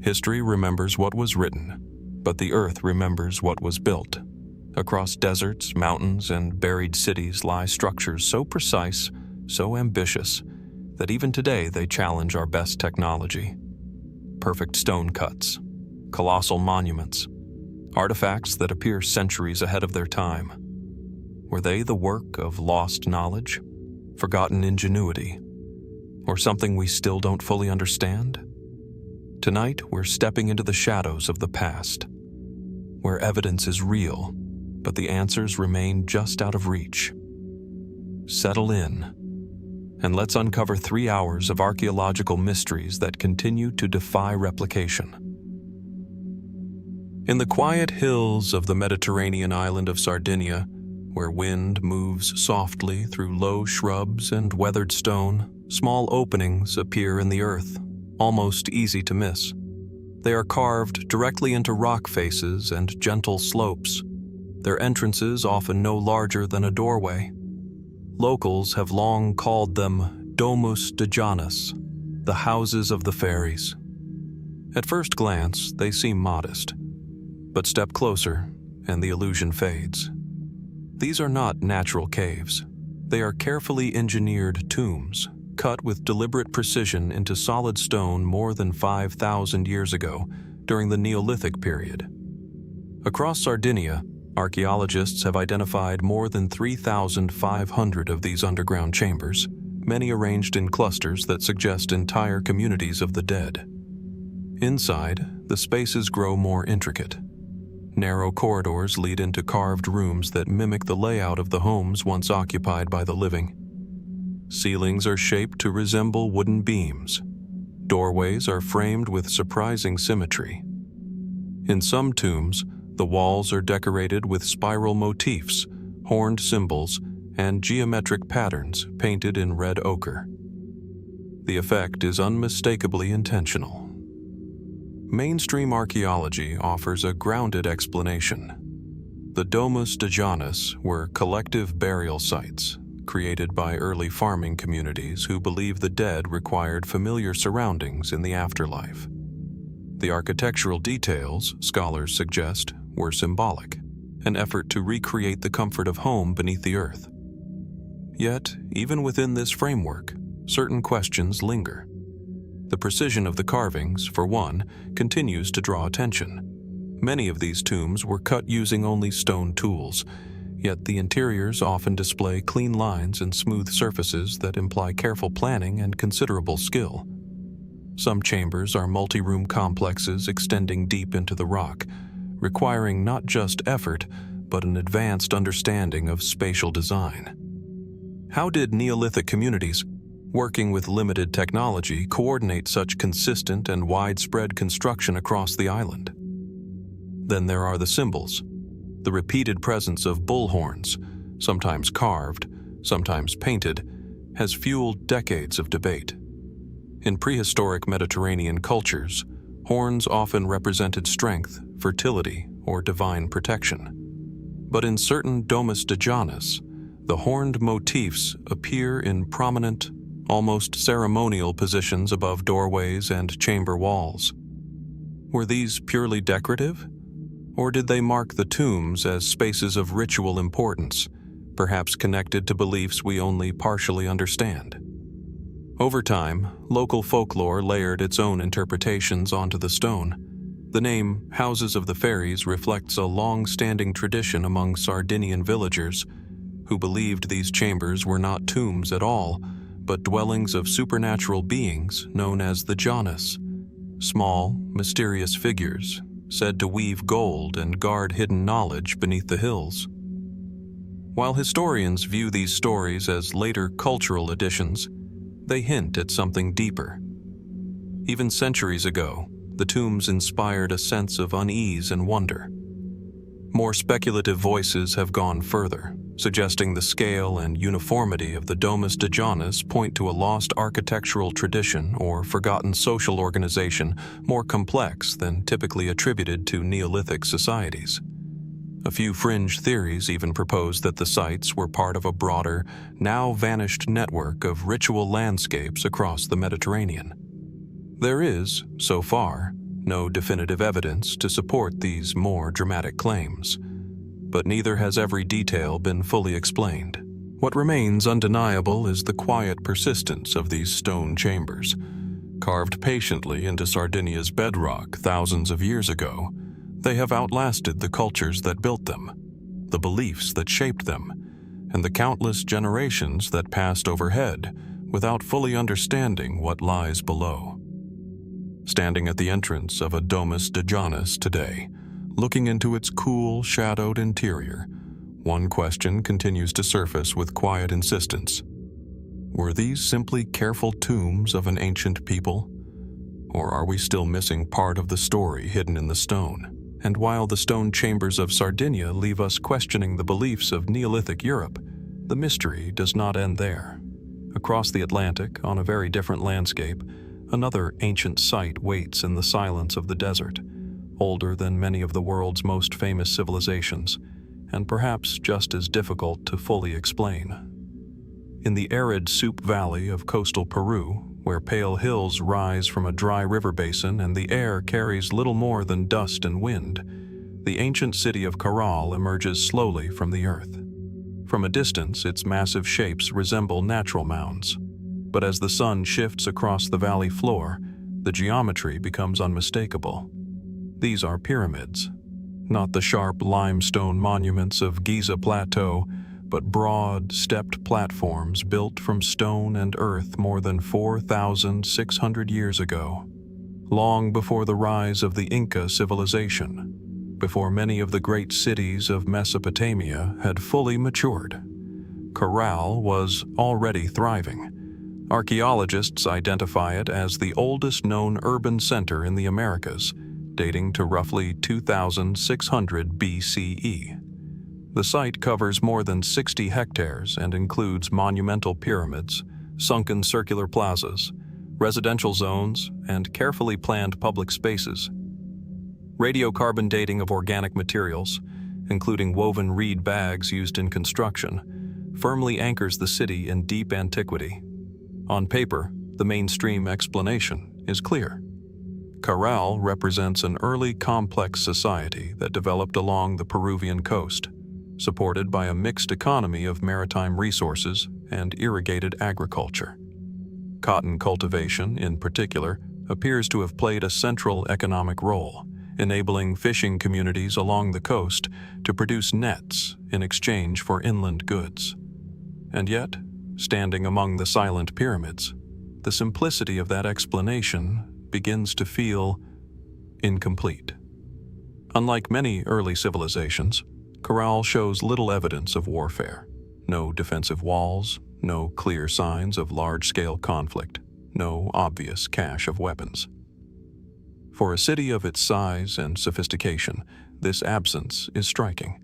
History remembers what was written, but the earth remembers what was built. Across deserts, mountains, and buried cities lie structures so precise, so ambitious, that even today they challenge our best technology. Perfect stone cuts, colossal monuments, artifacts that appear centuries ahead of their time. Were they the work of lost knowledge, forgotten ingenuity, or something we still don't fully understand? Tonight, we're stepping into the shadows of the past, where evidence is real, but the answers remain just out of reach. Settle in, and let's uncover 3 hours of archaeological mysteries that continue to defy replication. In the quiet hills of the Mediterranean island of Sardinia, where wind moves softly through low shrubs and weathered stone, small openings appear in the earth, almost easy to miss. They are carved directly into rock faces and gentle slopes, their entrances often no larger than a doorway. Locals have long called them Domus de Janas, the houses of the fairies. At first glance, they seem modest, but step closer and the illusion fades. These are not natural caves. They are carefully engineered tombs, cut with deliberate precision into solid stone more than 5,000 years ago, during the Neolithic period. Across Sardinia, archaeologists have identified more than 3,500 of these underground chambers, many arranged in clusters that suggest entire communities of the dead. Inside, the spaces grow more intricate. Narrow corridors lead into carved rooms that mimic the layout of the homes once occupied by the living. Ceilings are shaped to resemble wooden beams. Doorways are framed with surprising symmetry. In some tombs, the walls are decorated with spiral motifs, horned symbols, and geometric patterns painted in red ochre. The effect is unmistakably intentional. Mainstream archaeology offers a grounded explanation. The Domus de Janas were collective burial sites, created by early farming communities who believed the dead required familiar surroundings in the afterlife. The architectural details, scholars suggest, were symbolic, an effort to recreate the comfort of home beneath the earth. Yet, even within this framework, certain questions linger. The precision of the carvings, for one, continues to draw attention. Many of these tombs were cut using only stone tools, yet the interiors often display clean lines and smooth surfaces that imply careful planning and considerable skill. Some chambers are multi-room complexes extending deep into the rock, requiring not just effort, but an advanced understanding of spatial design. How did Neolithic communities, working with limited technology, coordinate such consistent and widespread construction across the island? Then there are the symbols. The repeated presence of bullhorns, sometimes carved, sometimes painted, has fueled decades of debate. In prehistoric Mediterranean cultures, horns often represented strength, fertility, or divine protection. But in certain Domus de Janas, the horned motifs appear in prominent, almost ceremonial positions above doorways and chamber walls. Were these purely decorative? Or did they mark the tombs as spaces of ritual importance, perhaps connected to beliefs we only partially understand? Over time, local folklore layered its own interpretations onto the stone. The name Houses of the Fairies reflects a long-standing tradition among Sardinian villagers who believed these chambers were not tombs at all, but dwellings of supernatural beings known as the Janas, small, mysterious figures said to weave gold and guard hidden knowledge beneath the hills. While historians view these stories as later cultural additions, they hint at something deeper. Even centuries ago, the tombs inspired a sense of unease and wonder. More speculative voices have gone further, suggesting the scale and uniformity of the Domus de Janas point to a lost architectural tradition or forgotten social organization more complex than typically attributed to Neolithic societies. A few fringe theories even propose that the sites were part of a broader, now vanished network of ritual landscapes across the Mediterranean. There is, so far, No definitive evidence to support these more dramatic claims, but neither has every detail been fully explained. What remains undeniable is the quiet persistence of these stone chambers. Carved patiently into Sardinia's bedrock thousands of years ago, they have outlasted the cultures that built them, the beliefs that shaped them, and the countless generations that passed overhead without fully understanding what lies below. Standing at the entrance of a Domus de Janas today, looking into its cool, shadowed interior, one question continues to surface with quiet insistence. Were these simply careful tombs of an ancient people? Or are we still missing part of the story hidden in the stone? And while the stone chambers of Sardinia leave us questioning the beliefs of Neolithic Europe, the mystery does not end there. Across the Atlantic, on a very different landscape, another ancient site waits in the silence of the desert, older than many of the world's most famous civilizations, and perhaps just as difficult to fully explain. In the arid Soup Valley of coastal Peru, where pale hills rise from a dry river basin and the air carries little more than dust and wind, the ancient city of Caral emerges slowly from the earth. From a distance, its massive shapes resemble natural mounds, but as the sun shifts across the valley floor, the geometry becomes unmistakable. These are pyramids, not the sharp limestone monuments of Giza Plateau, but broad, stepped platforms built from stone and earth more than 4,600 years ago, long before the rise of the Inca civilization, before many of the great cities of Mesopotamia had fully matured. Caral was already thriving. Archaeologists identify it as the oldest known urban center in the Americas, dating to roughly 2600 BCE. The site covers more than 60 hectares and includes monumental pyramids, sunken circular plazas, residential zones, and carefully planned public spaces. Radiocarbon dating of organic materials, including woven reed bags used in construction, firmly anchors the city in deep antiquity. On paper, the mainstream explanation is clear. Caral represents an early complex society that developed along the Peruvian coast, supported by a mixed economy of maritime resources and irrigated agriculture. Cotton cultivation, in particular, appears to have played a central economic role, enabling fishing communities along the coast to produce nets in exchange for inland goods. And yet, standing among the silent pyramids, the simplicity of that explanation begins to feel incomplete. Unlike many early civilizations, Caral shows little evidence of warfare. No defensive walls, no clear signs of large-scale conflict, no obvious cache of weapons. For a city of its size and sophistication, this absence is striking.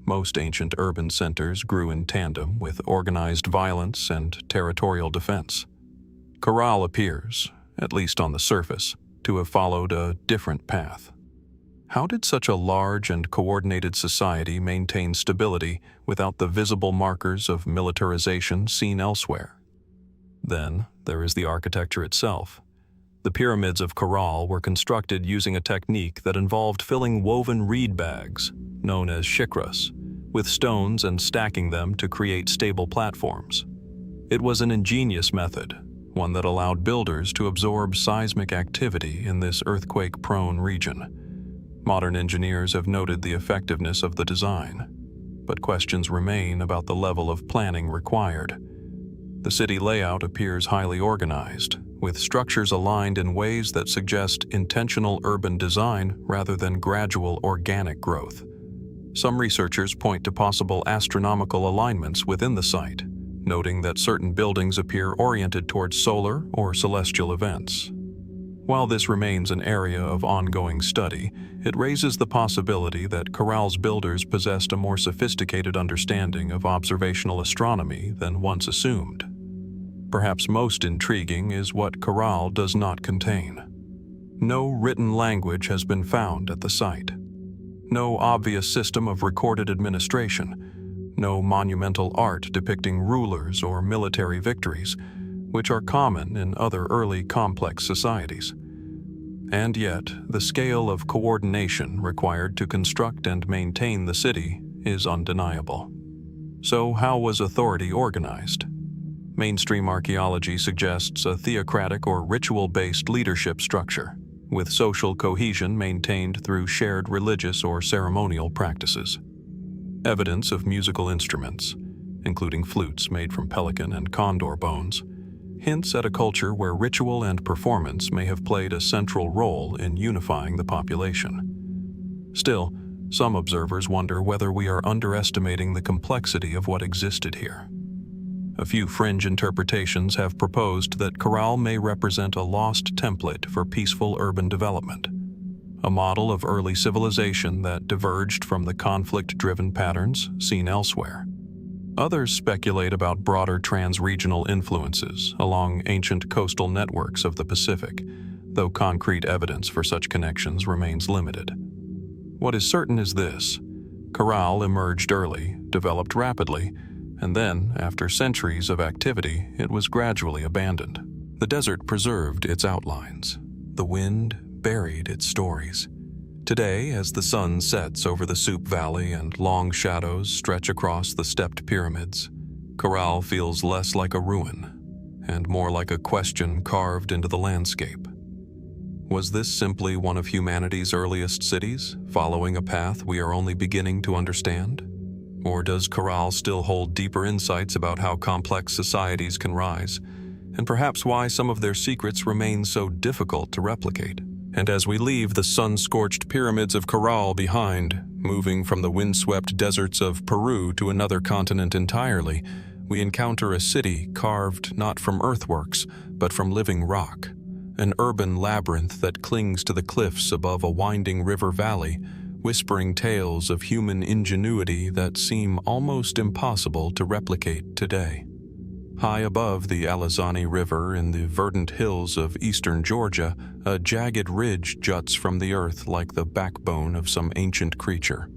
Most ancient urban centers grew in tandem with organized violence and territorial defense. Caral appears, at least on the surface, to have followed a different path. How did such a large and coordinated society maintain stability without the visible markers of militarization seen elsewhere? Then there is the architecture itself. The pyramids of Caral were constructed using a technique that involved filling woven reed bags, known as shikras, with stones and stacking them to create stable platforms. It was an ingenious method, one that allowed builders to absorb seismic activity in this earthquake-prone region. Modern engineers have noted the effectiveness of the design, but questions remain about the level of planning required. The city layout appears highly organized, with structures aligned in ways that suggest intentional urban design rather than gradual organic growth. Some researchers point to possible astronomical alignments within the site, noting that certain buildings appear oriented towards solar or celestial events. While this remains an area of ongoing study, it raises the possibility that Caral's builders possessed a more sophisticated understanding of observational astronomy than once assumed. Perhaps most intriguing is what Caral does not contain. No written language has been found at the site. No obvious system of recorded administration. No monumental art depicting rulers or military victories, which are common in other early complex societies. And yet, the scale of coordination required to construct and maintain the city is undeniable. So how was authority organized? Mainstream archaeology suggests a theocratic or ritual-based leadership structure, with social cohesion maintained through shared religious or ceremonial practices. Evidence of musical instruments, including flutes made from pelican and condor bones, hints at a culture where ritual and performance may have played a central role in unifying the population. Still, some observers wonder whether we are underestimating the complexity of what existed here. A few fringe interpretations have proposed that Caral may represent a lost template for peaceful urban development, a model of early civilization that diverged from the conflict-driven patterns seen elsewhere. Others speculate about broader trans-regional influences along ancient coastal networks of the Pacific, though concrete evidence for such connections remains limited. What is certain is this: Caral emerged early, developed rapidly, and then, after centuries of activity, it was gradually abandoned. The desert preserved its outlines. The wind buried its stories. Today, as the sun sets over the Soup Valley and long shadows stretch across the stepped pyramids, Caral feels less like a ruin and more like a question carved into the landscape. Was this simply one of humanity's earliest cities, following a path we are only beginning to understand? Or does Caral still hold deeper insights about how complex societies can rise, and perhaps why some of their secrets remain so difficult to replicate? And as we leave the sun-scorched pyramids of Caral behind, moving from the windswept deserts of Peru to another continent entirely, we encounter a city carved not from earthworks, but from living rock, an urban labyrinth that clings to the cliffs above a winding river valley, whispering tales of human ingenuity that seem almost impossible to replicate today. High above the Alazani River in the verdant hills of eastern Georgia, a jagged ridge juts from the earth like the backbone of some ancient creature.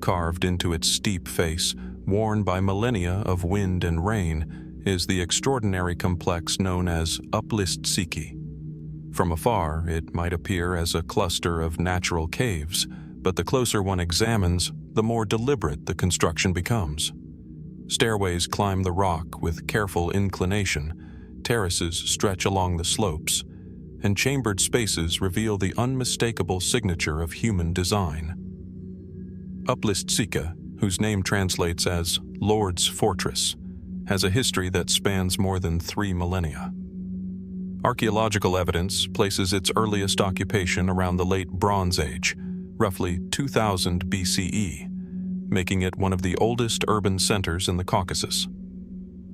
Carved into its steep face, worn by millennia of wind and rain, is the extraordinary complex known as Uplistsikhe. From afar, it might appear as a cluster of natural caves, but the closer one examines, the more deliberate the construction becomes. Stairways climb the rock with careful inclination, terraces stretch along the slopes, and chambered spaces reveal the unmistakable signature of human design. Uplistsikhe, whose name translates as Lord's Fortress, has a history that spans more than 3 millennia. Archaeological evidence places its earliest occupation around the late Bronze Age, roughly 2000 BCE, making it one of the oldest urban centers in the Caucasus.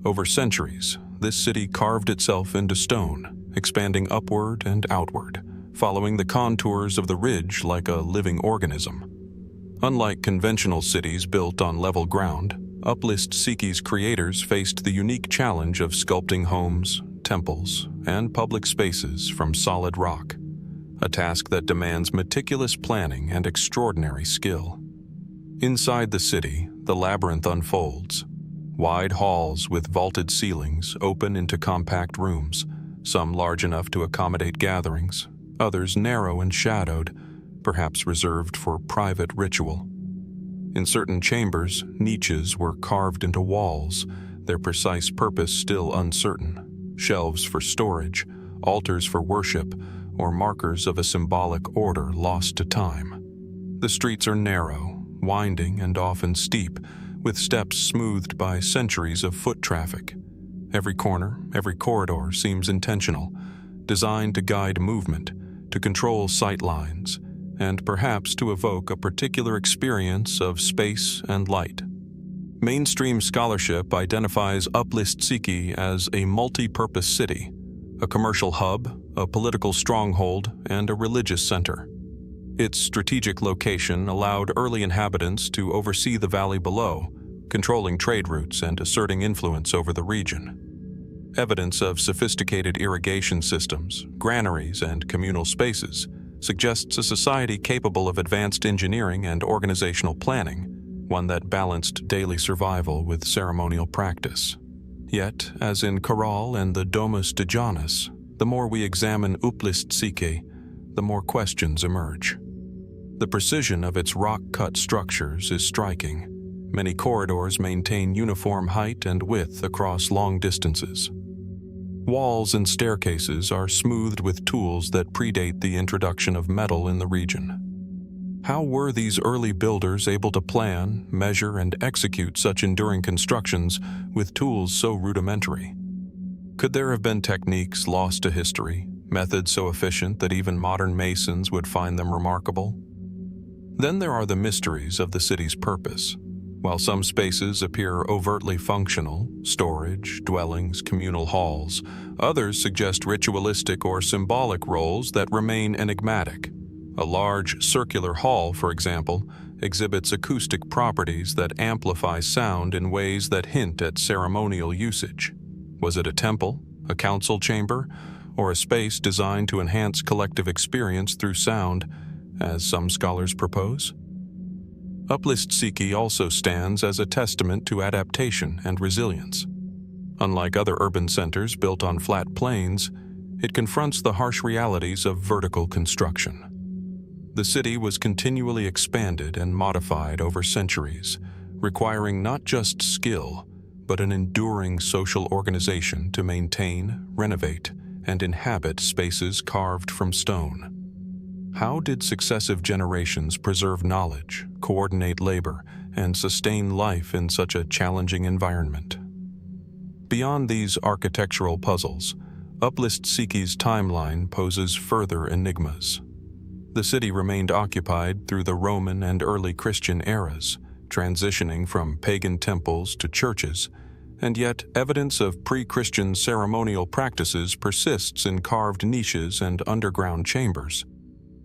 Over centuries, this city carved itself into stone, expanding upward and outward, following the contours of the ridge like a living organism. Unlike conventional cities built on level ground, Uplistsikhe's creators faced the unique challenge of sculpting homes, temples, and public spaces from solid rock, a task that demands meticulous planning and extraordinary skill. Inside the city, the labyrinth unfolds. Wide halls with vaulted ceilings open into compact rooms, some large enough to accommodate gatherings, others narrow and shadowed, perhaps reserved for private ritual. In certain chambers, niches were carved into walls, their precise purpose still uncertain. Shelves for storage, altars for worship, or markers of a symbolic order lost to time. The streets are narrow, winding, and often steep, with steps smoothed by centuries of foot traffic. Every corner, every corridor seems intentional, designed to guide movement, to control sight lines, and perhaps to evoke a particular experience of space and light. Mainstream scholarship identifies Uplistsikhe as a multi-purpose city, a commercial hub, a political stronghold, and a religious center. Its strategic location allowed early inhabitants to oversee the valley below, controlling trade routes and asserting influence over the region. Evidence of sophisticated irrigation systems, granaries, and communal spaces suggests a society capable of advanced engineering and organizational planning, one that balanced daily survival with ceremonial practice. Yet, as in Caral and the Domus de Janas, the more we examine Uplistsikhe, the more questions emerge. The precision of its rock-cut structures is striking. Many corridors maintain uniform height and width across long distances. Walls and staircases are smoothed with tools that predate the introduction of metal in the region. How were these early builders able to plan, measure, and execute such enduring constructions with tools so rudimentary? Could there have been techniques lost to history, methods so efficient that even modern masons would find them remarkable? Then there are the mysteries of the city's purpose. While some spaces appear overtly functional, storage, dwellings, communal halls, others suggest ritualistic or symbolic roles that remain enigmatic. A large circular hall, for example, exhibits acoustic properties that amplify sound in ways that hint at ceremonial usage. Was it a temple, a council chamber, or a space designed to enhance collective experience through sound, as some scholars propose? Uplistsikhe also stands as a testament to adaptation and resilience. Unlike other urban centers built on flat plains, it confronts the harsh realities of vertical construction. The city was continually expanded and modified over centuries, requiring not just skill, but an enduring social organization to maintain, renovate, and inhabit spaces carved from stone. How did successive generations preserve knowledge, coordinate labor, and sustain life in such a challenging environment? Beyond these architectural puzzles, Uplistsikhe's timeline poses further enigmas. The city remained occupied through the Roman and early Christian eras, transitioning from pagan temples to churches, and yet evidence of pre-Christian ceremonial practices persists in carved niches and underground chambers.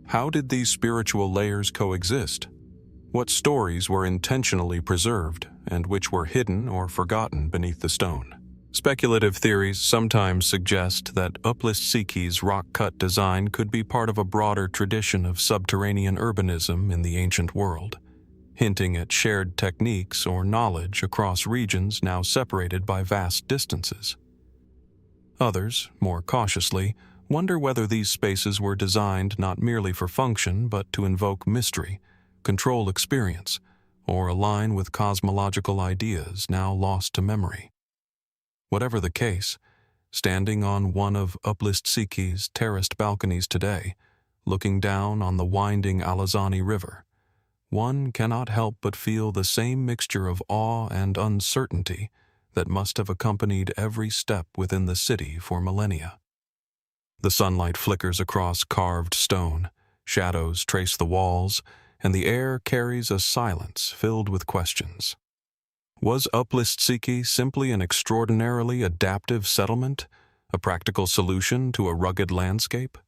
How did these spiritual layers coexist? What stories were intentionally preserved, and which were hidden or forgotten beneath the stone? Speculative theories sometimes suggest that Uplistsikhe's rock-cut design could be part of a broader tradition of subterranean urbanism in the ancient world, hinting at shared techniques or knowledge across regions now separated by vast distances. Others, more cautiously, wonder whether these spaces were designed not merely for function but to invoke mystery, control experience, or align with cosmological ideas now lost to memory. Whatever the case, standing on one of Uplistsikhe's terraced balconies today, looking down on the winding Alazani River, one cannot help but feel the same mixture of awe and uncertainty that must have accompanied every step within the city for millennia. The sunlight flickers across carved stone, shadows trace the walls, and the air carries a silence filled with questions. Was Uplistsikhe simply an extraordinarily adaptive settlement, a practical solution to a rugged landscape?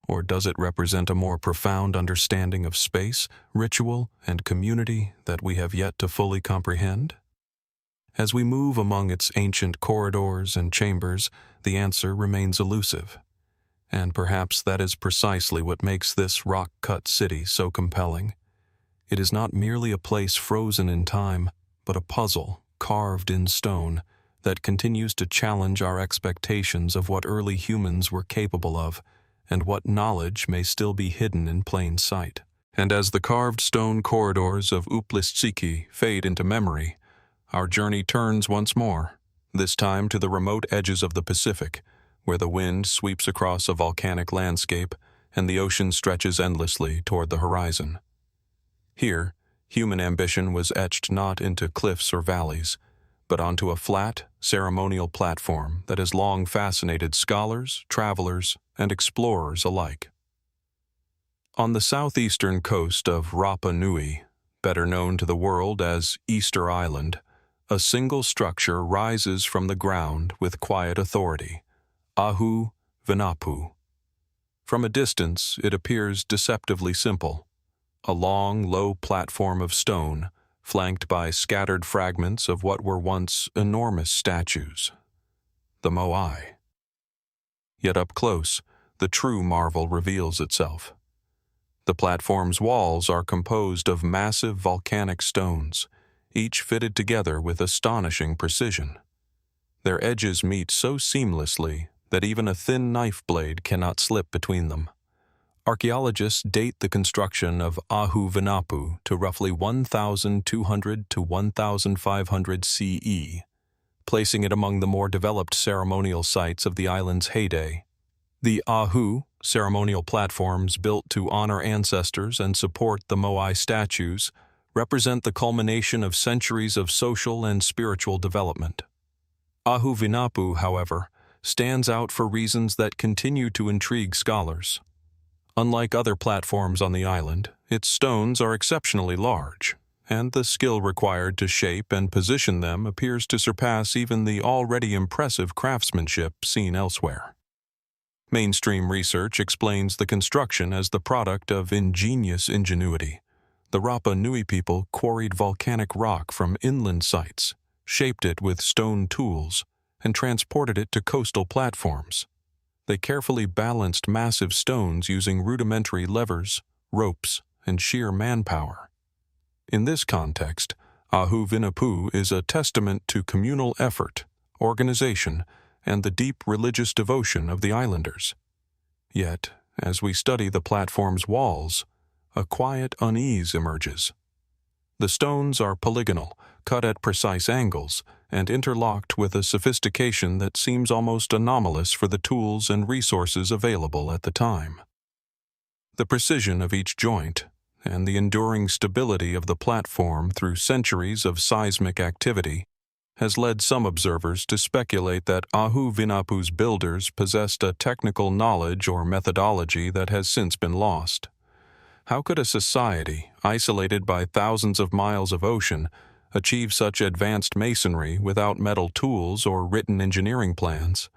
Or does it represent a more profound understanding of space, ritual, and community that we have yet to fully comprehend? As we move among its ancient corridors and chambers, the answer remains elusive. And perhaps that is precisely what makes this rock-cut city so compelling. It is not merely a place frozen in time, but a puzzle carved in stone that continues to challenge our expectations of what early humans were capable of and what knowledge may still be hidden in plain sight. And as the carved stone corridors of Uplistsikhe fade into memory, our journey turns once more, this time to the remote edges of the Pacific, where the wind sweeps across a volcanic landscape and the ocean stretches endlessly toward the horizon. Here, human ambition was etched not into cliffs or valleys, but onto a flat, ceremonial platform that has long fascinated scholars, travelers, and explorers alike. On the southeastern coast of Rapa Nui, better known to the world as Easter Island, a single structure rises from the ground with quiet authority: Ahu Vinapu. From a distance, it appears deceptively simple. A long, low platform of stone, flanked by scattered fragments of what were once enormous statues, the Moai. Yet up close, the true marvel reveals itself. The platform's walls are composed of massive volcanic stones, each fitted together with astonishing precision. Their edges meet so seamlessly that even a thin knife blade cannot slip between them. Archaeologists date the construction of Ahu Vinapu to roughly 1,200 to 1,500 CE, placing it among the more developed ceremonial sites of the island's heyday. The Ahu, ceremonial platforms built to honor ancestors and support the Moai statues, represent the culmination of centuries of social and spiritual development. Ahu Vinapu, however, stands out for reasons that continue to intrigue scholars. Unlike other platforms on the island, its stones are exceptionally large, and the skill required to shape and position them appears to surpass even the already impressive craftsmanship seen elsewhere. Mainstream research explains the construction as the product of ingenious ingenuity. The Rapa Nui people quarried volcanic rock from inland sites, shaped it with stone tools, and transported it to coastal platforms. They carefully balanced massive stones using rudimentary levers, ropes, and sheer manpower. In this context, Ahu Vinapu is a testament to communal effort, organization, and the deep religious devotion of the islanders. Yet, as we study the platform's walls, a quiet unease emerges. The stones are polygonal, cut at precise angles, and interlocked with a sophistication that seems almost anomalous for the tools and resources available at the time. The precision of each joint, and the enduring stability of the platform through centuries of seismic activity, has led some observers to speculate that Ahu Vinapu's builders possessed a technical knowledge or methodology that has since been lost. How could a society, isolated by thousands of miles of ocean, achieve such advanced masonry without metal tools or written engineering plans?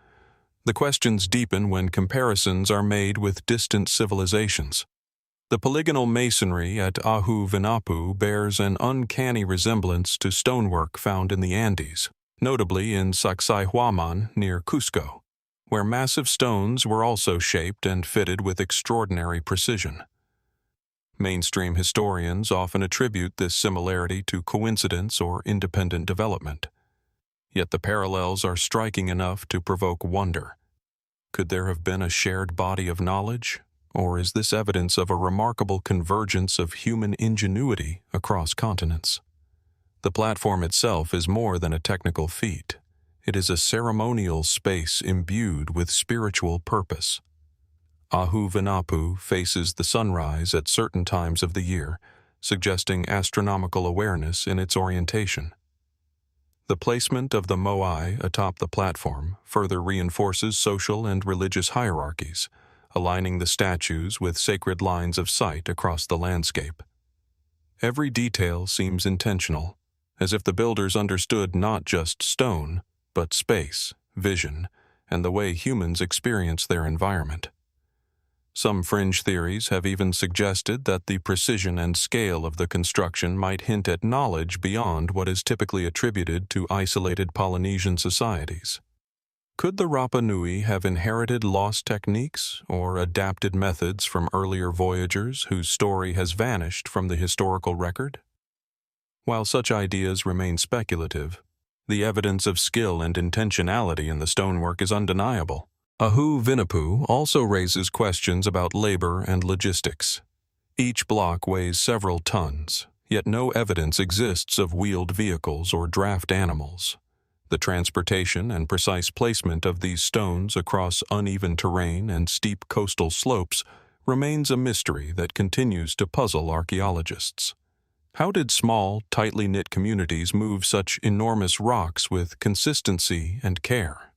The questions deepen when comparisons are made with distant civilizations. The polygonal masonry at Ahu Vinapu bears an uncanny resemblance to stonework found in the Andes, notably in Sacsayhuaman near Cusco, where massive stones were also shaped and fitted with extraordinary precision. Mainstream historians often attribute this similarity to coincidence or independent development. Yet the parallels are striking enough to provoke wonder. Could there have been a shared body of knowledge, or is this evidence of a remarkable convergence of human ingenuity across continents? The platform itself is more than a technical feat. It is a ceremonial space imbued with spiritual purpose. Ahu Vinapu faces the sunrise at certain times of the year, suggesting astronomical awareness in its orientation. The placement of the moai atop the platform further reinforces social and religious hierarchies, aligning the statues with sacred lines of sight across the landscape. Every detail seems intentional, as if the builders understood not just stone, but space, vision, and the way humans experience their environment. Some fringe theories have even suggested that the precision and scale of the construction might hint at knowledge beyond what is typically attributed to isolated Polynesian societies. Could the Rapa Nui have inherited lost techniques or adapted methods from earlier voyagers whose story has vanished from the historical record? While such ideas remain speculative, the evidence of skill and intentionality in the stonework is undeniable. Ahu Vinapu also raises questions about labor and logistics. Each block weighs several tons, yet no evidence exists of wheeled vehicles or draft animals. The transportation and precise placement of these stones across uneven terrain and steep coastal slopes remains a mystery that continues to puzzle archaeologists. How did small, tightly knit communities move such enormous rocks with consistency and care?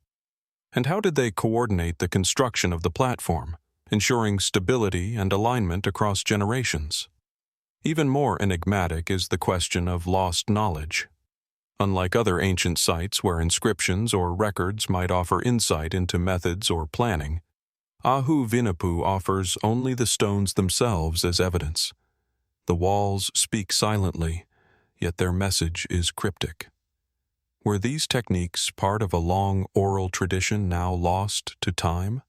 And how did they coordinate the construction of the platform, ensuring stability and alignment across generations? Even more enigmatic is the question of lost knowledge. Unlike other ancient sites where inscriptions or records might offer insight into methods or planning, Ahu Vinapu offers only the stones themselves as evidence. The walls speak silently, yet their message is cryptic. Were these techniques part of a long oral tradition now lost to time?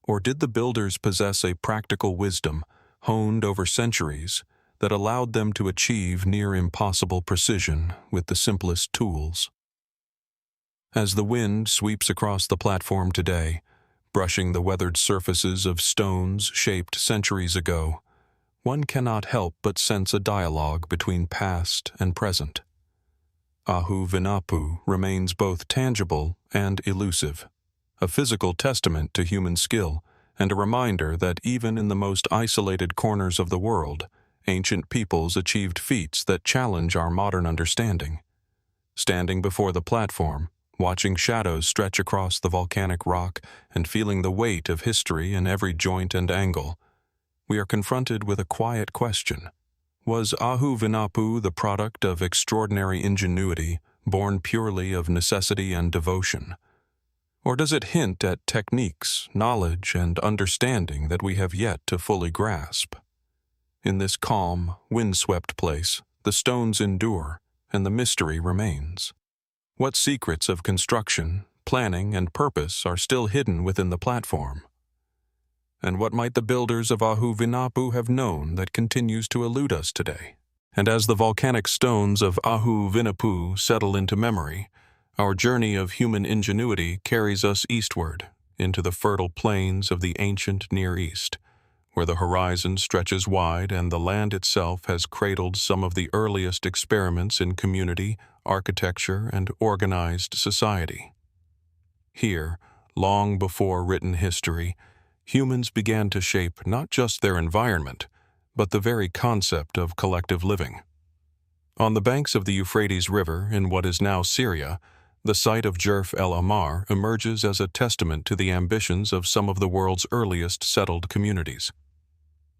Or did the builders possess a practical wisdom, honed over centuries, that allowed them to achieve near impossible precision with the simplest tools? As the wind sweeps across the platform today, Brushing the weathered surfaces of stones shaped centuries ago, one cannot help but sense a dialogue between past and present. Ahu Vinapu remains both tangible and elusive, a physical testament to human skill and a reminder that even in the most isolated corners of the world, ancient peoples achieved feats that challenge our modern understanding. Standing before the platform, watching shadows stretch across the volcanic rock and feeling the weight of history in every joint and angle, we are confronted with a quiet question. Was Ahu Vinapu the product of extraordinary ingenuity, born purely of necessity and devotion? Or does it hint at techniques, knowledge, and understanding that we have yet to fully grasp? In this calm, windswept place, the stones endure, and the mystery remains. What secrets of construction, planning, and purpose are still hidden within the platform? And what might the builders of Ahu Vinapu have known that continues to elude us today? And as the volcanic stones of Ahu Vinapu settle into memory, our journey of human ingenuity carries us eastward, into the fertile plains of the ancient Near East, where the horizon stretches wide and the land itself has cradled some of the earliest experiments in community, architecture, and organized society. Here, long before written history, humans began to shape not just their environment, but the very concept of collective living. On the banks of the Euphrates River in what is now Syria, the site of Jerf el-Ahmar emerges as a testament to the ambitions of some of the world's earliest settled communities.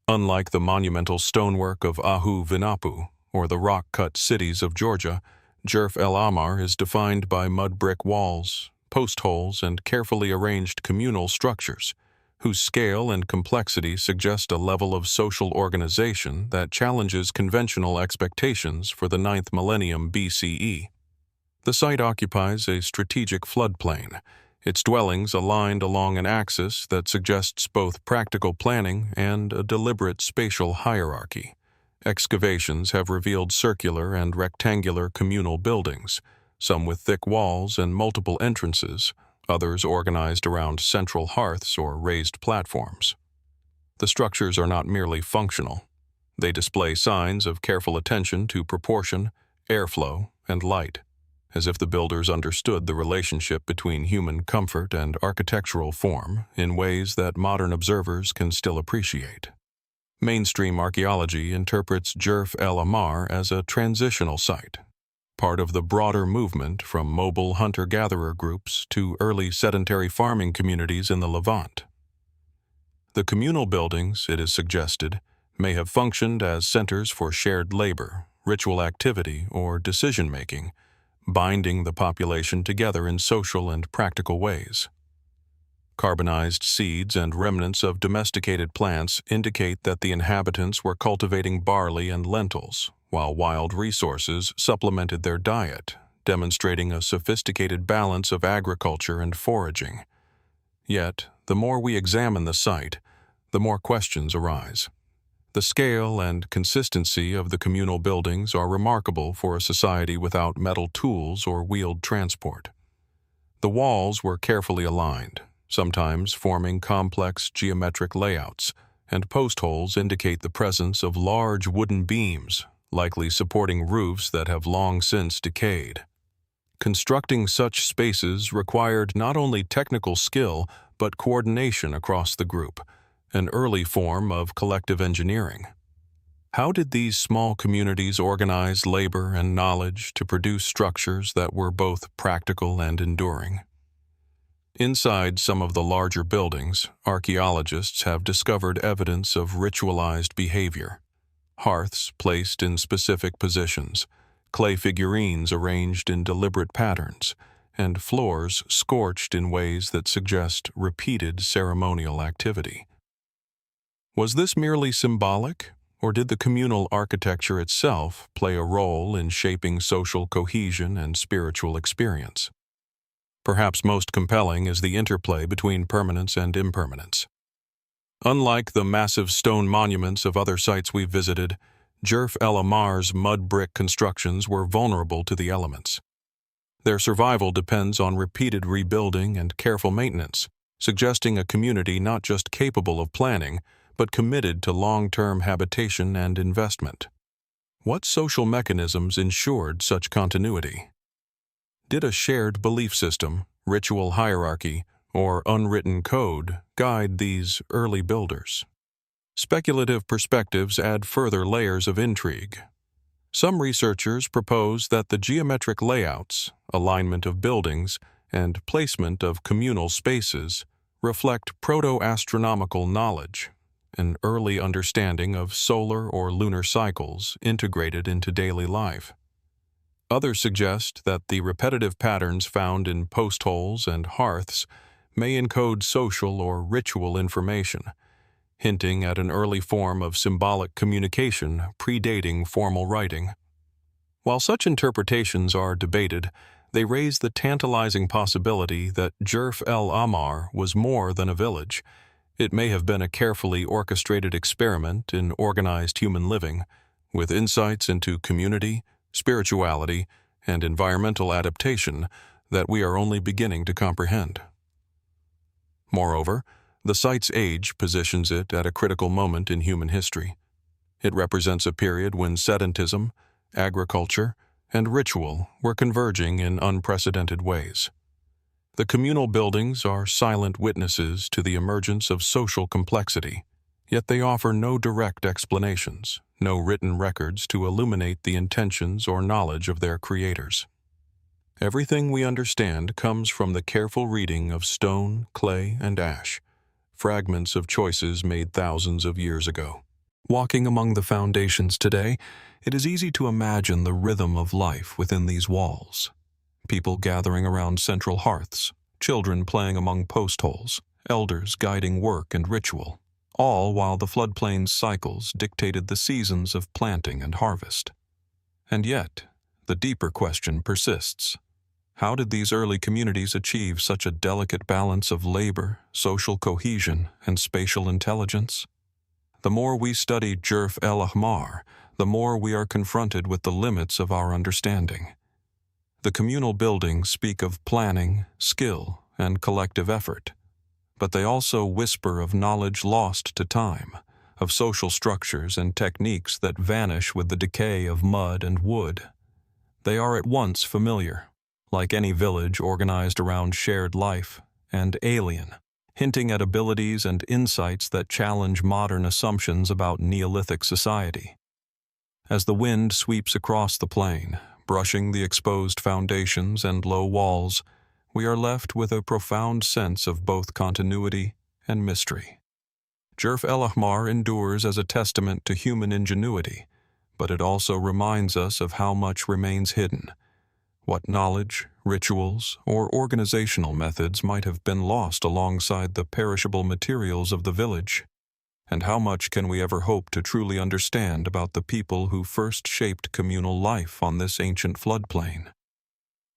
Unlike the monumental stonework of Ahu Vinapu or the rock-cut cities of Georgia, Jerf el-Ahmar is defined by mud brick walls, post holes, and carefully arranged communal structures, whose scale and complexity suggest a level of social organization that challenges conventional expectations for the 9th millennium BCE. The site occupies a strategic floodplain, its dwellings aligned along an axis that suggests both practical planning and a deliberate spatial hierarchy. Excavations have revealed circular and rectangular communal buildings, some with thick walls and multiple entrances, others organized around central hearths or raised platforms. The structures are not merely functional. They display signs of careful attention to proportion, airflow, and light, as if the builders understood the relationship between human comfort and architectural form in ways that modern observers can still appreciate. Mainstream archaeology interprets Jerf el-Ahmar as a transitional site, part of the broader movement from mobile hunter-gatherer groups to early sedentary farming communities in the Levant. The communal buildings, it is suggested, may have functioned as centers for shared labor, ritual activity, or decision-making, binding the population together in social and practical ways. Carbonized seeds and remnants of domesticated plants indicate that the inhabitants were cultivating barley and lentils, while wild resources supplemented their diet, demonstrating a sophisticated balance of agriculture and foraging. Yet, the more we examine the site, the more questions arise. The scale and consistency of the communal buildings are remarkable for a society without metal tools or wheeled transport. The walls were carefully aligned, sometimes forming complex geometric layouts, and post holes indicate the presence of large wooden beams, likely supporting roofs that have long since decayed. Constructing such spaces required not only technical skill, but coordination across the group, an early form of collective engineering. How did these small communities organize labor and knowledge to produce structures that were both practical and enduring? Inside some of the larger buildings, archaeologists have discovered evidence of ritualized behavior. Hearths placed in specific positions, clay figurines arranged in deliberate patterns, and floors scorched in ways that suggest repeated ceremonial activity. Was this merely symbolic, or did the communal architecture itself play a role in shaping social cohesion and spiritual experience? Perhaps most compelling is the interplay between permanence and impermanence. Unlike the massive stone monuments of other sites we've visited, Jerf el-Ahmar's mud brick constructions were vulnerable to the elements. Their survival depends on repeated rebuilding and careful maintenance, suggesting a community not just capable of planning, but committed to long-term habitation and investment. What social mechanisms ensured such continuity? Did a shared belief system, ritual hierarchy, or unwritten code guide these early builders? Speculative perspectives add further layers of intrigue. Some researchers propose that the geometric layouts, alignment of buildings, and placement of communal spaces reflect proto-astronomical knowledge, an early understanding of solar or lunar cycles integrated into daily life. Others suggest that the repetitive patterns found in post holes and hearths may encode social or ritual information, hinting at an early form of symbolic communication predating formal writing. While such interpretations are debated, they raise the tantalizing possibility that Jerf el-Ahmar was more than a village. It may have been a carefully orchestrated experiment in organized human living, with insights into community, spirituality, and environmental adaptation that we are only beginning to comprehend. Moreover, the site's age positions it at a critical moment in human history. It represents a period when sedentism, agriculture, and ritual were converging in unprecedented ways. The communal buildings are silent witnesses to the emergence of social complexity, yet they offer no direct explanations, no written records to illuminate the intentions or knowledge of their creators. Everything we understand comes from the careful reading of stone, clay, and ash, fragments of choices made thousands of years ago. Walking among the foundations today, it is easy to imagine the rhythm of life within these walls. People gathering around central hearths, children playing among post holes, elders guiding work and ritual, all while the floodplain's cycles dictated the seasons of planting and harvest. And yet, the deeper question persists. How did these early communities achieve such a delicate balance of labor, social cohesion, and spatial intelligence? The more we study Jerf el-Ahmar, the more we are confronted with the limits of our understanding. The communal buildings speak of planning, skill, and collective effort, but they also whisper of knowledge lost to time, of social structures and techniques that vanish with the decay of mud and wood. They are at once familiar, like any village organized around shared life, and alien, hinting at abilities and insights that challenge modern assumptions about Neolithic society. As the wind sweeps across the plain, brushing the exposed foundations and low walls, we are left with a profound sense of both continuity and mystery. Jerf el-Ahmar endures as a testament to human ingenuity, but it also reminds us of how much remains hidden. What knowledge, rituals, or organizational methods might have been lost alongside the perishable materials of the village? And how much can we ever hope to truly understand about the people who first shaped communal life on this ancient floodplain?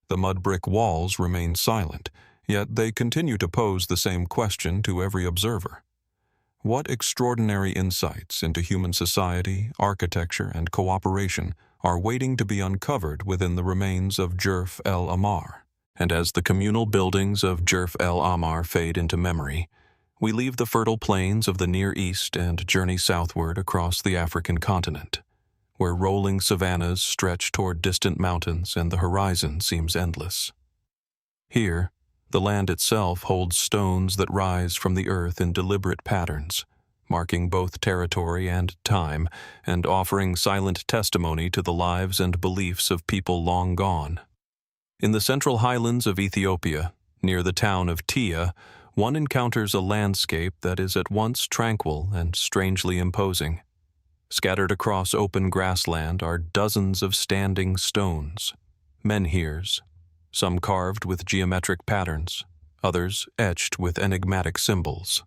The mud brick walls remain silent, yet they continue to pose the same question to every observer. What extraordinary insights into human society, architecture, and cooperation are waiting to be uncovered within the remains of Jerf el-Ahmar? And as the communal buildings of Jerf el-Ahmar fade into memory, we leave the fertile plains of the Near East and journey southward across the African continent, where rolling savannas stretch toward distant mountains and the horizon seems endless. Here, the land itself holds stones that rise from the earth in deliberate patterns, marking both territory and time, and offering silent testimony to the lives and beliefs of people long gone. In the central highlands of Ethiopia, near the town of Tiya, one encounters a landscape that is at once tranquil and strangely imposing. Scattered across open grassland are dozens of standing stones, menhirs, some carved with geometric patterns, others etched with enigmatic symbols.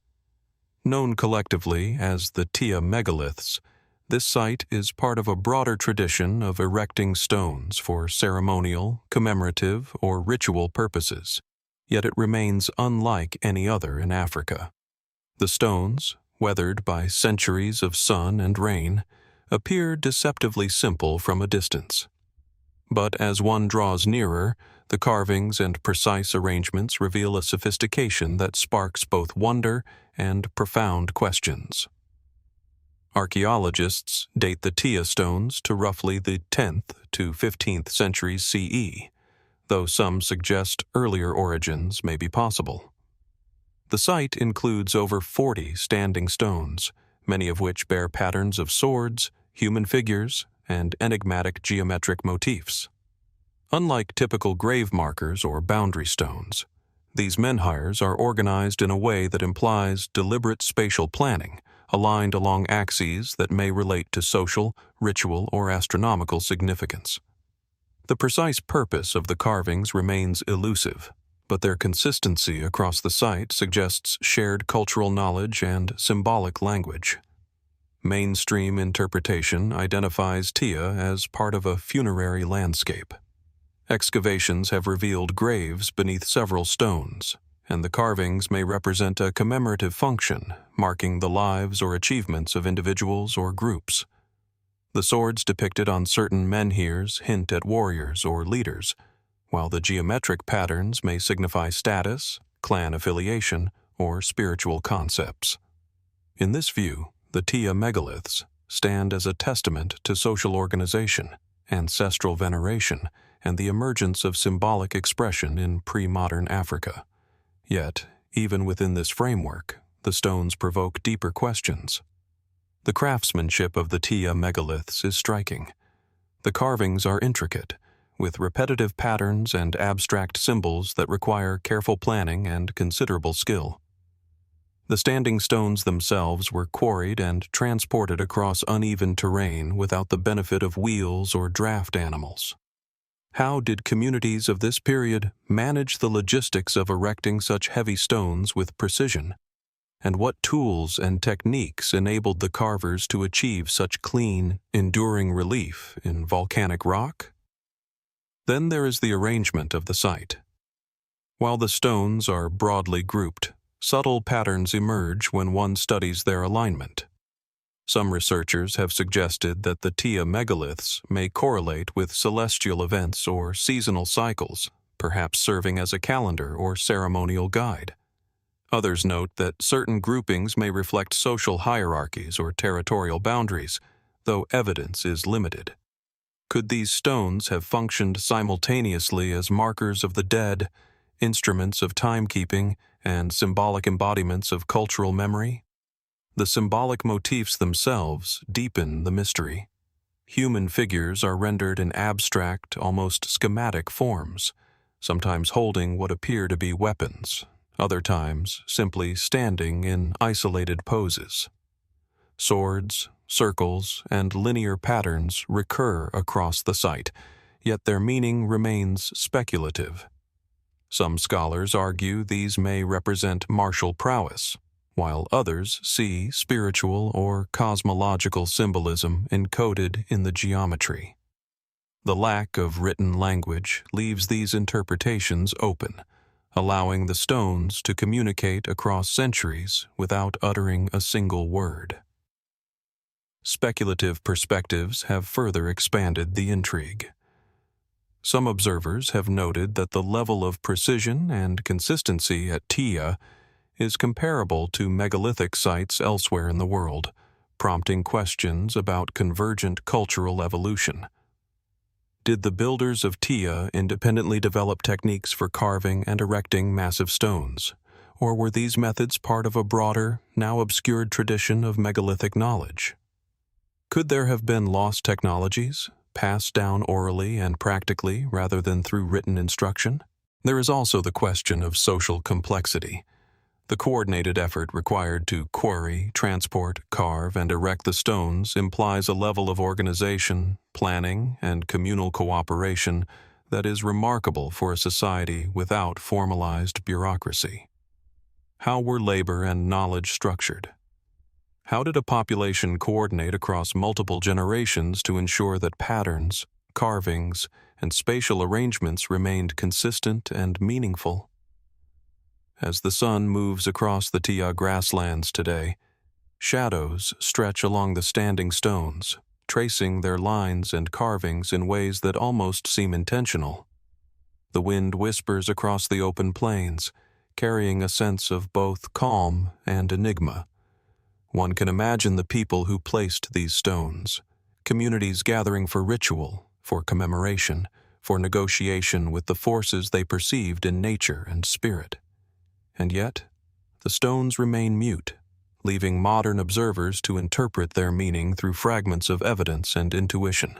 Known collectively as the Tiya Megaliths, this site is part of a broader tradition of erecting stones for ceremonial, commemorative, or ritual purposes, yet it remains unlike any other in Africa. The stones, weathered by centuries of sun and rain, appear deceptively simple from a distance. But as one draws nearer, The carvings and precise arrangements reveal a sophistication that sparks both wonder and profound questions. Archaeologists date the Tiya stones to roughly the 10th to 15th centuries CE, though some suggest earlier origins may be possible. The site includes over 40 standing stones, many of which bear patterns of swords, human figures, and enigmatic geometric motifs. Unlike typical grave markers or boundary stones, these menhirs are organized in a way that implies deliberate spatial planning, aligned along axes that may relate to social, ritual, or astronomical significance. The precise purpose of the carvings remains elusive, but their consistency across the site suggests shared cultural knowledge and symbolic language. Mainstream interpretation identifies Tiya as part of a funerary landscape. Excavations have revealed graves beneath several stones, and the carvings may represent a commemorative function, marking the lives or achievements of individuals or groups. The swords depicted on certain menhirs hint at warriors or leaders, while the geometric patterns may signify status, clan affiliation, or spiritual concepts. In this view, the Tiya Megaliths stand as a testament to social organization, ancestral veneration, and the emergence of symbolic expression in pre-modern Africa. Yet, even within this framework, the stones provoke deeper questions. The craftsmanship of the Tiya Megaliths is striking. The carvings are intricate, with repetitive patterns and abstract symbols that require careful planning and considerable skill. The standing stones themselves were quarried and transported across uneven terrain without the benefit of wheels or draft animals. How did communities of this period manage the logistics of erecting such heavy stones with precision? And what tools and techniques enabled the carvers to achieve such clean, enduring relief in volcanic rock? Then there is the arrangement of the site. While the stones are broadly grouped, subtle patterns emerge when one studies their alignment. Some researchers have suggested that the Tiya Megaliths may correlate with celestial events or seasonal cycles, perhaps serving as a calendar or ceremonial guide. Others note that certain groupings may reflect social hierarchies or territorial boundaries, though evidence is limited. Could these stones have functioned simultaneously as markers of the dead, instruments of timekeeping, and symbolic embodiments of cultural memory? The symbolic motifs themselves deepen the mystery. Human figures are rendered in abstract, almost schematic forms, sometimes holding what appear to be weapons, other times simply standing in isolated poses. Swords, circles, and linear patterns recur across the site, yet their meaning remains speculative. Some scholars argue these may represent martial prowess, while others see spiritual or cosmological symbolism encoded in the geometry. The lack of written language leaves these interpretations open, allowing the stones to communicate across centuries without uttering a single word. Speculative perspectives have further expanded the intrigue. Some observers have noted that the level of precision and consistency at Tiya is comparable to megalithic sites elsewhere in the world, prompting questions about convergent cultural evolution. Did the builders of Tiya independently develop techniques for carving and erecting massive stones, or were these methods part of a broader, now obscured tradition of megalithic knowledge? Could there have been lost technologies, passed down orally and practically rather than through written instruction? There is also the question of social complexity. The coordinated effort required to quarry, transport, carve, and erect the stones implies a level of organization, planning, and communal cooperation that is remarkable for a society without formalized bureaucracy. How were labor and knowledge structured? How did a population coordinate across multiple generations to ensure that patterns, carvings, and spatial arrangements remained consistent and meaningful? As the sun moves across the Tiya grasslands today, shadows stretch along the standing stones, tracing their lines and carvings in ways that almost seem intentional. The wind whispers across the open plains, carrying a sense of both calm and enigma. One can imagine the people who placed these stones, communities gathering for ritual, for commemoration, for negotiation with the forces they perceived in nature and spirit. And yet, the stones remain mute, leaving modern observers to interpret their meaning through fragments of evidence and intuition.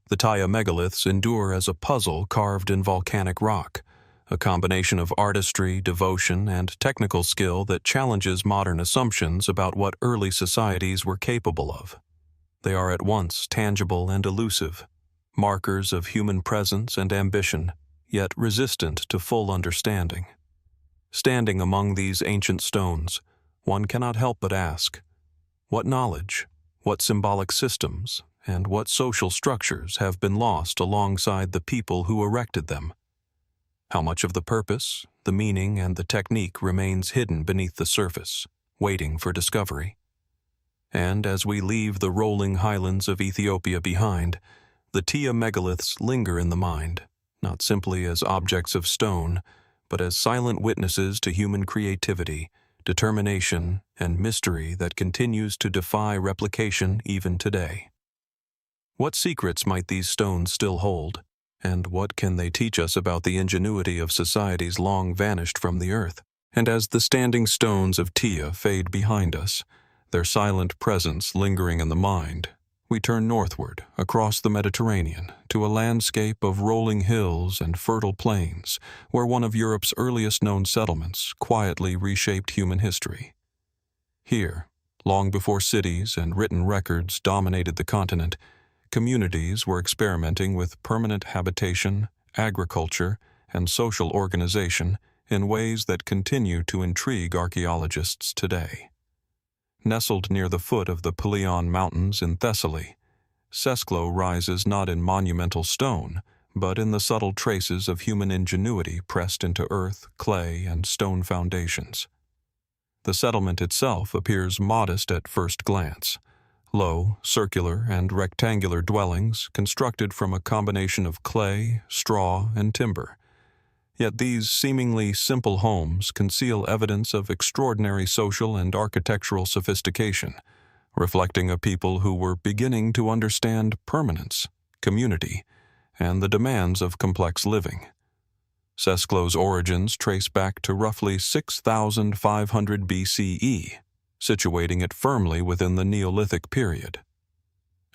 The Tiya Megaliths endure as a puzzle carved in volcanic rock, a combination of artistry, devotion, and technical skill that challenges modern assumptions about what early societies were capable of. They are at once tangible and elusive, markers of human presence and ambition, yet resistant to full understanding. Standing among these ancient stones, one cannot help but ask, what knowledge, what symbolic systems, and what social structures have been lost alongside the people who erected them? How much of the purpose, the meaning, and the technique remains hidden beneath the surface, waiting for discovery? And as we leave the rolling highlands of Ethiopia behind, the Tiya Megaliths linger in the mind, not simply as objects of stone, but as silent witnesses to human creativity, determination, and mystery that continues to defy replication even today. What secrets might these stones still hold, and what can they teach us about the ingenuity of societies long vanished from the earth? And as the standing stones of Tiya fade behind us, their silent presence lingering in the mind, we turn northward, across the Mediterranean, to a landscape of rolling hills and fertile plains, where one of Europe's earliest known settlements quietly reshaped human history. Here, long before cities and written records dominated the continent, communities were experimenting with permanent habitation, agriculture, and social organization in ways that continue to intrigue archaeologists today. Nestled near the foot of the Pelion Mountains in Thessaly, Sesklo rises not in monumental stone, but in the subtle traces of human ingenuity pressed into earth, clay, and stone foundations. The settlement itself appears modest at first glance. Low, circular, and rectangular dwellings constructed from a combination of clay, straw, and timber. Yet these seemingly simple homes conceal evidence of extraordinary social and architectural sophistication, reflecting a people who were beginning to understand permanence, community, and the demands of complex living. Sesklo's origins trace back to roughly 6,500 BCE, situating it firmly within the Neolithic period.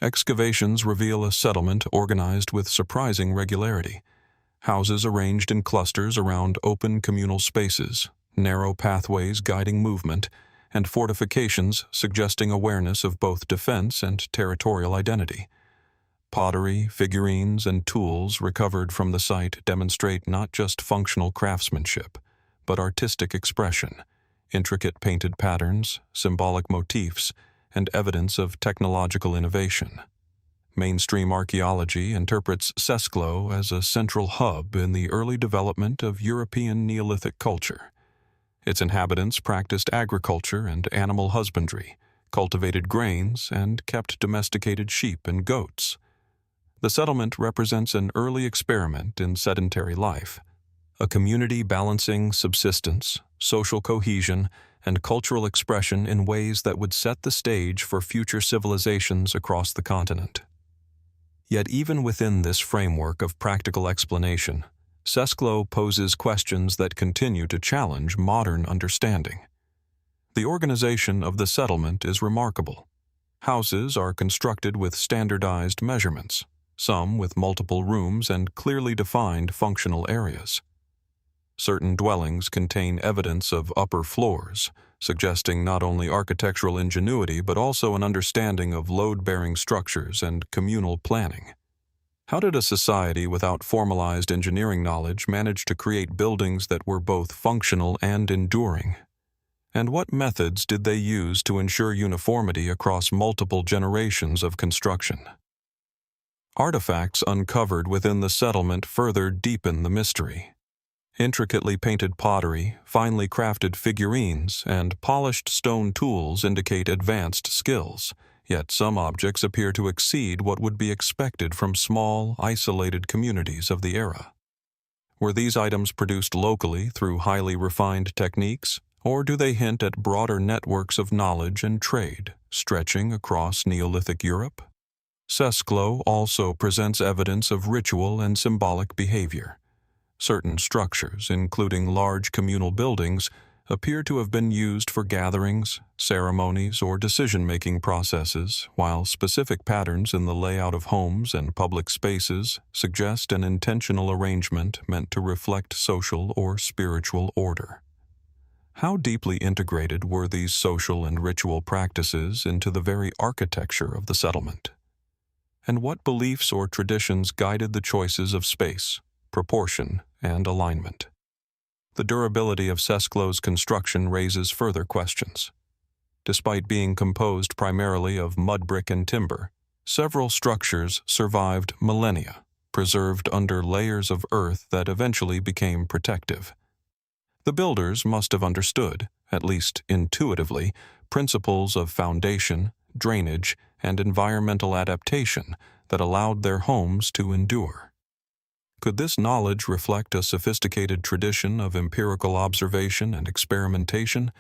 Excavations reveal a settlement organized with surprising regularity. Houses arranged in clusters around open communal spaces, narrow pathways guiding movement, and fortifications suggesting awareness of both defense and territorial identity. Pottery, figurines, and tools recovered from the site demonstrate not just functional craftsmanship, but artistic expression, intricate painted patterns, symbolic motifs, and evidence of technological innovation. Mainstream archaeology interprets Sesklo as a central hub in the early development of European Neolithic culture. Its inhabitants practiced agriculture and animal husbandry, cultivated grains, and kept domesticated sheep and goats. The settlement represents an early experiment in sedentary life, a community balancing subsistence, social cohesion, and cultural expression in ways that would set the stage for future civilizations across the continent. Yet even within this framework of practical explanation, Sesklo poses questions that continue to challenge modern understanding. The organization of the settlement is remarkable. Houses are constructed with standardized measurements, some with multiple rooms and clearly defined functional areas. Certain dwellings contain evidence of upper floors, suggesting not only architectural ingenuity but also an understanding of load-bearing structures and communal planning. How did a society without formalized engineering knowledge manage to create buildings that were both functional and enduring? And what methods did they use to ensure uniformity across multiple generations of construction? Artifacts uncovered within the settlement further deepen the mystery. Intricately painted pottery, finely crafted figurines, and polished stone tools indicate advanced skills, yet some objects appear to exceed what would be expected from small, isolated communities of the era. Were these items produced locally through highly refined techniques, or do they hint at broader networks of knowledge and trade stretching across Neolithic Europe? Sesklo also presents evidence of ritual and symbolic behavior. Certain structures, including large communal buildings, appear to have been used for gatherings, ceremonies, or decision-making processes, while specific patterns in the layout of homes and public spaces suggest an intentional arrangement meant to reflect social or spiritual order. How deeply integrated were these social and ritual practices into the very architecture of the settlement? And what beliefs or traditions guided the choices of space, proportion, and alignment? The durability of Sesklo's construction raises further questions. Despite being composed primarily of mud brick and timber, several structures survived millennia, preserved under layers of earth that eventually became protective. The builders must have understood, at least intuitively, principles of foundation, drainage, and environmental adaptation that allowed their homes to endure. Could this knowledge reflect a sophisticated tradition of empirical observation and experimentation,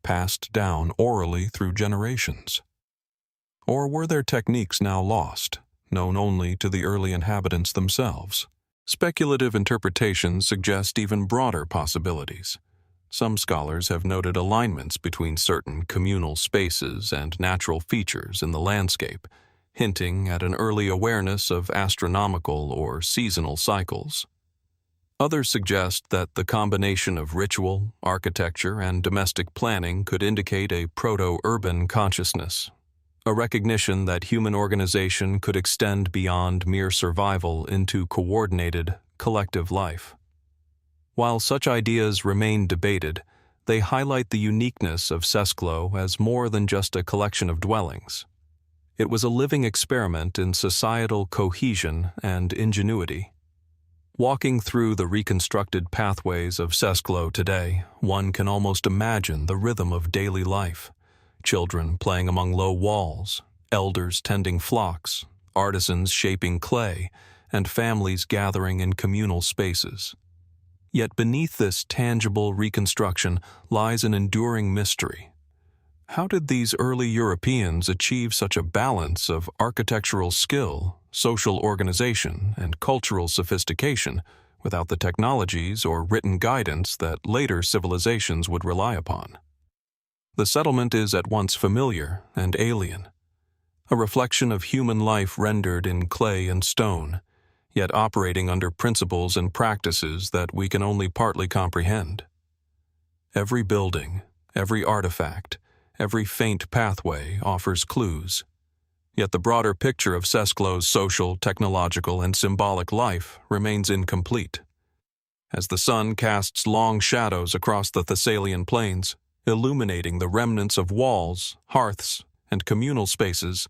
passed down orally through generations? Or were their techniques now lost, known only to the early inhabitants themselves? Speculative interpretations suggest even broader possibilities. Some scholars have noted alignments between certain communal spaces and natural features in the landscape, hinting at an early awareness of astronomical or seasonal cycles. Others suggest that the combination of ritual, architecture, and domestic planning could indicate a proto-urban consciousness, a recognition that human organization could extend beyond mere survival into coordinated, collective life. While such ideas remain debated, they highlight the uniqueness of Sesklo as more than just a collection of dwellings. It was a living experiment in societal cohesion and ingenuity. Walking through the reconstructed pathways of Sesklo today, one can almost imagine the rhythm of daily life. Children playing among low walls, elders tending flocks, artisans shaping clay, and families gathering in communal spaces. Yet beneath this tangible reconstruction lies an enduring mystery. How did these early Europeans achieve such a balance of architectural skill, social organization, and cultural sophistication without the technologies or written guidance that later civilizations would rely upon? The settlement is at once familiar and alien, a reflection of human life rendered in clay and stone, yet operating under principles and practices that we can only partly comprehend. Every building, every artifact, every faint pathway offers clues, yet the broader picture of Sesklo's social, technological, and symbolic life remains incomplete. As the sun casts long shadows across the Thessalian plains, illuminating the remnants of walls, hearths, and communal spaces,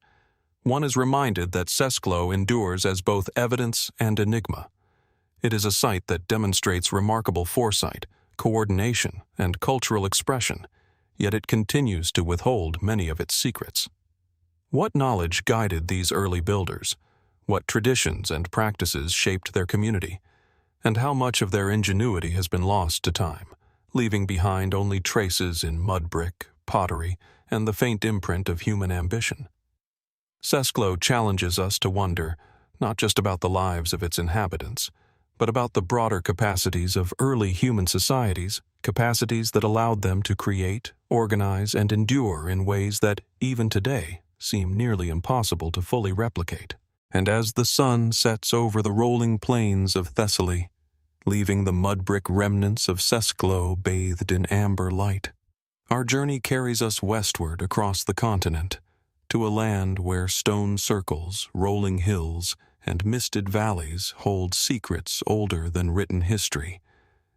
one is reminded that Sesklo endures as both evidence and enigma. It is a site that demonstrates remarkable foresight, coordination, and cultural expression, yet it continues to withhold many of its secrets. What knowledge guided these early builders? What traditions and practices shaped their community? And how much of their ingenuity has been lost to time, leaving behind only traces in mud brick, pottery, and the faint imprint of human ambition? Sesklo challenges us to wonder, not just about the lives of its inhabitants, but about the broader capacities of early human societies, capacities that allowed them to create, organize, and endure in ways that, even today, seem nearly impossible to fully replicate. And as the sun sets over the rolling plains of Thessaly, leaving the mud brick remnants of Sesklo bathed in amber light, our journey carries us westward across the continent, to a land where stone circles, rolling hills, and misted valleys hold secrets older than written history,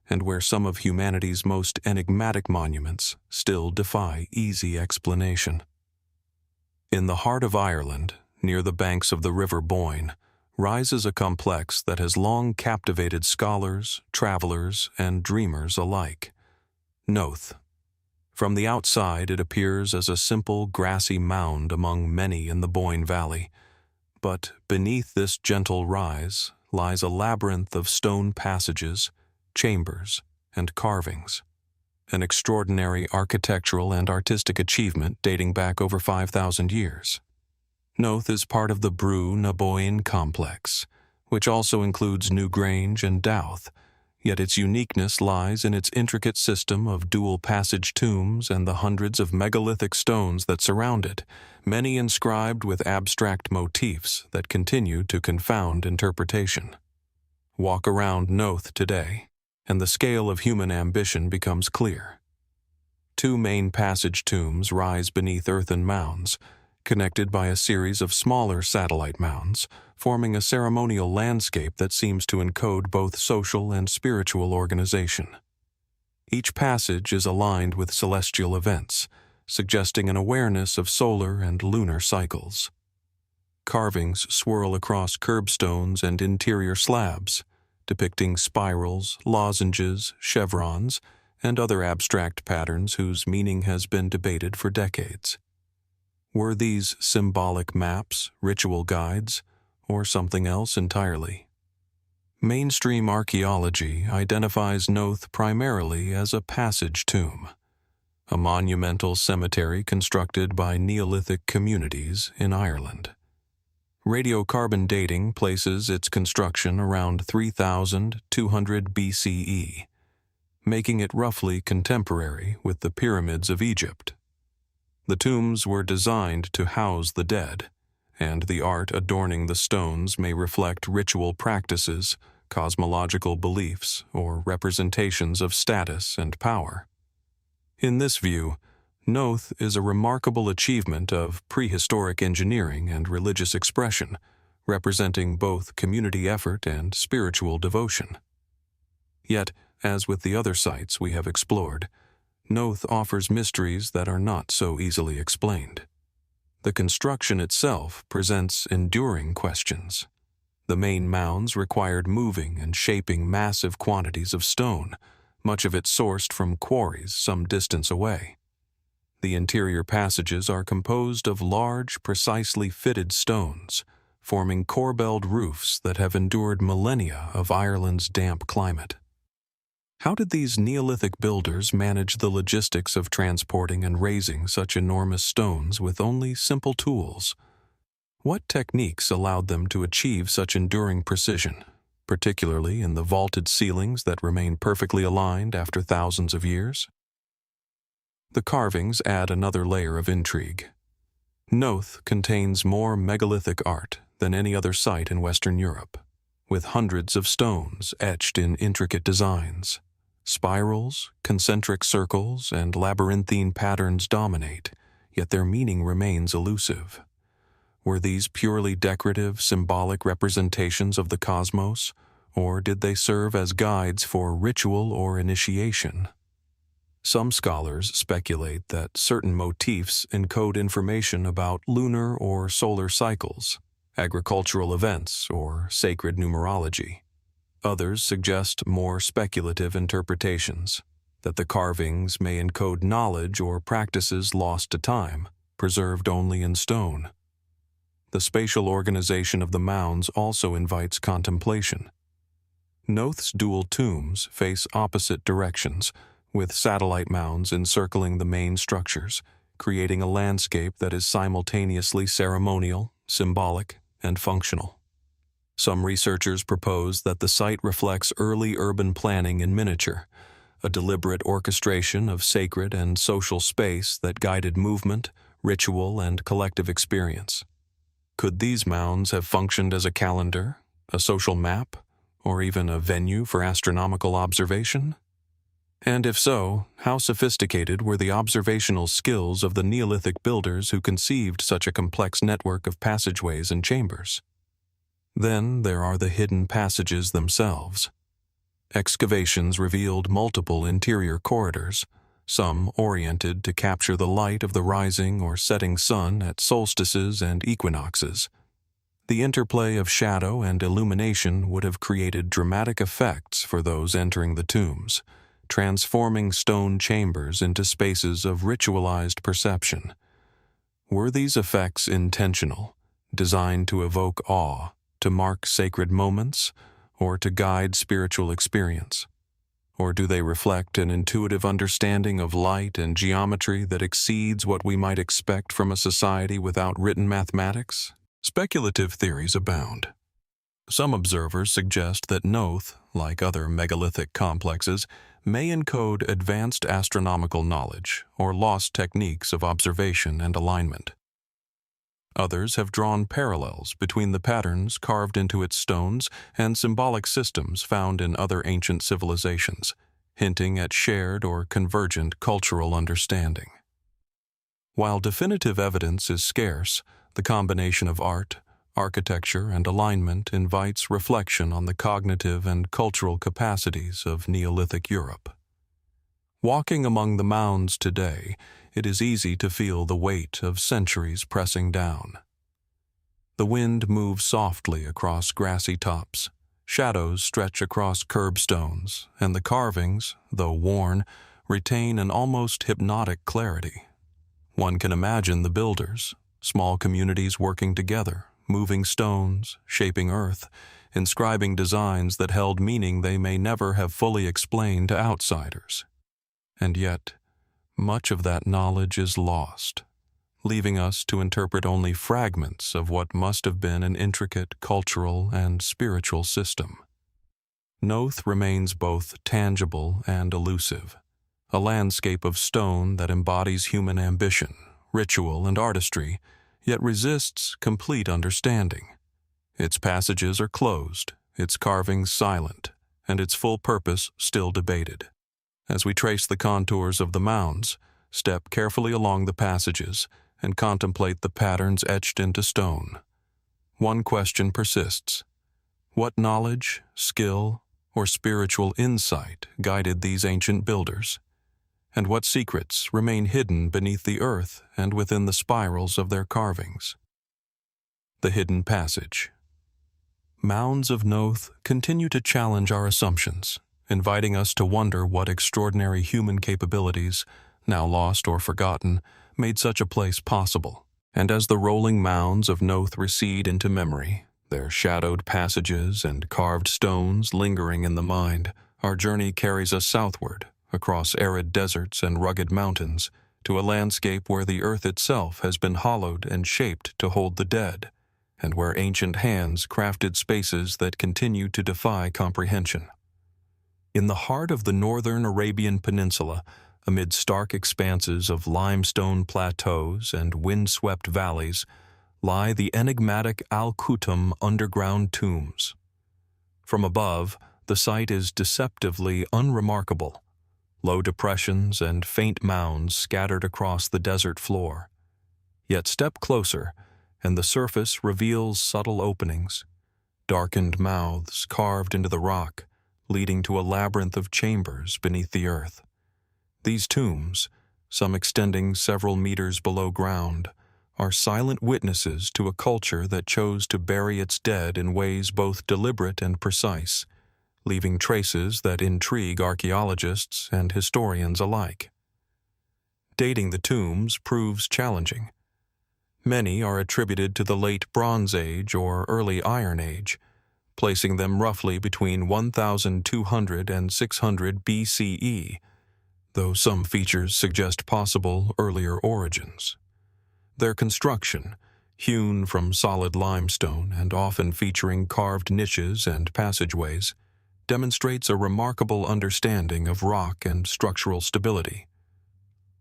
and where some of humanity's most enigmatic monuments still defy easy explanation. In the heart of Ireland, near the banks of the River Boyne, rises a complex that has long captivated scholars, travelers, and dreamers alike: Knowth. From the outside, it appears as a simple grassy mound among many in the Boyne Valley, but beneath this gentle rise lies a labyrinth of stone passages, chambers, and carvings. An extraordinary architectural and artistic achievement dating back over 5,000 years. Knowth is part of the Brú-na-Bóinne complex, which also includes Newgrange and Douth, yet its uniqueness lies in its intricate system of dual-passage tombs and the hundreds of megalithic stones that surround it, many inscribed with abstract motifs that continue to confound interpretation. Walk around Knowth today, and the scale of human ambition becomes clear. Two main passage tombs rise beneath earthen mounds, connected by a series of smaller satellite mounds, forming a ceremonial landscape that seems to encode both social and spiritual organization. Each passage is aligned with celestial events, suggesting an awareness of solar and lunar cycles. Carvings swirl across curbstones and interior slabs, depicting spirals, lozenges, chevrons, and other abstract patterns whose meaning has been debated for decades. Were these symbolic maps, ritual guides, or something else entirely? Mainstream archaeology identifies Knowth primarily as a passage tomb, a monumental cemetery constructed by Neolithic communities in Ireland. Radiocarbon dating places its construction around 3,200 BCE, making it roughly contemporary with the pyramids of Egypt. The tombs were designed to house the dead, and the art adorning the stones may reflect ritual practices, cosmological beliefs, or representations of status and power. In this view, Knowth is a remarkable achievement of prehistoric engineering and religious expression, representing both community effort and spiritual devotion. Yet, as with the other sites we have explored, Knowth offers mysteries that are not so easily explained. The construction itself presents enduring questions. The main mounds required moving and shaping massive quantities of stone, much of it sourced from quarries some distance away. The interior passages are composed of large, precisely fitted stones, forming corbelled roofs that have endured millennia of Ireland's damp climate. How did these Neolithic builders manage the logistics of transporting and raising such enormous stones with only simple tools? What techniques allowed them to achieve such enduring precision, particularly in the vaulted ceilings that remain perfectly aligned after thousands of years? The carvings add another layer of intrigue. Knowth contains more megalithic art than any other site in Western Europe, with hundreds of stones etched in intricate designs. Spirals, concentric circles, and labyrinthine patterns dominate, yet their meaning remains elusive. Were these purely decorative, symbolic representations of the cosmos, or did they serve as guides for ritual or initiation? Some scholars speculate that certain motifs encode information about lunar or solar cycles, agricultural events, or sacred numerology. Others suggest more speculative interpretations, that the carvings may encode knowledge or practices lost to time, preserved only in stone. The spatial organization of the mounds also invites contemplation. Knowth's dual tombs face opposite directions, with satellite mounds encircling the main structures, creating a landscape that is simultaneously ceremonial, symbolic, and functional. Some researchers propose that the site reflects early urban planning in miniature, a deliberate orchestration of sacred and social space that guided movement, ritual, and collective experience. Could these mounds have functioned as a calendar, a social map, or even a venue for astronomical observation? And if so, how sophisticated were the observational skills of the Neolithic builders who conceived such a complex network of passageways and chambers? Then there are the hidden passages themselves. Excavations revealed multiple interior corridors, some oriented to capture the light of the rising or setting sun at solstices and equinoxes. The interplay of shadow and illumination would have created dramatic effects for those entering the tombs, transforming stone chambers into spaces of ritualized perception. Were these effects intentional, designed to evoke awe, to mark sacred moments, or to guide spiritual experience? Or do they reflect an intuitive understanding of light and geometry that exceeds what we might expect from a society without written mathematics? Speculative theories abound. Some observers suggest that Knowth, like other megalithic complexes, may encode advanced astronomical knowledge or lost techniques of observation and alignment. Others have drawn parallels between the patterns carved into its stones and symbolic systems found in other ancient civilizations, hinting at shared or convergent cultural understanding. While definitive evidence is scarce, the combination of art, architecture, and alignment invites reflection on the cognitive and cultural capacities of Neolithic Europe. Walking among the mounds today, it is easy to feel the weight of centuries pressing down. The wind moves softly across grassy tops, shadows stretch across curbstones, and the carvings, though worn, retain an almost hypnotic clarity. One can imagine the builders, small communities working together, moving stones, shaping earth, inscribing designs that held meaning they may never have fully explained to outsiders. And yet, much of that knowledge is lost, leaving us to interpret only fragments of what must have been an intricate cultural and spiritual system. Knowth remains both tangible and elusive, a landscape of stone that embodies human ambition, ritual, and artistry, yet resists complete understanding. Its passages are closed, its carvings silent, and its full purpose still debated. As we trace the contours of the mounds, step carefully along the passages, and contemplate the patterns etched into stone, one question persists. What knowledge, skill, or spiritual insight guided these ancient builders? And what secrets remain hidden beneath the earth and within the spirals of their carvings? The Hidden Passage. Mounds of Knowth continue to challenge our assumptions, inviting us to wonder what extraordinary human capabilities, now lost or forgotten, made such a place possible. And as the rolling mounds of Knowth recede into memory, their shadowed passages and carved stones lingering in the mind, our journey carries us southward, across arid deserts and rugged mountains, to a landscape where the earth itself has been hollowed and shaped to hold the dead, and where ancient hands crafted spaces that continue to defy comprehension. In the heart of the northern Arabian Peninsula, amid stark expanses of limestone plateaus and wind-swept valleys, lie the enigmatic Khutm underground tombs. From above, the site is deceptively unremarkable, low depressions and faint mounds scattered across the desert floor. Yet step closer, and the surface reveals subtle openings, darkened mouths carved into the rock, leading to a labyrinth of chambers beneath the earth. These tombs, some extending several meters below ground, are silent witnesses to a culture that chose to bury its dead in ways both deliberate and precise, leaving traces that intrigue archaeologists and historians alike. Dating the tombs proves challenging. Many are attributed to the late Bronze Age or early Iron Age, placing them roughly between 1,200 and 600 BCE, though some features suggest possible earlier origins. Their construction, hewn from solid limestone and often featuring carved niches and passageways, demonstrates a remarkable understanding of rock and structural stability.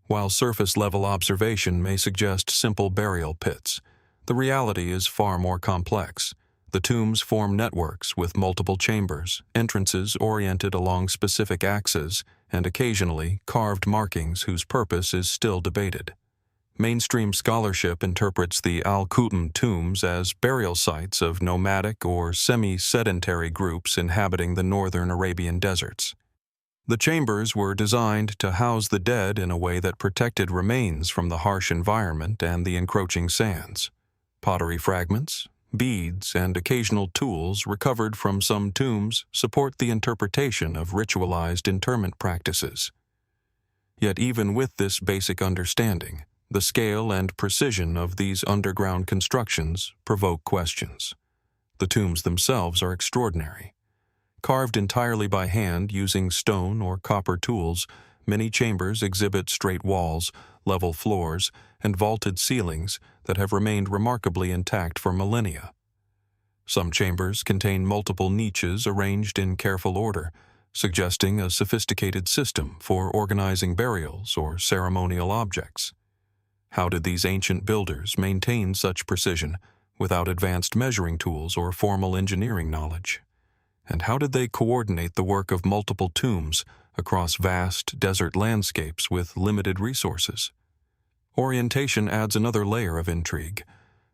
While surface-level observation may suggest simple burial pits, the reality is far more complex. The tombs form networks with multiple chambers, entrances oriented along specific axes, and occasionally carved markings whose purpose is still debated. Mainstream scholarship interprets the Khutm tombs as burial sites of nomadic or semi-sedentary groups inhabiting the northern Arabian deserts. The chambers were designed to house the dead in a way that protected remains from the harsh environment and the encroaching sands. Pottery fragments, beads, and occasional tools recovered from some tombs support the interpretation of ritualized interment practices. Yet even with this basic understanding, the scale and precision of these underground constructions provoke questions. The tombs themselves are extraordinary. Carved entirely by hand using stone or copper tools, many chambers exhibit straight walls, level floors, and vaulted ceilings that have remained remarkably intact for millennia. Some chambers contain multiple niches arranged in careful order, suggesting a sophisticated system for organizing burials or ceremonial objects. How did these ancient builders maintain such precision without advanced measuring tools or formal engineering knowledge? And how did they coordinate the work of multiple tombs across vast desert landscapes with limited resources? Orientation adds another layer of intrigue.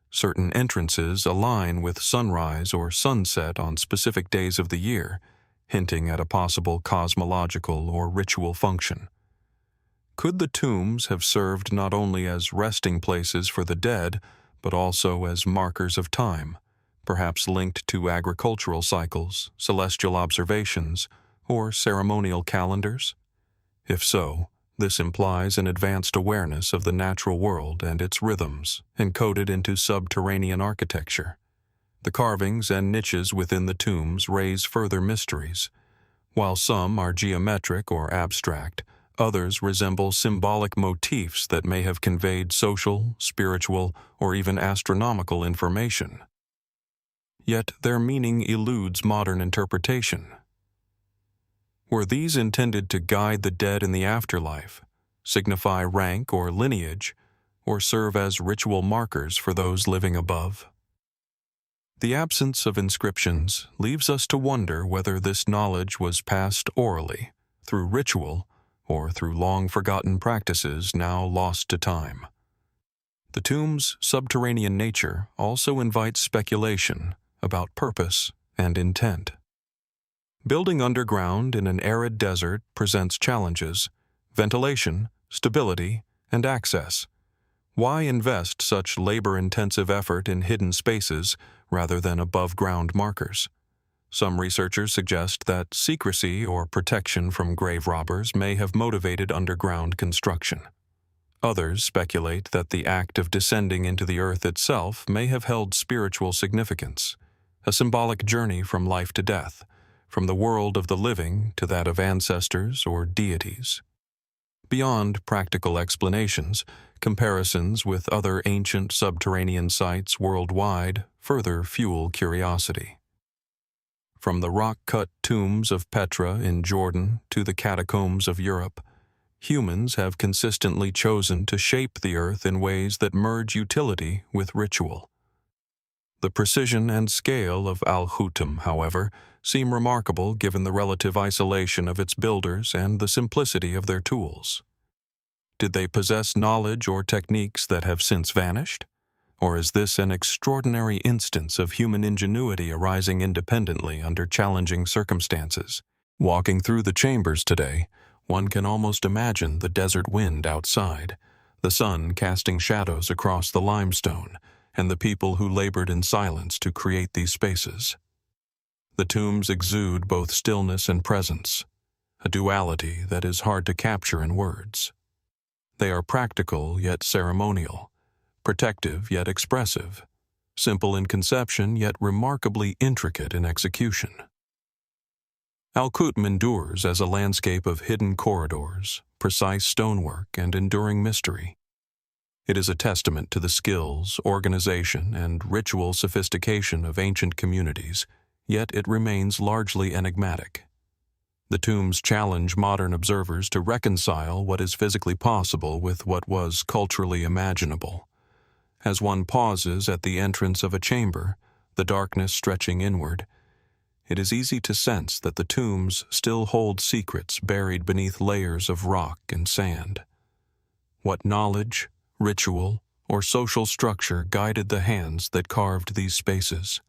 Certain entrances align with sunrise or sunset on specific days of the year, hinting at a possible cosmological or ritual function. Could the tombs have served not only as resting places for the dead, but also as markers of time, perhaps linked to agricultural cycles, celestial observations, or ceremonial calendars? If so, this implies an advanced awareness of the natural world and its rhythms, encoded into subterranean architecture. The carvings and niches within the tombs raise further mysteries. While some are geometric or abstract, others resemble symbolic motifs that may have conveyed social, spiritual, or even astronomical information. Yet their meaning eludes modern interpretation. Were these intended to guide the dead in the afterlife, signify rank or lineage, or serve as ritual markers for those living above? The absence of inscriptions leaves us to wonder whether this knowledge was passed orally, through ritual, or through long-forgotten practices now lost to time. The tomb's subterranean nature also invites speculation about purpose and intent. Building underground in an arid desert presents challenges: ventilation, stability, and access. Why invest such labor-intensive effort in hidden spaces rather than above-ground markers? Some researchers suggest that secrecy or protection from grave robbers may have motivated underground construction. Others speculate that the act of descending into the earth itself may have held spiritual significance, a symbolic journey from life to death, from the world of the living to that of ancestors or deities. Beyond practical explanations, comparisons with other ancient subterranean sites worldwide further fuel curiosity. From the rock-cut tombs of Petra in Jordan to the catacombs of Europe, humans have consistently chosen to shape the earth in ways that merge utility with ritual. The precision and scale of Khutm, however, seem remarkable given the relative isolation of its builders and the simplicity of their tools. Did they possess knowledge or techniques that have since vanished? Or is this an extraordinary instance of human ingenuity arising independently under challenging circumstances? Walking through the chambers today, one can almost imagine the desert wind outside, the sun casting shadows across the limestone, and the people who labored in silence to create these spaces. The tombs exude both stillness and presence, a duality that is hard to capture in words. They are practical yet ceremonial, protective yet expressive, simple in conception yet remarkably intricate in execution. Khutm endures as a landscape of hidden corridors, precise stonework, and enduring mystery. It is a testament to the skills, organization, and ritual sophistication of ancient communities, yet it remains largely enigmatic. The tombs challenge modern observers to reconcile what is physically possible with what was culturally imaginable. As one pauses at the entrance of a chamber, the darkness stretching inward, it is easy to sense that the tombs still hold secrets buried beneath layers of rock and sand. What knowledge, ritual, or social structure guided the hands that carved these spaces?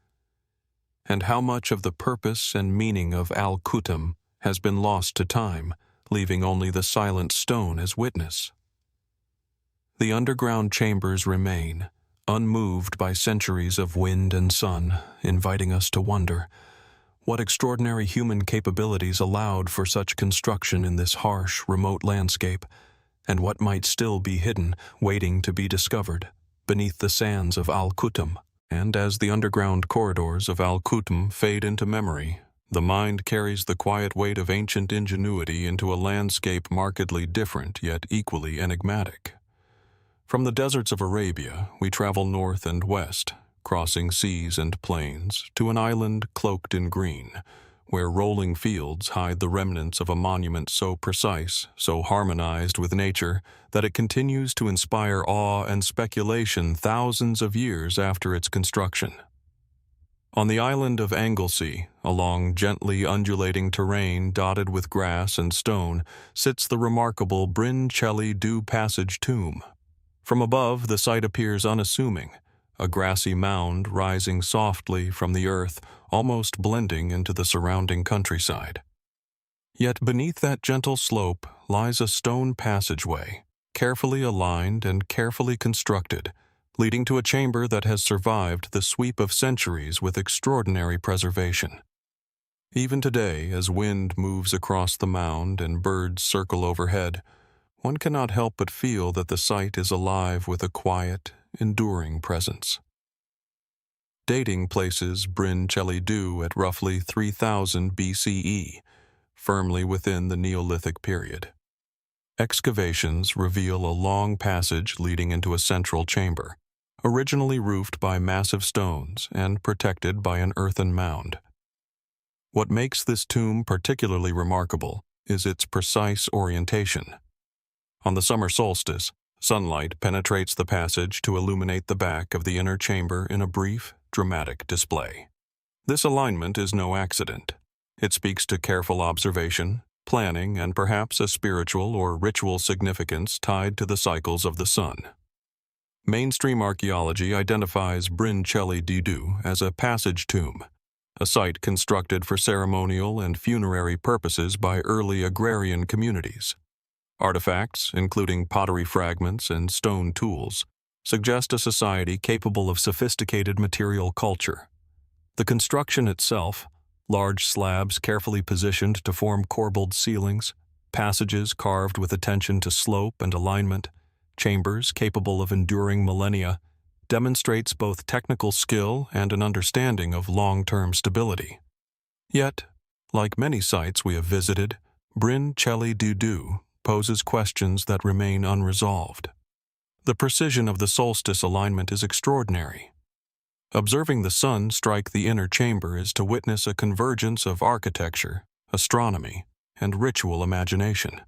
And how much of the purpose and meaning of Khutm has been lost to time, leaving only the silent stone as witness? The underground chambers remain, unmoved by centuries of wind and sun, inviting us to wonder what extraordinary human capabilities allowed for such construction in this harsh, remote landscape, and what might still be hidden, waiting to be discovered, beneath the sands of Khutm. And as the underground corridors of Khutm fade into memory, The mind carries the quiet weight of ancient ingenuity into a landscape markedly different yet equally enigmatic. From the deserts of Arabia, we travel north and west, crossing seas and plains, to an island cloaked in green, where rolling fields hide the remnants of a monument so precise, so harmonized with nature, that it continues to inspire awe and speculation thousands of years after its construction. On the island of Anglesey, along gently undulating terrain dotted with grass and stone, sits the remarkable Bryn Celli Passage tomb. From above, the site appears unassuming, a grassy mound rising softly from the earth, almost blending into the surrounding countryside. Yet beneath that gentle slope lies a stone passageway, carefully aligned and carefully constructed, leading to a chamber that has survived the sweep of centuries with extraordinary preservation. Even today, as wind moves across the mound and birds circle overhead, one cannot help but feel that the site is alive with a quiet, enduring presence. Dating places Bryn Celli at roughly 3000 BCE, firmly within the Neolithic period. Excavations reveal a long passage leading into a central chamber, originally roofed by massive stones and protected by an earthen mound. What makes this tomb particularly remarkable is its precise orientation. On the summer solstice, sunlight penetrates the passage to illuminate the back of the inner chamber in a brief, dramatic display. This alignment is no accident. It speaks to careful observation, planning, and perhaps a spiritual or ritual significance tied to the cycles of the sun. Mainstream archaeology identifies Bryn Celli as a passage tomb, a site constructed for ceremonial and funerary purposes by early agrarian communities. Artifacts, including pottery fragments and stone tools, suggest a society capable of sophisticated material culture. The construction itself, large slabs carefully positioned to form corbelled ceilings, passages carved with attention to slope and alignment, chambers capable of enduring millennia, demonstrates both technical skill and an understanding of long-term stability. Yet, like many sites we have visited, Bryn Celli poses questions that remain unresolved. The precision of the solstice alignment is extraordinary. Observing the sun strike the inner chamber is to witness a convergence of architecture, astronomy, and ritual imagination.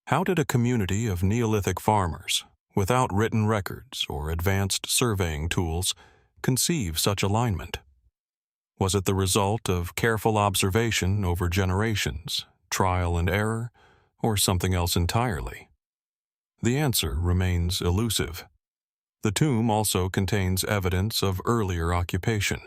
How did a community of Neolithic farmers, without written records or advanced surveying tools, conceive such alignment? Was it the result of careful observation over generations, trial and error, or something else entirely? The answer remains elusive. The tomb also contains evidence of earlier occupation.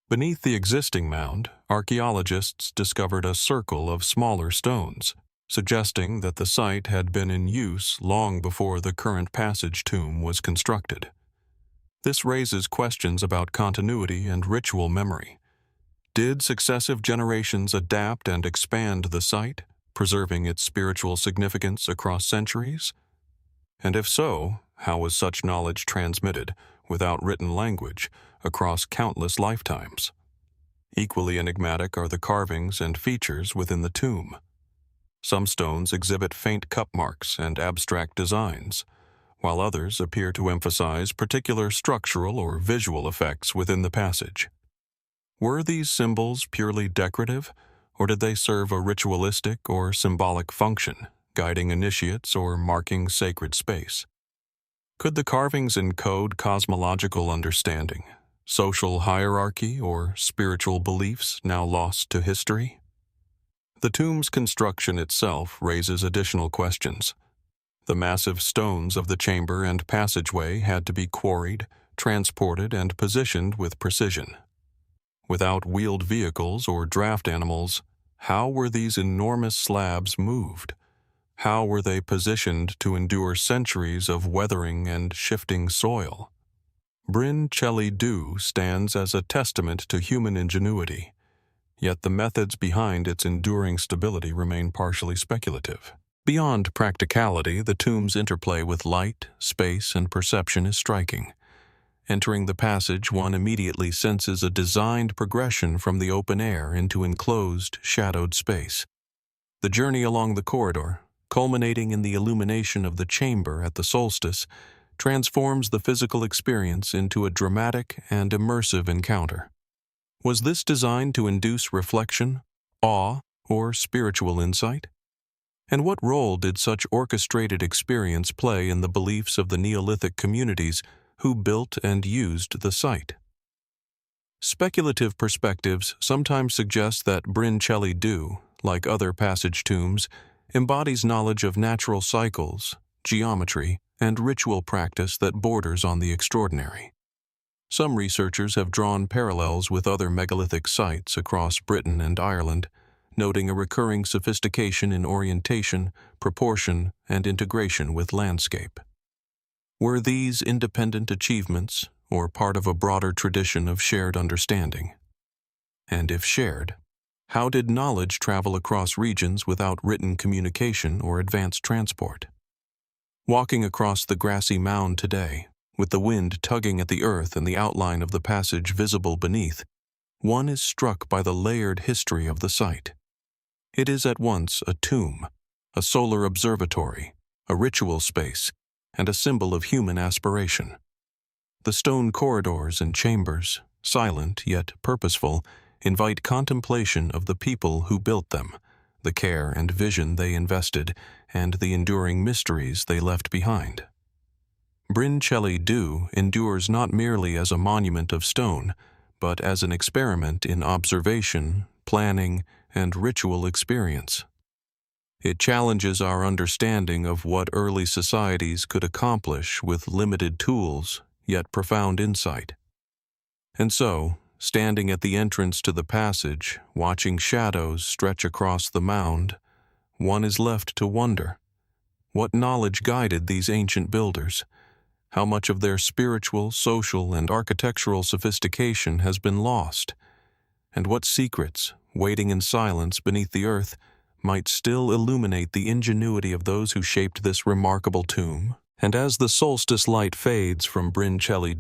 Beneath the existing mound, archaeologists discovered a circle of smaller stones, suggesting that the site had been in use long before the current passage tomb was constructed. This raises questions about continuity and ritual memory. Did successive generations adapt and expand the site, preserving its spiritual significance across centuries? And if so, how was such knowledge transmitted, without written language, across countless lifetimes? Equally enigmatic are the carvings and features within the tomb. Some stones exhibit faint cup marks and abstract designs, while others appear to emphasize particular structural or visual effects within the passage. Were these symbols purely decorative, or did they serve a ritualistic or symbolic function, guiding initiates or marking sacred space? Could the carvings encode cosmological understanding, social hierarchy, or spiritual beliefs now lost to history? The tomb's construction itself raises additional questions. The massive stones of the chamber and passageway had to be quarried, transported, and positioned with precision. Without wheeled vehicles or draft animals, how were these enormous slabs moved? How were they positioned to endure centuries of weathering and shifting soil? Bryn Celli stands as a testament to human ingenuity, yet the methods behind its enduring stability remain partially speculative. Beyond practicality, the tomb's interplay with light, space, and perception is striking. Entering the passage, one immediately senses a designed progression from the open air into enclosed, shadowed space. The journey along the corridor, culminating in the illumination of the chamber at the solstice, transforms the physical experience into a dramatic and immersive encounter. Was this designed to induce reflection, awe, or spiritual insight? And what role did such orchestrated experience play in the beliefs of the Neolithic communities who built and used the site? Speculative perspectives sometimes suggest that Bryn Celli, like other passage tombs, embodies knowledge of natural cycles, geometry, and ritual practice that borders on the extraordinary. Some researchers have drawn parallels with other megalithic sites across Britain and Ireland, noting a recurring sophistication in orientation, proportion, and integration with landscape. Were these independent achievements, or part of a broader tradition of shared understanding? And if shared, how did knowledge travel across regions without written communication or advanced transport? Walking across the grassy mound today, with the wind tugging at the earth and the outline of the passage visible beneath, one is struck by the layered history of the site. It is at once a tomb, a solar observatory, a ritual space, and a symbol of human aspiration. The stone corridors and chambers, silent yet purposeful, invite contemplation of the people who built them, the care and vision they invested, and the enduring mysteries they left behind. Bryn Celli endures not merely as a monument of stone, but as an experiment in observation, planning, and ritual experience. It challenges our understanding of what early societies could accomplish with limited tools, yet profound insight. And so, standing at the entrance to the passage, watching shadows stretch across the mound, one is left to wonder, what knowledge guided these ancient builders? How much of their spiritual, social, and architectural sophistication has been lost? And what secrets, waiting in silence beneath the earth, might still illuminate the ingenuity of those who shaped this remarkable tomb? And as the solstice light fades from Bryn Celli,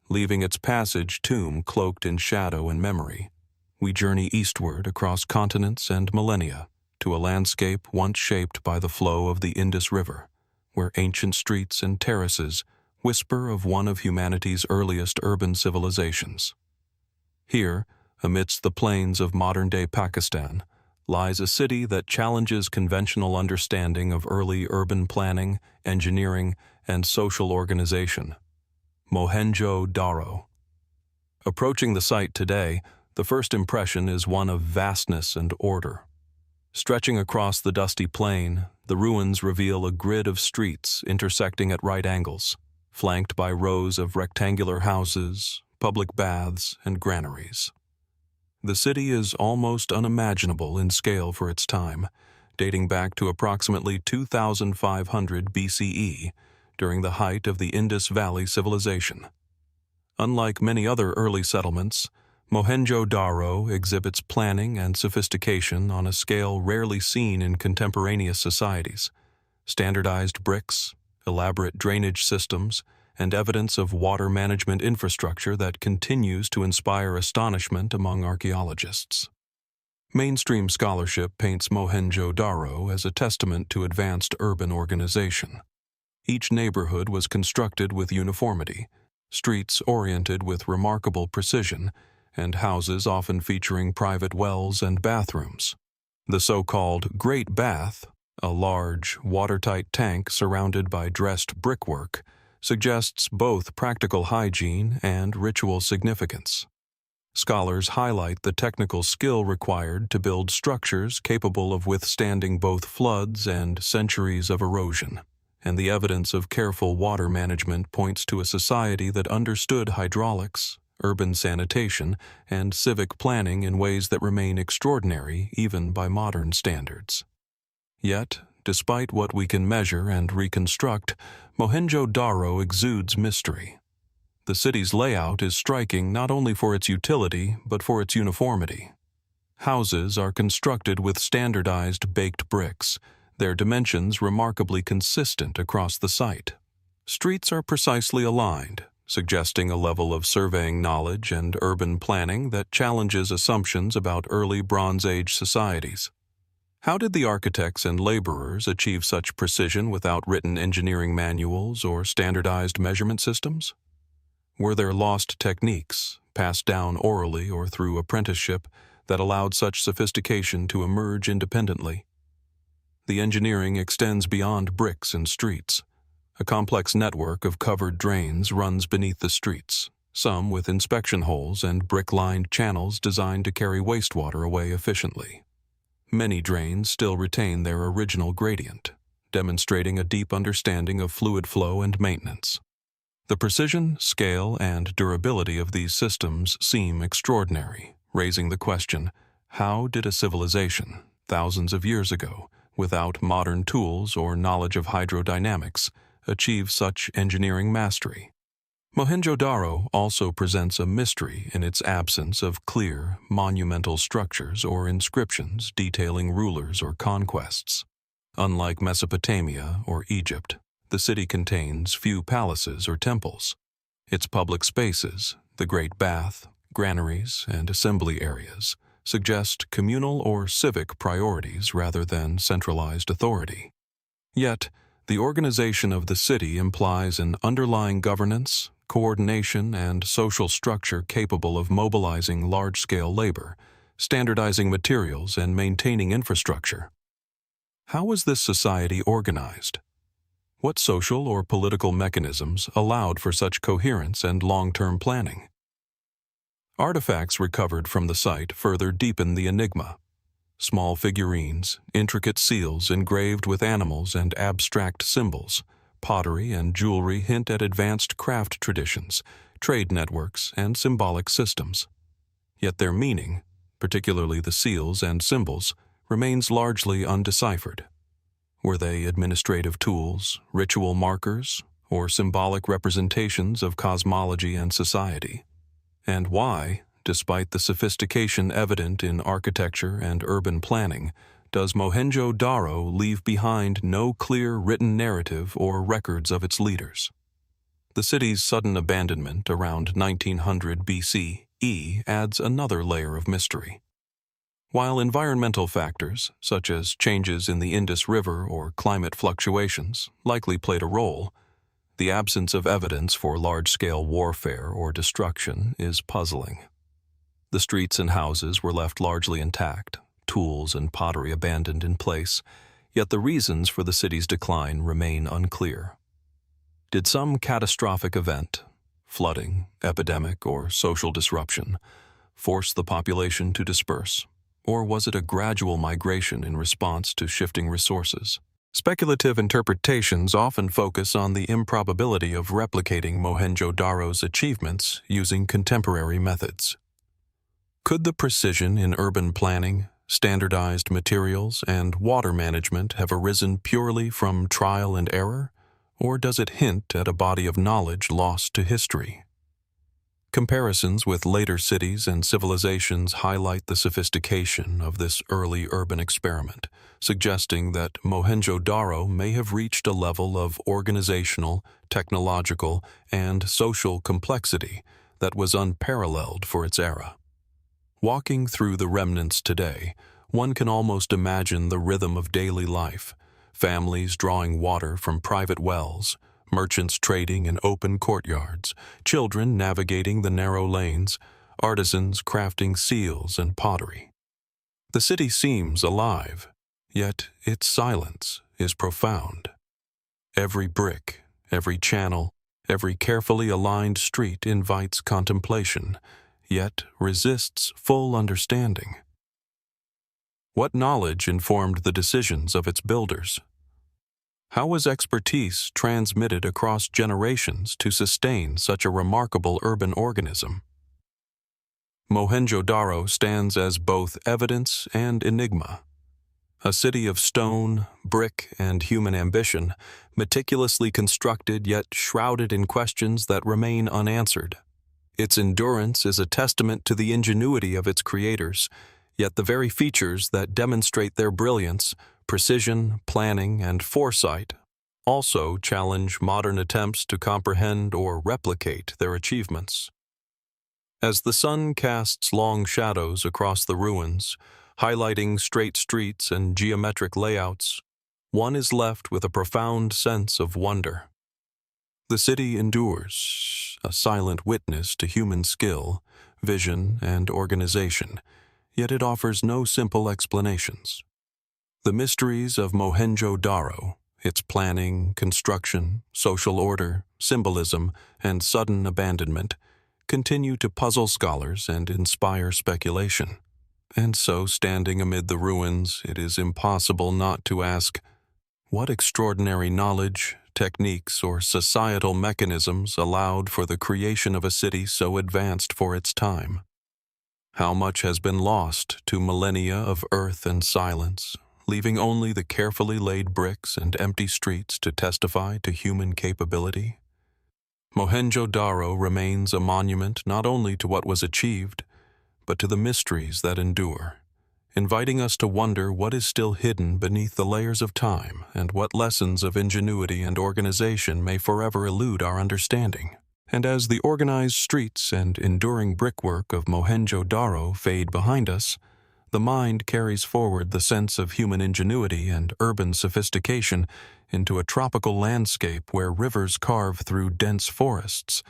leaving its passage tomb cloaked in shadow and memory, we journey eastward across continents and millennia to a landscape once shaped by the flow of the Indus River, where ancient streets and terraces whisper of one of humanity's earliest urban civilizations. Here, amidst the plains of modern-day Pakistan, lies a city that challenges conventional understanding of early urban planning, engineering, and social organization. Mohenjo-Daro. Approaching the site today, the first impression is one of vastness and order. Stretching across the dusty plain, the ruins reveal a grid of streets intersecting at right angles, flanked by rows of rectangular houses, public baths, and granaries. The city is almost unimaginable in scale for its time, dating back to approximately 2500 BCE, during the height of the Indus Valley civilization. Unlike many other early settlements, Mohenjo-Daro exhibits planning and sophistication on a scale rarely seen in contemporaneous societies. Standardized bricks, elaborate drainage systems, and evidence of water management infrastructure that continues to inspire astonishment among archaeologists. Mainstream scholarship paints Mohenjo-Daro as a testament to advanced urban organization. Each neighborhood was constructed with uniformity, streets oriented with remarkable precision, and houses often featuring private wells and bathrooms. The so-called Great Bath, a large, watertight tank surrounded by dressed brickwork, suggests both practical hygiene and ritual significance. Scholars highlight the technical skill required to build structures capable of withstanding both floods and centuries of erosion, and the evidence of careful water management points to a society that understood hydraulics, urban sanitation, and civic planning in ways that remain extraordinary even by modern standards. Yet, despite what we can measure and reconstruct, Mohenjo-Daro exudes mystery. The city's layout is striking not only for its utility, but for its uniformity. Houses are constructed with standardized baked bricks, their dimensions remarkably consistent across the site. Streets are precisely aligned, suggesting a level of surveying knowledge and urban planning that challenges assumptions about early Bronze Age societies. How did the architects and laborers achieve such precision without written engineering manuals or standardized measurement systems? Were there lost techniques, passed down orally or through apprenticeship, that allowed such sophistication to emerge independently? The engineering extends beyond bricks and streets. A complex network of covered drains runs beneath the streets, some with inspection holes and brick-lined channels designed to carry wastewater away efficiently. Many drains still retain their original gradient, demonstrating a deep understanding of fluid flow and maintenance. The precision, scale, and durability of these systems seem extraordinary, raising the question, how did a civilization, thousands of years ago, without modern tools or knowledge of hydrodynamics, achieve such engineering mastery? Mohenjo-Daro also presents a mystery in its absence of clear, monumental structures or inscriptions detailing rulers or conquests. Unlike Mesopotamia or Egypt, the city contains few palaces or temples. Its public spaces, the Great Bath, granaries, and assembly areas, suggest communal or civic priorities rather than centralized authority. Yet, the organization of the city implies an underlying governance, coordination, and social structure capable of mobilizing large-scale labor, standardizing materials, and maintaining infrastructure. How was this society organized? What social or political mechanisms allowed for such coherence and long-term planning? Artifacts recovered from the site further deepen the enigma. Small figurines, intricate seals engraved with animals and abstract symbols, pottery and jewelry hint at advanced craft traditions, trade networks, and symbolic systems. Yet their meaning, particularly the seals and symbols, remains largely undeciphered. Were they administrative tools, ritual markers, or symbolic representations of cosmology and society? And why, despite the sophistication evident in architecture and urban planning, does Mohenjo-Daro leave behind no clear written narrative or records of its leaders? The city's sudden abandonment around 1900 BCE adds another layer of mystery. While environmental factors, such as changes in the Indus River or climate fluctuations, likely played a role, the absence of evidence for large-scale warfare or destruction is puzzling. The streets and houses were left largely intact, tools and pottery abandoned in place, yet the reasons for the city's decline remain unclear. Did some catastrophic event, flooding, epidemic, or social disruption, force the population to disperse? Or was it a gradual migration in response to shifting resources? Speculative interpretations often focus on the improbability of replicating Mohenjo-Daro's achievements using contemporary methods. Could the precision in urban planning, standardized materials, and water management have arisen purely from trial and error, or does it hint at a body of knowledge lost to history? Comparisons with later cities and civilizations highlight the sophistication of this early urban experiment, suggesting that Mohenjo-Daro may have reached a level of organizational, technological, and social complexity that was unparalleled for its era. Walking through the remnants today, one can almost imagine the rhythm of daily life, families drawing water from private wells, merchants trading in open courtyards, children navigating the narrow lanes, artisans crafting seals and pottery. The city seems alive, yet its silence is profound. Every brick, every channel, every carefully aligned street invites contemplation, yet resists full understanding. What knowledge informed the decisions of its builders? How was expertise transmitted across generations to sustain such a remarkable urban organism? Mohenjo-Daro stands as both evidence and enigma. A city of stone, brick, and human ambition, meticulously constructed yet shrouded in questions that remain unanswered. Its endurance is a testament to the ingenuity of its creators, yet the very features that demonstrate their brilliance, precision, planning, and foresight, also challenge modern attempts to comprehend or replicate their achievements. As the sun casts long shadows across the ruins, highlighting straight streets and geometric layouts, one is left with a profound sense of wonder. The city endures, a silent witness to human skill, vision, and organization, yet it offers no simple explanations. The mysteries of Mohenjo-Daro, its planning, construction, social order, symbolism, and sudden abandonment, continue to puzzle scholars and inspire speculation. And so, standing amid the ruins, it is impossible not to ask, what extraordinary knowledge, techniques, or societal mechanisms allowed for the creation of a city so advanced for its time? How much has been lost to millennia of earth and silence, leaving only the carefully laid bricks and empty streets to testify to human capability? Mohenjo-Daro remains a monument not only to what was achieved, but to the mysteries that endure, inviting us to wonder what is still hidden beneath the layers of time and what lessons of ingenuity and organization may forever elude our understanding. And as the organized streets and enduring brickwork of Mohenjo-Daro fade behind us, the mind carries forward the sense of human ingenuity and urban sophistication into a tropical landscape where rivers carve through dense forests,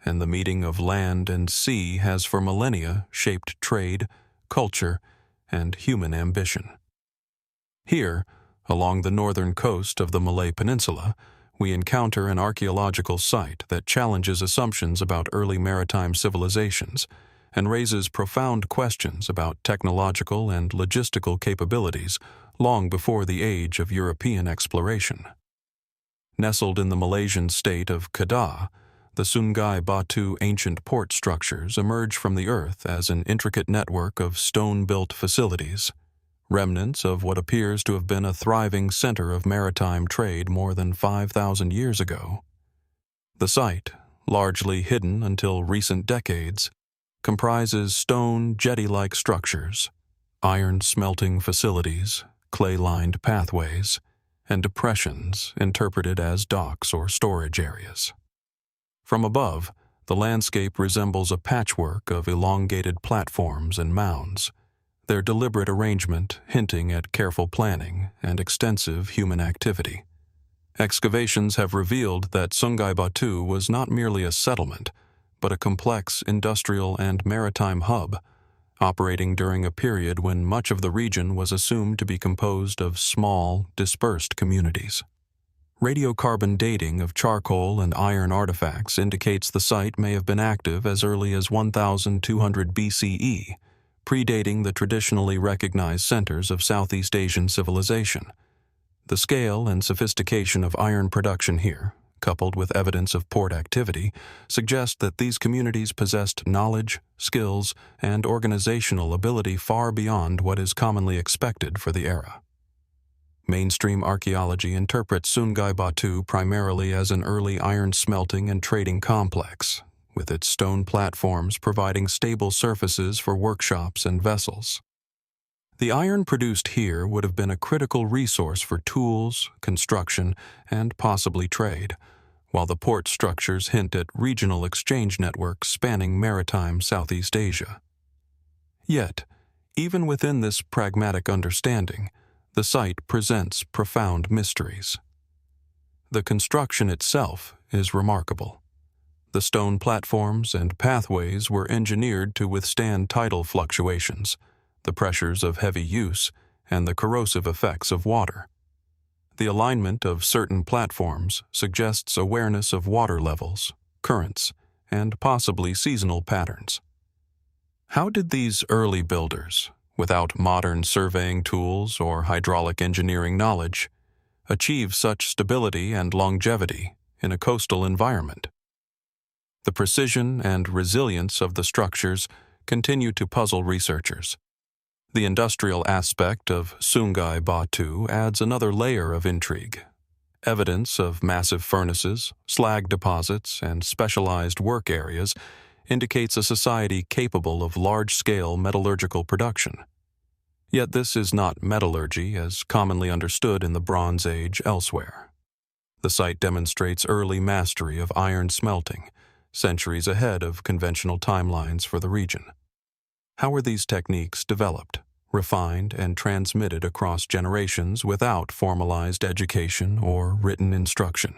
and the meeting of land and sea has for millennia shaped trade, culture, and human ambition. Here, along the northern coast of the Malay Peninsula, we encounter an archaeological site that challenges assumptions about early maritime civilizations and raises profound questions about technological and logistical capabilities long before the age of European exploration. Nestled in the Malaysian state of Kedah, the Sungai Batu ancient port structures emerge from the earth as an intricate network of stone-built facilities, remnants of what appears to have been a thriving center of maritime trade more than 5,000 years ago. The site, largely hidden until recent decades, comprises stone jetty-like structures, iron smelting facilities, clay-lined pathways, and depressions interpreted as docks or storage areas. From above, the landscape resembles a patchwork of elongated platforms and mounds, their deliberate arrangement hinting at careful planning and extensive human activity. Excavations have revealed that Sungai Batu was not merely a settlement, but a complex industrial and maritime hub, operating during a period when much of the region was assumed to be composed of small, dispersed communities. Radiocarbon dating of charcoal and iron artifacts indicates the site may have been active as early as 1200 BCE, predating the traditionally recognized centers of Southeast Asian civilization. The scale and sophistication of iron production here, coupled with evidence of port activity, suggest that these communities possessed knowledge, skills, and organizational ability far beyond what is commonly expected for the era. Mainstream archaeology interprets Sungai Batu primarily as an early iron smelting and trading complex, with its stone platforms providing stable surfaces for workshops and vessels. The iron produced here would have been a critical resource for tools, construction, and possibly trade, while the port structures hint at regional exchange networks spanning maritime Southeast Asia. Yet, even within this pragmatic understanding, the site presents profound mysteries. The construction itself is remarkable. The stone platforms and pathways were engineered to withstand tidal fluctuations, the pressures of heavy use, and the corrosive effects of water. The alignment of certain platforms suggests awareness of water levels, currents, and possibly seasonal patterns. How did these early builders, without modern surveying tools or hydraulic engineering knowledge, achieve such stability and longevity in a coastal environment? The precision and resilience of the structures continue to puzzle researchers. The industrial aspect of Sungai Batu adds another layer of intrigue. Evidence of massive furnaces, slag deposits, and specialized work areas indicates a society capable of large-scale metallurgical production. Yet this is not metallurgy as commonly understood in the Bronze Age elsewhere. The site demonstrates early mastery of iron smelting, centuries ahead of conventional timelines for the region. How were these techniques developed, refined, and transmitted across generations without formalized education or written instruction?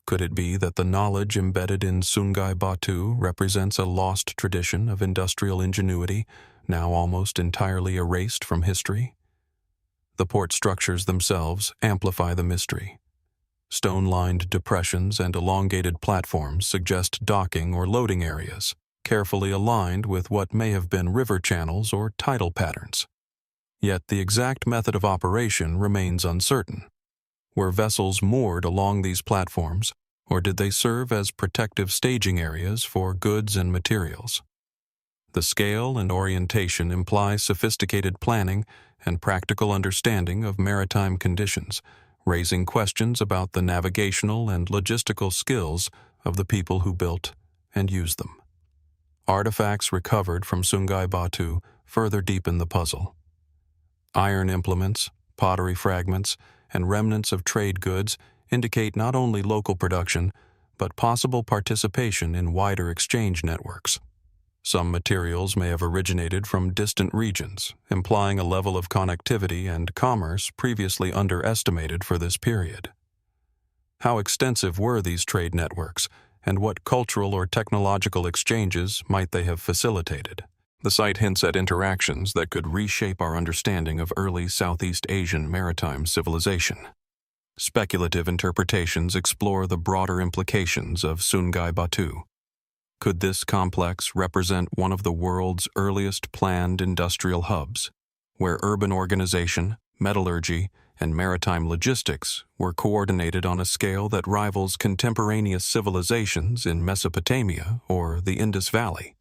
Could it be that the knowledge embedded in Sungai Batu represents a lost tradition of industrial ingenuity, now almost entirely erased from history? The port structures themselves amplify the mystery. Stone-lined depressions and elongated platforms suggest docking or loading areas, carefully aligned with what may have been river channels or tidal patterns. Yet the exact method of operation remains uncertain. Were vessels moored along these platforms, or did they serve as protective staging areas for goods and materials? The scale and orientation imply sophisticated planning and practical understanding of maritime conditions, raising questions about the navigational and logistical skills of the people who built and used them. Artifacts recovered from Sungai Batu further deepen the puzzle. Iron implements, pottery fragments, and remnants of trade goods indicate not only local production, but possible participation in wider exchange networks. Some materials may have originated from distant regions, implying a level of connectivity and commerce previously underestimated for this period. How extensive were these trade networks, and what cultural or technological exchanges might they have facilitated? The site hints at interactions that could reshape our understanding of early Southeast Asian maritime civilization. Speculative interpretations explore the broader implications of Sungai Batu. Could this complex represent one of the world's earliest planned industrial hubs, where urban organization, metallurgy, and maritime logistics were coordinated on a scale that rivals contemporaneous civilizations in Mesopotamia or the Indus Valley?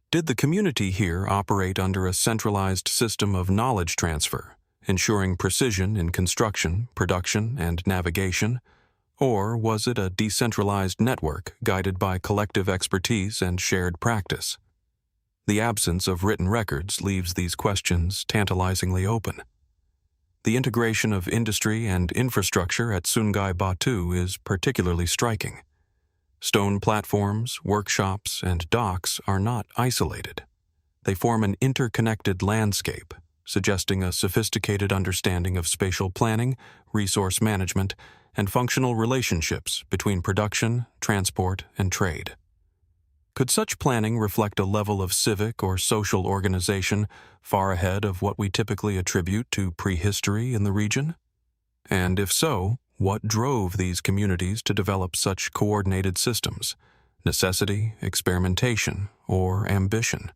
Did the community here operate under a centralized system of knowledge transfer, ensuring precision in construction, production, and navigation? Or was it a decentralized network guided by collective expertise and shared practice? The absence of written records leaves these questions tantalizingly open. The integration of industry and infrastructure at Sungai Batu is particularly striking. Stone platforms, workshops, and docks are not isolated. They form an interconnected landscape, suggesting a sophisticated understanding of spatial planning, resource management, and functional relationships between production, transport, and trade. Could such planning reflect a level of civic or social organization far ahead of what we typically attribute to prehistory in the region? And if so, what drove these communities to develop such coordinated systems? Necessity, experimentation, or ambition?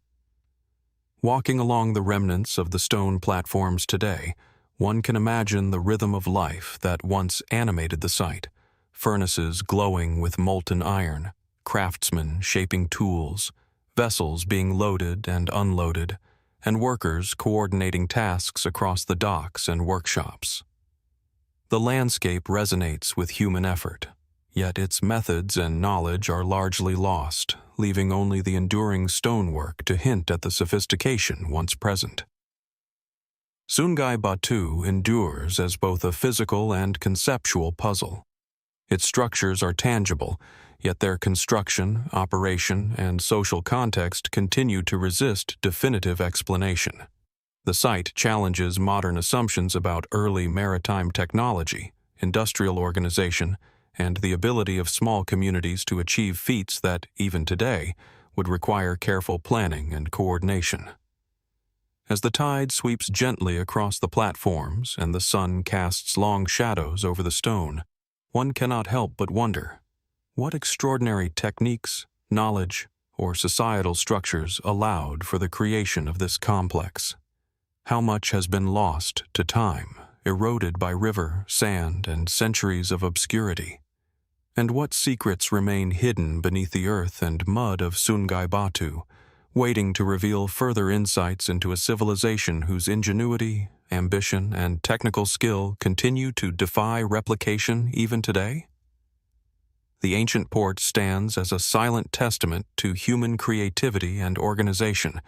Walking along the remnants of the stone platforms today, one can imagine the rhythm of life that once animated the site: furnaces glowing with molten iron, craftsmen shaping tools, vessels being loaded and unloaded, and workers coordinating tasks across the docks and workshops. The landscape resonates with human effort, yet its methods and knowledge are largely lost, leaving only the enduring stonework to hint at the sophistication once present. Sungai Batu endures as both a physical and conceptual puzzle. Its structures are tangible, yet their construction, operation, and social context continue to resist definitive explanation. The site challenges modern assumptions about early maritime technology, industrial organization, and the ability of small communities to achieve feats that, even today, would require careful planning and coordination. As the tide sweeps gently across the platforms and the sun casts long shadows over the stone, one cannot help but wonder, what extraordinary techniques, knowledge, or societal structures allowed for the creation of this complex? How much has been lost to time, eroded by river, sand, and centuries of obscurity? And what secrets remain hidden beneath the earth and mud of Sungai Batu, waiting to reveal further insights into a civilization whose ingenuity, ambition, and technical skill continue to defy replication even today? The ancient port stands as a silent testament to human creativity and organization,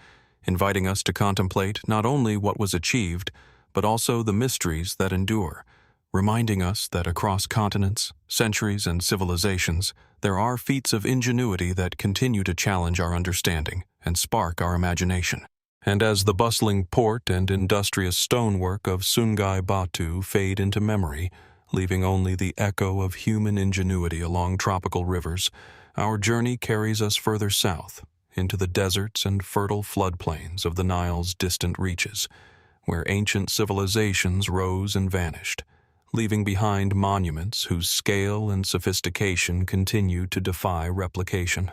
inviting us to contemplate not only what was achieved, but also the mysteries that endure, reminding us that across continents, centuries, and civilizations, there are feats of ingenuity that continue to challenge our understanding and spark our imagination. And as the bustling port and industrious stonework of Sungai Batu fade into memory, leaving only the echo of human ingenuity along tropical rivers, our journey carries us further south, into the deserts and fertile floodplains of the Nile's distant reaches, where ancient civilizations rose and vanished, leaving behind monuments whose scale and sophistication continue to defy replication.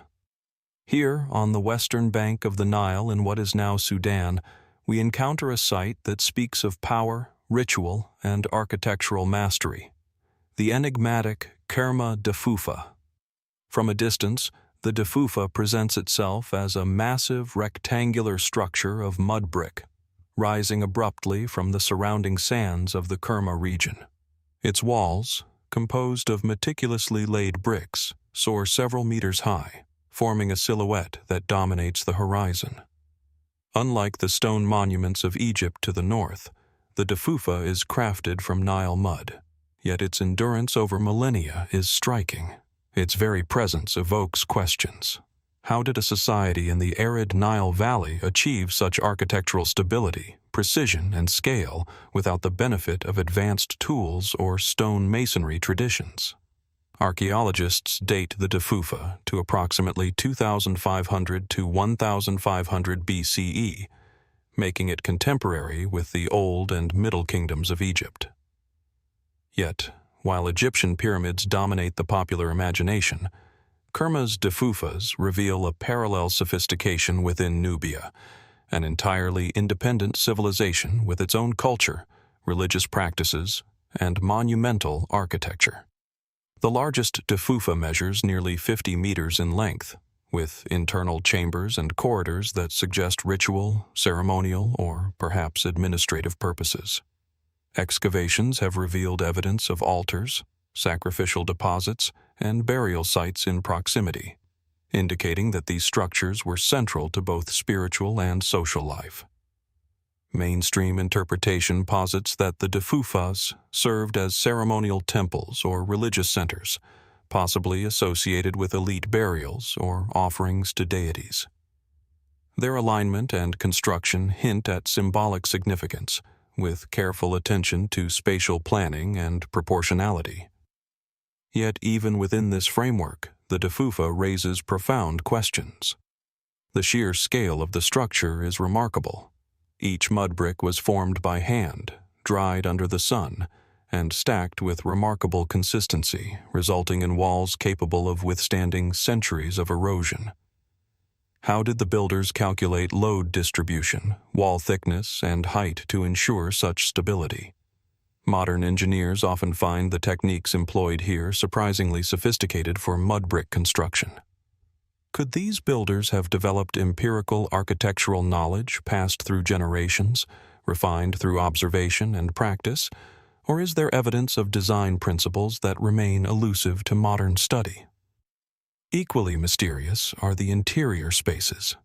Here, on the western bank of the Nile in what is now Sudan, we encounter a site that speaks of power, ritual, and architectural mastery, the enigmatic Kerma Deffufa. From a distance, the Deffufa presents itself as a massive rectangular structure of mud brick, rising abruptly from the surrounding sands of the Kerma region. Its walls, composed of meticulously laid bricks, soar several meters high, forming a silhouette that dominates the horizon. Unlike the stone monuments of Egypt to the north, the Deffufa is crafted from Nile mud, yet its endurance over millennia is striking. Its very presence evokes questions. How did a society in the arid Nile Valley achieve such architectural stability, precision, and scale without the benefit of advanced tools or stone masonry traditions? Archaeologists date the Deffufa to approximately 2,500 to 1,500 BCE, making it contemporary with the Old and Middle Kingdoms of Egypt. Yet, while Egyptian pyramids dominate the popular imagination, Kerma's Defufas reveal a parallel sophistication within Nubia, an entirely independent civilization with its own culture, religious practices, and monumental architecture. The largest Deffufa measures nearly 50 meters in length, with internal chambers and corridors that suggest ritual, ceremonial, or perhaps administrative purposes. Excavations have revealed evidence of altars, sacrificial deposits, and burial sites in proximity, indicating that these structures were central to both spiritual and social life. Mainstream interpretation posits that the Defufas served as ceremonial temples or religious centers, possibly associated with elite burials or offerings to deities. Their alignment and construction hint at symbolic significance, with careful attention to spatial planning and proportionality. Yet even within this framework, the Deffufa raises profound questions. The sheer scale of the structure is remarkable. Each mud brick was formed by hand, dried under the sun, and stacked with remarkable consistency, resulting in walls capable of withstanding centuries of erosion. How did the builders calculate load distribution, wall thickness, and height to ensure such stability? Modern engineers often find the techniques employed here surprisingly sophisticated for mud brick construction. Could these builders have developed empirical architectural knowledge passed through generations, refined through observation and practice, or is there evidence of design principles that remain elusive to modern study? Equally mysterious are the interior spaces.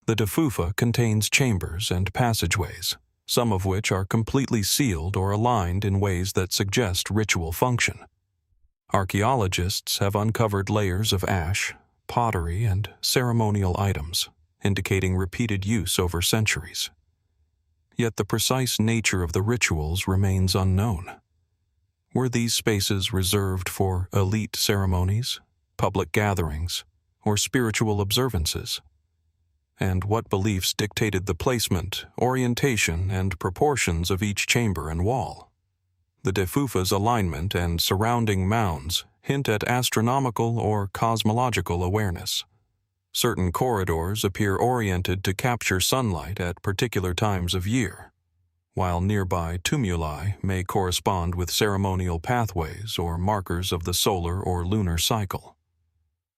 The Deffufa contains chambers and passageways, some of which are completely sealed or aligned in ways that suggest ritual function. Archaeologists have uncovered layers of ash, pottery, and ceremonial items, indicating repeated use over centuries. Yet the precise nature of the rituals remains unknown. Were these spaces reserved for elite ceremonies, public gatherings, or spiritual observances? And what beliefs dictated the placement, orientation, and proportions of each chamber and wall? The Deffufa's alignment and surrounding mounds hint at astronomical or cosmological awareness. Certain corridors appear oriented to capture sunlight at particular times of year, while nearby tumuli may correspond with ceremonial pathways or markers of the solar or lunar cycle.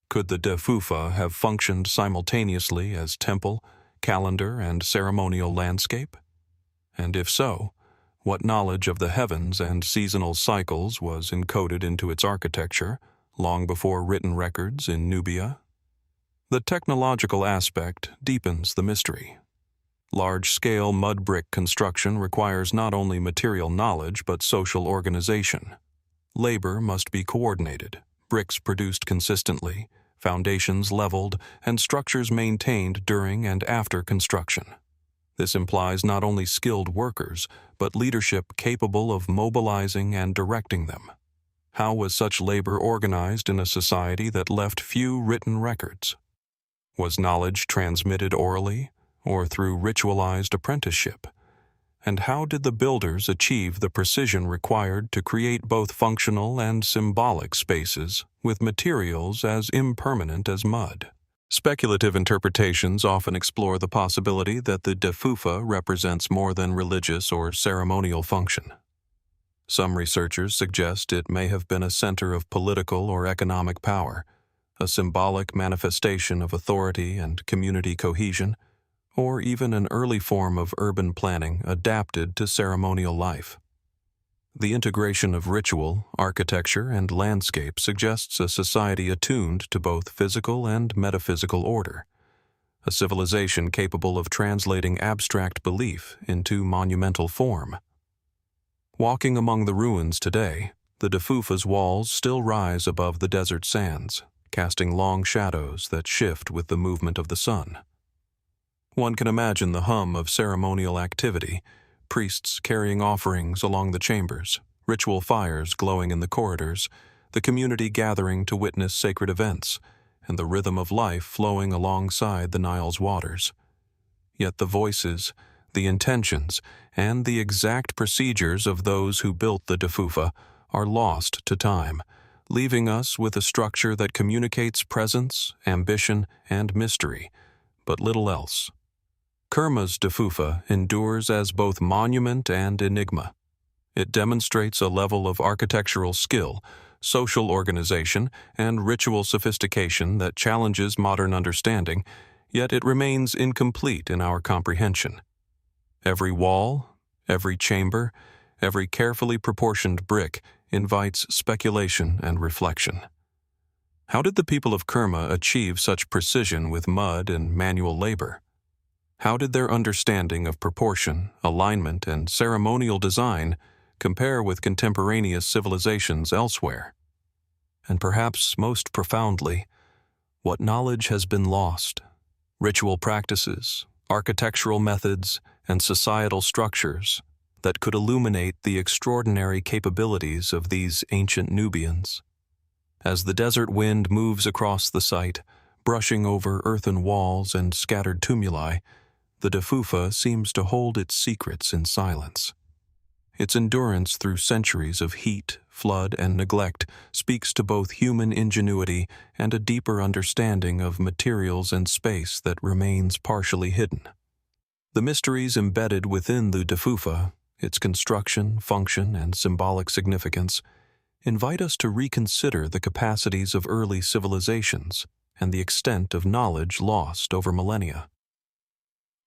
Could the Deffufa have functioned simultaneously as temple, calendar, and ceremonial landscape? And if so, what knowledge of the heavens and seasonal cycles was encoded into its architecture long before written records in Nubia? The technological aspect deepens the mystery. Large-scale mud brick construction requires not only material knowledge but social organization. Labor must be coordinated, bricks produced consistently, foundations leveled, and structures maintained during and after construction. This implies not only skilled workers, but leadership capable of mobilizing and directing them. How was such labor organized in a society that left few written records? Was knowledge transmitted orally or through ritualized apprenticeship? And how did the builders achieve the precision required to create both functional and symbolic spaces with materials as impermanent as mud? Speculative interpretations often explore the possibility that the Deffufa represents more than religious or ceremonial function. Some researchers suggest it may have been a center of political or economic power, a symbolic manifestation of authority and community cohesion, or even an early form of urban planning adapted to ceremonial life. The integration of ritual, architecture, and landscape suggests a society attuned to both physical and metaphysical order, a civilization capable of translating abstract belief into monumental form. Walking among the ruins today, the Deffufa's walls still rise above the desert sands, casting long shadows that shift with the movement of the sun. One can imagine the hum of ceremonial activity, priests carrying offerings along the chambers, ritual fires glowing in the corridors, the community gathering to witness sacred events, and the rhythm of life flowing alongside the Nile's waters. Yet the voices, the intentions, and the exact procedures of those who built the Deffufa are lost to time, leaving us with a structure that communicates presence, ambition, and mystery, but little else. Kerma's Deffufa endures as both monument and enigma. It demonstrates a level of architectural skill, social organization, and ritual sophistication that challenges modern understanding, yet it remains incomplete in our comprehension. Every wall, every chamber, every carefully proportioned brick invites speculation and reflection. How did the people of Kerma achieve such precision with mud and manual labor? How did their understanding of proportion, alignment, and ceremonial design compare with contemporaneous civilizations elsewhere? And perhaps most profoundly, what knowledge has been lost? Ritual practices, architectural methods, and societal structures that could illuminate the extraordinary capabilities of these ancient Nubians. As the desert wind moves across the site, brushing over earthen walls and scattered tumuli, the Deffufa seems to hold its secrets in silence. Its endurance through centuries of heat, flood, and neglect speaks to both human ingenuity and a deeper understanding of materials and space that remains partially hidden. The mysteries embedded within the Deffufa, its construction, function, and symbolic significance, invite us to reconsider the capacities of early civilizations and the extent of knowledge lost over millennia.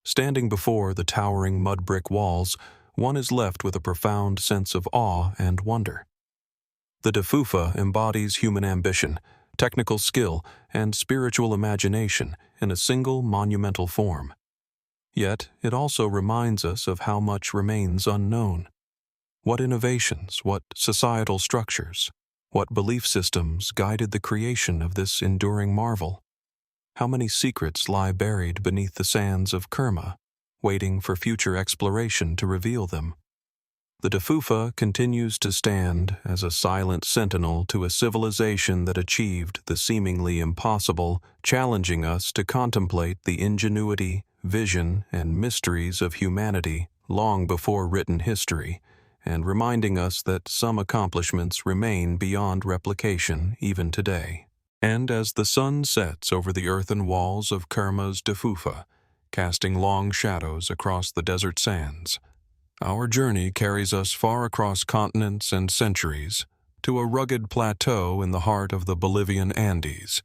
Standing before the towering mud brick walls, one is left with a profound sense of awe and wonder. The Deffufa embodies human ambition, technical skill, and spiritual imagination in a single monumental form. Yet it also reminds us of how much remains unknown. What innovations, what societal structures, what belief systems guided the creation of this enduring marvel? How many secrets lie buried beneath the sands of Kerma, waiting for future exploration to reveal them? The Deffufa continues to stand as a silent sentinel to a civilization that achieved the seemingly impossible, challenging us to contemplate the ingenuity, vision, and mysteries of humanity long before written history, and reminding us that some accomplishments remain beyond replication even today. And as the sun sets over the earthen walls of Kerma's Deffufa, casting long shadows across the desert sands, our journey carries us far across continents and centuries to a rugged plateau in the heart of the Bolivian Andes,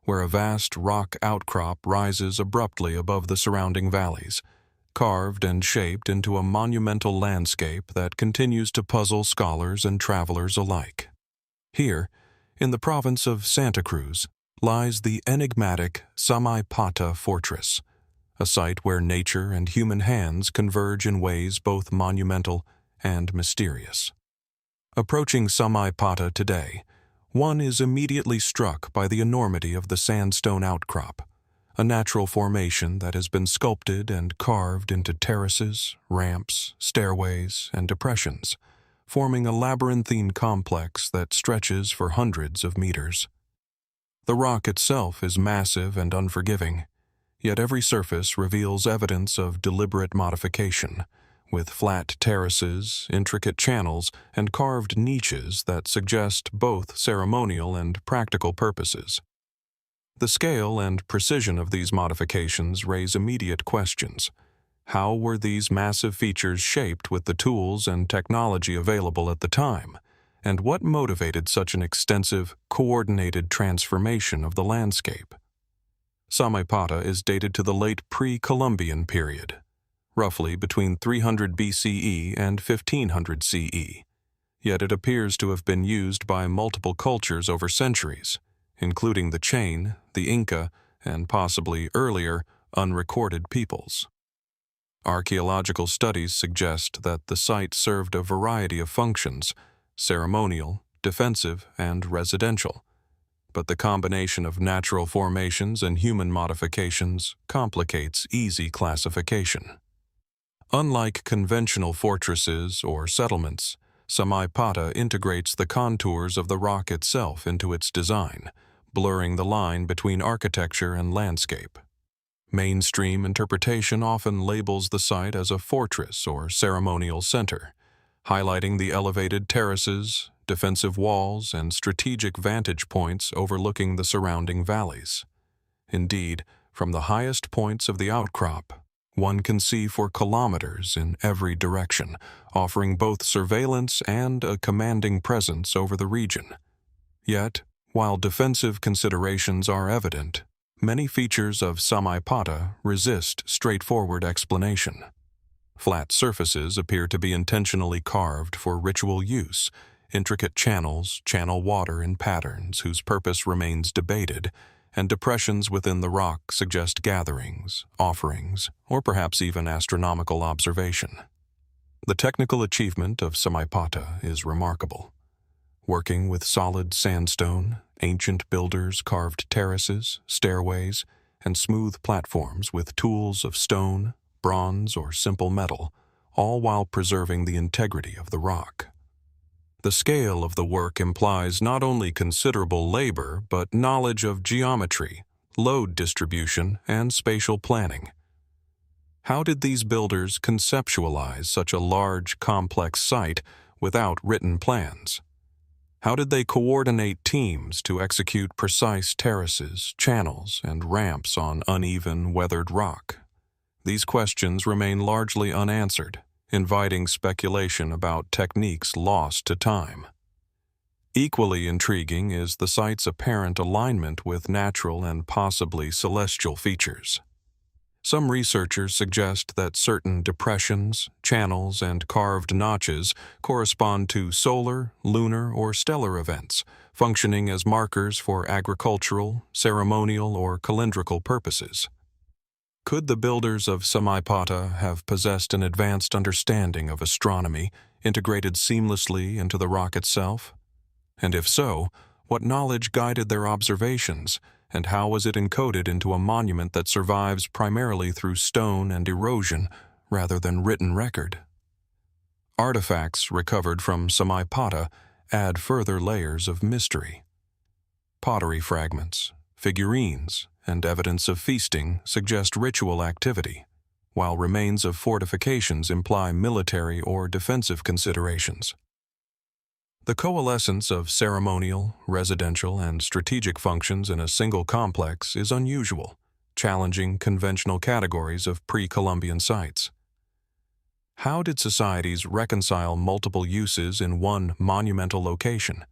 where a vast rock outcrop rises abruptly above the surrounding valleys, carved and shaped into a monumental landscape that continues to puzzle scholars and travelers alike. Here, in the province of Santa Cruz, lies the enigmatic Samaipata Fortress, a site where nature and human hands converge in ways both monumental and mysterious. Approaching Samaipata today, one is immediately struck by the enormity of the sandstone outcrop, a natural formation that has been sculpted and carved into terraces, ramps, stairways, and depressions, forming a labyrinthine complex that stretches for hundreds of meters. The rock itself is massive and unforgiving, yet every surface reveals evidence of deliberate modification, with flat terraces, intricate channels, and carved niches that suggest both ceremonial and practical purposes. The scale and precision of these modifications raise immediate questions. How were these massive features shaped with the tools and technology available at the time? And what motivated such an extensive, coordinated transformation of the landscape? Samaipata is dated to the late pre-Columbian period, roughly between 300 BCE and 1500 CE, yet it appears to have been used by multiple cultures over centuries, including the Chain, the Inca, and possibly earlier, unrecorded peoples. Archaeological studies suggest that the site served a variety of functions: ceremonial, defensive, and residential, but the combination of natural formations and human modifications complicates easy classification. Unlike conventional fortresses or settlements, Samaipata integrates the contours of the rock itself into its design, blurring the line between architecture and landscape. Mainstream interpretation often labels the site as a fortress or ceremonial center, highlighting the elevated terraces, defensive walls, and strategic vantage points overlooking the surrounding valleys. Indeed, from the highest points of the outcrop, one can see for kilometers in every direction, offering both surveillance and a commanding presence over the region. Yet, while defensive considerations are evident, many features of Samaipata resist straightforward explanation. Flat surfaces appear to be intentionally carved for ritual use. Intricate channels channel water in patterns whose purpose remains debated, and depressions within the rock suggest gatherings, offerings, or perhaps even astronomical observation. The technical achievement of Samaipata is remarkable. Working with solid sandstone, ancient builders carved terraces, stairways, and smooth platforms with tools of stone, bronze, or simple metal, all while preserving the integrity of the rock. The scale of the work implies not only considerable labor, but knowledge of geometry, load distribution, and spatial planning. How did these builders conceptualize such a large, complex site without written plans? How did they coordinate teams to execute precise terraces, channels, and ramps on uneven, weathered rock? These questions remain largely unanswered, inviting speculation about techniques lost to time. Equally intriguing is the site's apparent alignment with natural and possibly celestial features. Some researchers suggest that certain depressions, channels, and carved notches correspond to solar, lunar, or stellar events, functioning as markers for agricultural, ceremonial, or calendrical purposes. Could the builders of Samaipata have possessed an advanced understanding of astronomy integrated seamlessly into the rock itself? And if so, what knowledge guided their observations, and how was it encoded into a monument that survives primarily through stone and erosion rather than written record? Artifacts recovered from Samaipata add further layers of mystery. Pottery fragments, figurines, and evidence of feasting suggest ritual activity, while remains of fortifications imply military or defensive considerations. The coalescence of ceremonial, residential, and strategic functions in a single complex is unusual, challenging conventional categories of pre-Columbian sites. How did societies reconcile multiple uses in one monumental location?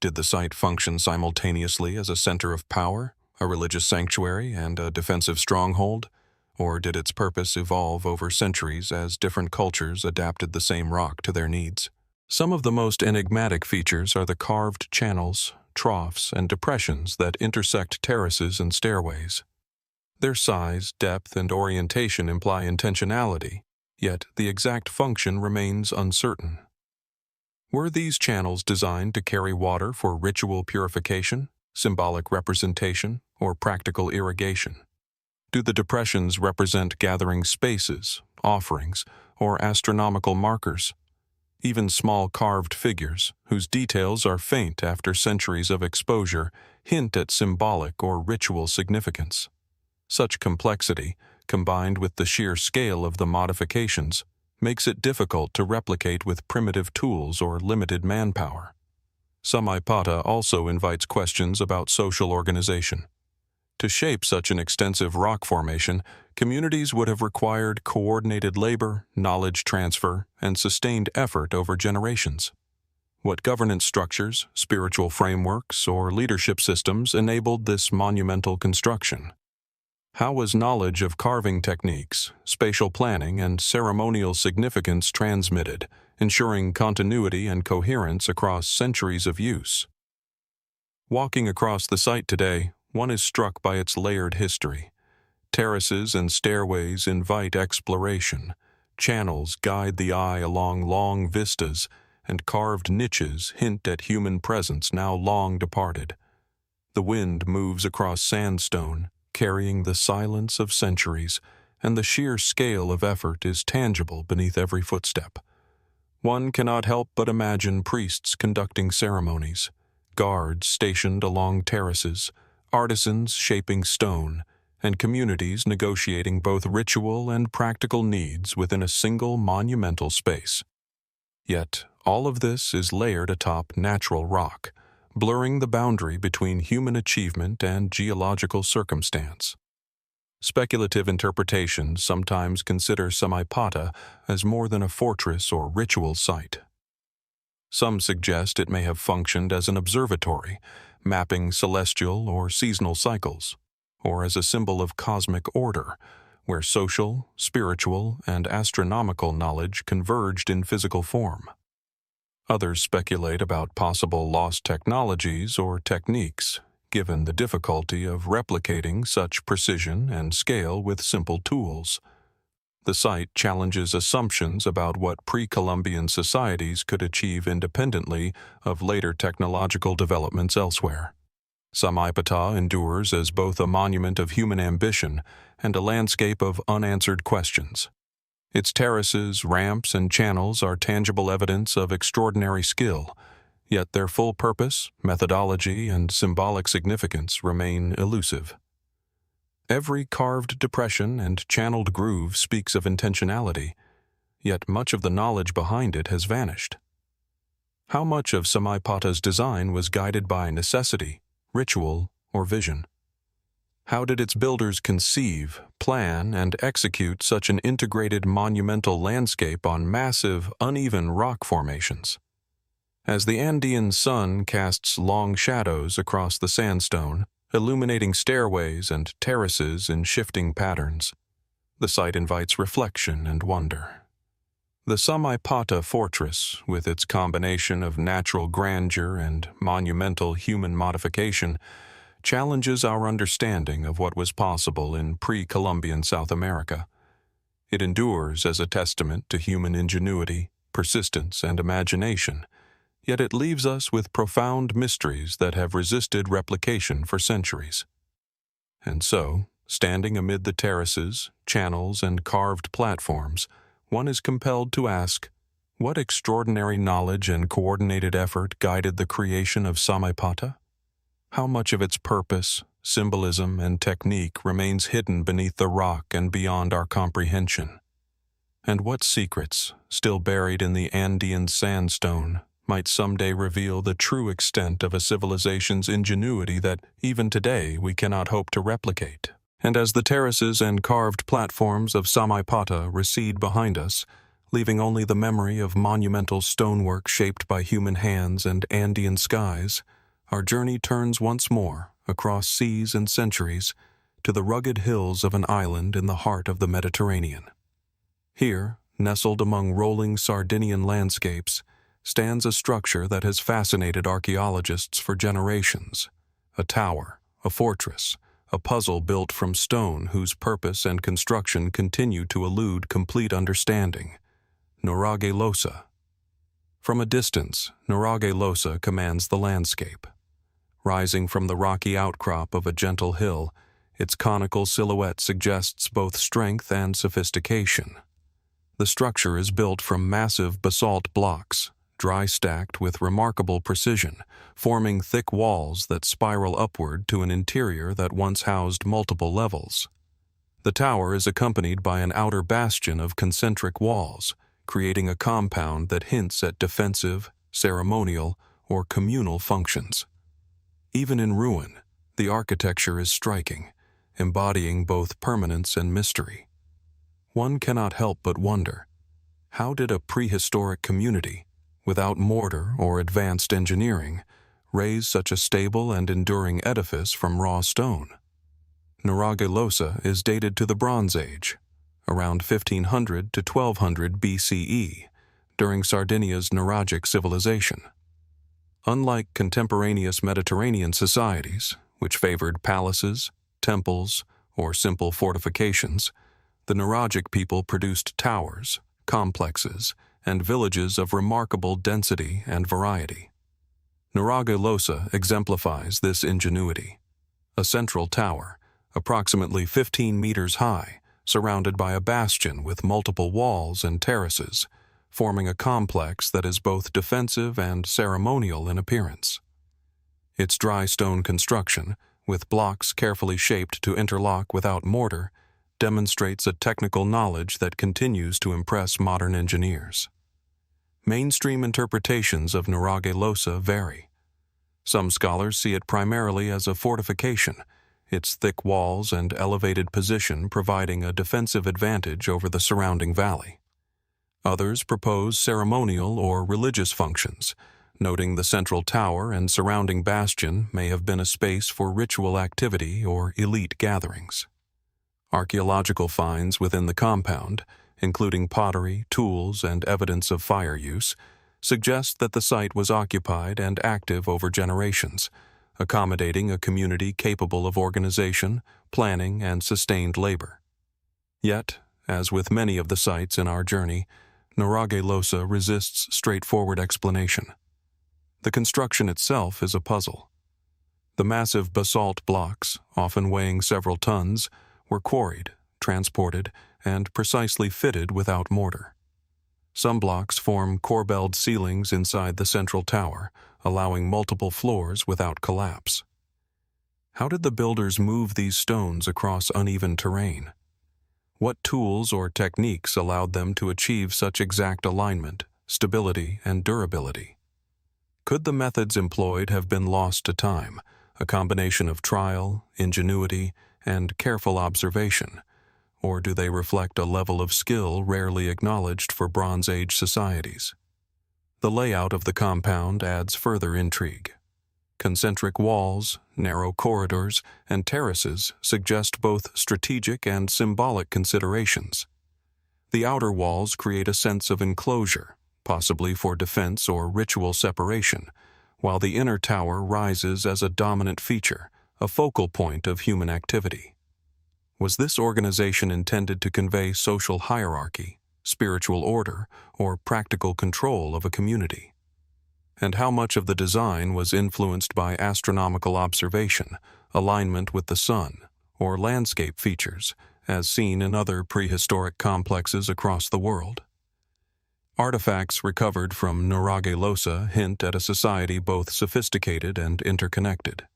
Did the site function simultaneously as a center of power, a religious sanctuary, and a defensive stronghold? Or did its purpose evolve over centuries as different cultures adapted the same rock to their needs? Some of the most enigmatic features are the carved channels, troughs, and depressions that intersect terraces and stairways. Their size, depth, and orientation imply intentionality, yet the exact function remains uncertain. Were these channels designed to carry water for ritual purification, symbolic representation, or practical irrigation? Do the depressions represent gathering spaces, offerings, or astronomical markers? Even small carved figures, whose details are faint after centuries of exposure, hint at symbolic or ritual significance. Such complexity, combined with the sheer scale of the modifications, makes it difficult to replicate with primitive tools or limited manpower. Samaipata also invites questions about social organization. To shape such an extensive rock formation, communities would have required coordinated labor, knowledge transfer, and sustained effort over generations. What governance structures, spiritual frameworks, or leadership systems enabled this monumental construction? How was knowledge of carving techniques, spatial planning, and ceremonial significance transmitted, ensuring continuity and coherence across centuries of use? Walking across the site today, one is struck by its layered history. Terraces and stairways invite exploration. Channels guide the eye along long vistas, and carved niches hint at human presence now long departed. The wind moves across sandstone, carrying the silence of centuries, and the sheer scale of effort is tangible beneath every footstep. One cannot help but imagine priests conducting ceremonies, guards stationed along terraces, artisans shaping stone, and communities negotiating both ritual and practical needs within a single monumental space. Yet, all of this is layered atop natural rock, blurring the boundary between human achievement and geological circumstance. Speculative interpretations sometimes consider Samaipata as more than a fortress or ritual site. Some suggest it may have functioned as an observatory, mapping celestial or seasonal cycles, or as a symbol of cosmic order, where social, spiritual, and astronomical knowledge converged in physical form. Others speculate about possible lost technologies or techniques, given the difficulty of replicating such precision and scale with simple tools. The site challenges assumptions about what pre-Columbian societies could achieve independently of later technological developments elsewhere. Samaipata endures as both a monument of human ambition and a landscape of unanswered questions. Its terraces, ramps, and channels are tangible evidence of extraordinary skill, yet their full purpose, methodology, and symbolic significance remain elusive. Every carved depression and channeled groove speaks of intentionality, yet much of the knowledge behind it has vanished. How much of Samaipata's design was guided by necessity, ritual, or vision? How did its builders conceive, plan, and execute such an integrated monumental landscape on massive, uneven rock formations? As the Andean sun casts long shadows across the sandstone, illuminating stairways and terraces in shifting patterns, the site invites reflection and wonder. The Samaipata Fortress, with its combination of natural grandeur and monumental human modification, challenges our understanding of what was possible in pre-Columbian South America. It endures as a testament to human ingenuity, persistence, and imagination, yet it leaves us with profound mysteries that have resisted replication for centuries. And so, standing amid the terraces, channels, and carved platforms, one is compelled to ask, what extraordinary knowledge and coordinated effort guided the creation of Samaipata? How much of its purpose, symbolism, and technique remains hidden beneath the rock and beyond our comprehension? And what secrets, still buried in the Andean sandstone, might someday reveal the true extent of a civilization's ingenuity that, even today, we cannot hope to replicate? And as the terraces and carved platforms of Samaipata recede behind us, leaving only the memory of monumental stonework shaped by human hands and Andean skies, our journey turns once more, across seas and centuries, to the rugged hills of an island in the heart of the Mediterranean. Here, nestled among rolling Sardinian landscapes, stands a structure that has fascinated archaeologists for generations. A tower, a fortress, a puzzle built from stone whose purpose and construction continue to elude complete understanding. Nuraghe Losa. From a distance, Nuraghe Losa commands the landscape. Rising from the rocky outcrop of a gentle hill, its conical silhouette suggests both strength and sophistication. The structure is built from massive basalt blocks, dry-stacked with remarkable precision, forming thick walls that spiral upward to an interior that once housed multiple levels. The tower is accompanied by an outer bastion of concentric walls, creating a compound that hints at defensive, ceremonial, or communal functions. Even in ruin, the architecture is striking, embodying both permanence and mystery. One cannot help but wonder, how did a prehistoric community, without mortar or advanced engineering, raise such a stable and enduring edifice from raw stone? Nuraghe Losa is dated to the Bronze Age, around 1500 to 1200 BCE, during Sardinia's Nuragic civilization. Unlike contemporaneous Mediterranean societies, which favored palaces, temples, or simple fortifications, the Nuragic people produced towers, complexes, and villages of remarkable density and variety. Nuraghe Losa exemplifies this ingenuity. A central tower, approximately 15 meters high, surrounded by a bastion with multiple walls and terraces, forming a complex that is both defensive and ceremonial in appearance. Its dry stone construction, with blocks carefully shaped to interlock without mortar, demonstrates a technical knowledge that continues to impress modern engineers. Mainstream interpretations of Nuraghe Losa vary. Some scholars see it primarily as a fortification, its thick walls and elevated position providing a defensive advantage over the surrounding valley. Others propose ceremonial or religious functions, noting the central tower and surrounding bastion may have been a space for ritual activity or elite gatherings. Archaeological finds within the compound, including pottery, tools, and evidence of fire use, suggest that the site was occupied and active over generations, accommodating a community capable of organization, planning, and sustained labor. Yet, as with many of the sites in our journey, Nuraghe Losa resists straightforward explanation. The construction itself is a puzzle. The massive basalt blocks, often weighing several tons, were quarried, transported, and precisely fitted without mortar. Some blocks form corbelled ceilings inside the central tower, allowing multiple floors without collapse. How did the builders move these stones across uneven terrain? What tools or techniques allowed them to achieve such exact alignment, stability, and durability? Could the methods employed have been lost to time, a combination of trial, ingenuity, and careful observation, or do they reflect a level of skill rarely acknowledged for Bronze Age societies? The layout of the compound adds further intrigue. Concentric walls, narrow corridors, and terraces suggest both strategic and symbolic considerations. The outer walls create a sense of enclosure, possibly for defense or ritual separation, while the inner tower rises as a dominant feature, a focal point of human activity. Was this organization intended to convey social hierarchy, spiritual order, or practical control of a community? And how much of the design was influenced by astronomical observation, alignment with the sun, or landscape features, as seen in other prehistoric complexes across the world? Artifacts recovered from Nuraghe Losa hint at a society both sophisticated and interconnected.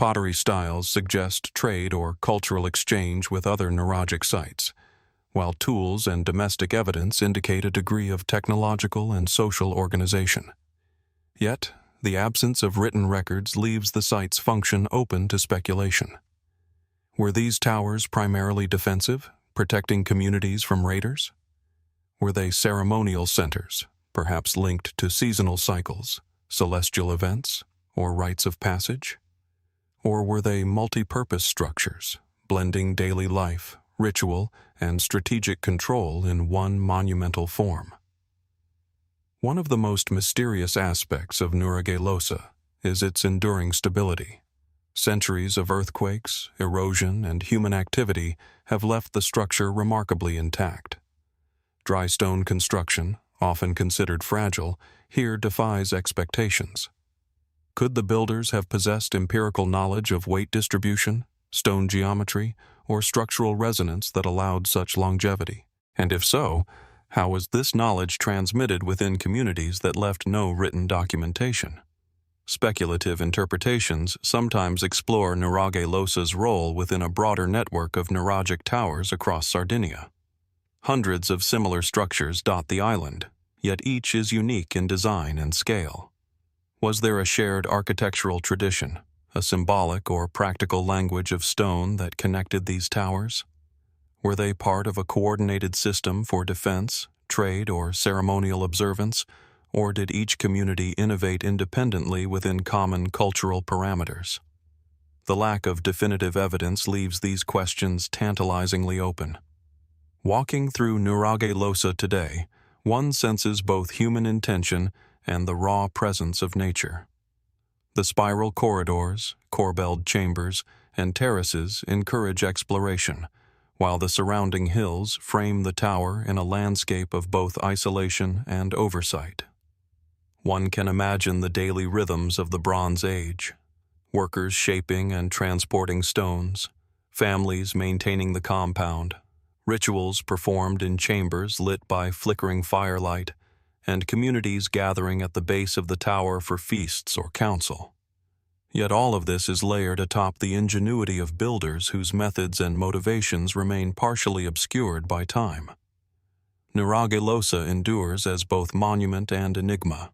Pottery styles suggest trade or cultural exchange with other Nuragic sites, while tools and domestic evidence indicate a degree of technological and social organization. Yet, the absence of written records leaves the site's function open to speculation. Were these towers primarily defensive, protecting communities from raiders? Were they ceremonial centers, perhaps linked to seasonal cycles, celestial events, or rites of passage? Or were they multi-purpose structures, blending daily life, ritual, and strategic control in one monumental form? One of the most mysterious aspects of Nuraghe Losa is its enduring stability. Centuries of earthquakes, erosion, and human activity have left the structure remarkably intact. Dry stone construction, often considered fragile, here defies expectations. Could the builders have possessed empirical knowledge of weight distribution, stone geometry, or structural resonance that allowed such longevity? And if so, how was this knowledge transmitted within communities that left no written documentation? Speculative interpretations sometimes explore Nuraghe Losa's role within a broader network of Nuragic towers across Sardinia. Hundreds of similar structures dot the island, yet each is unique in design and scale. Was there a shared architectural tradition, a symbolic or practical language of stone that connected these towers? Were they part of a coordinated system for defense, trade, or ceremonial observance, or did each community innovate independently within common cultural parameters? The lack of definitive evidence leaves these questions tantalizingly open. Walking through Nuraghe Losa today, one senses both human intention and the raw presence of nature. The spiral corridors, corbelled chambers, and terraces encourage exploration, while the surrounding hills frame the tower in a landscape of both isolation and oversight. One can imagine the daily rhythms of the Bronze Age: workers shaping and transporting stones, families maintaining the compound, rituals performed in chambers lit by flickering firelight, and communities gathering at the base of the tower for feasts or council. Yet all of this is layered atop the ingenuity of builders whose methods and motivations remain partially obscured by time. Nuraghe Losa endures as both monument and enigma.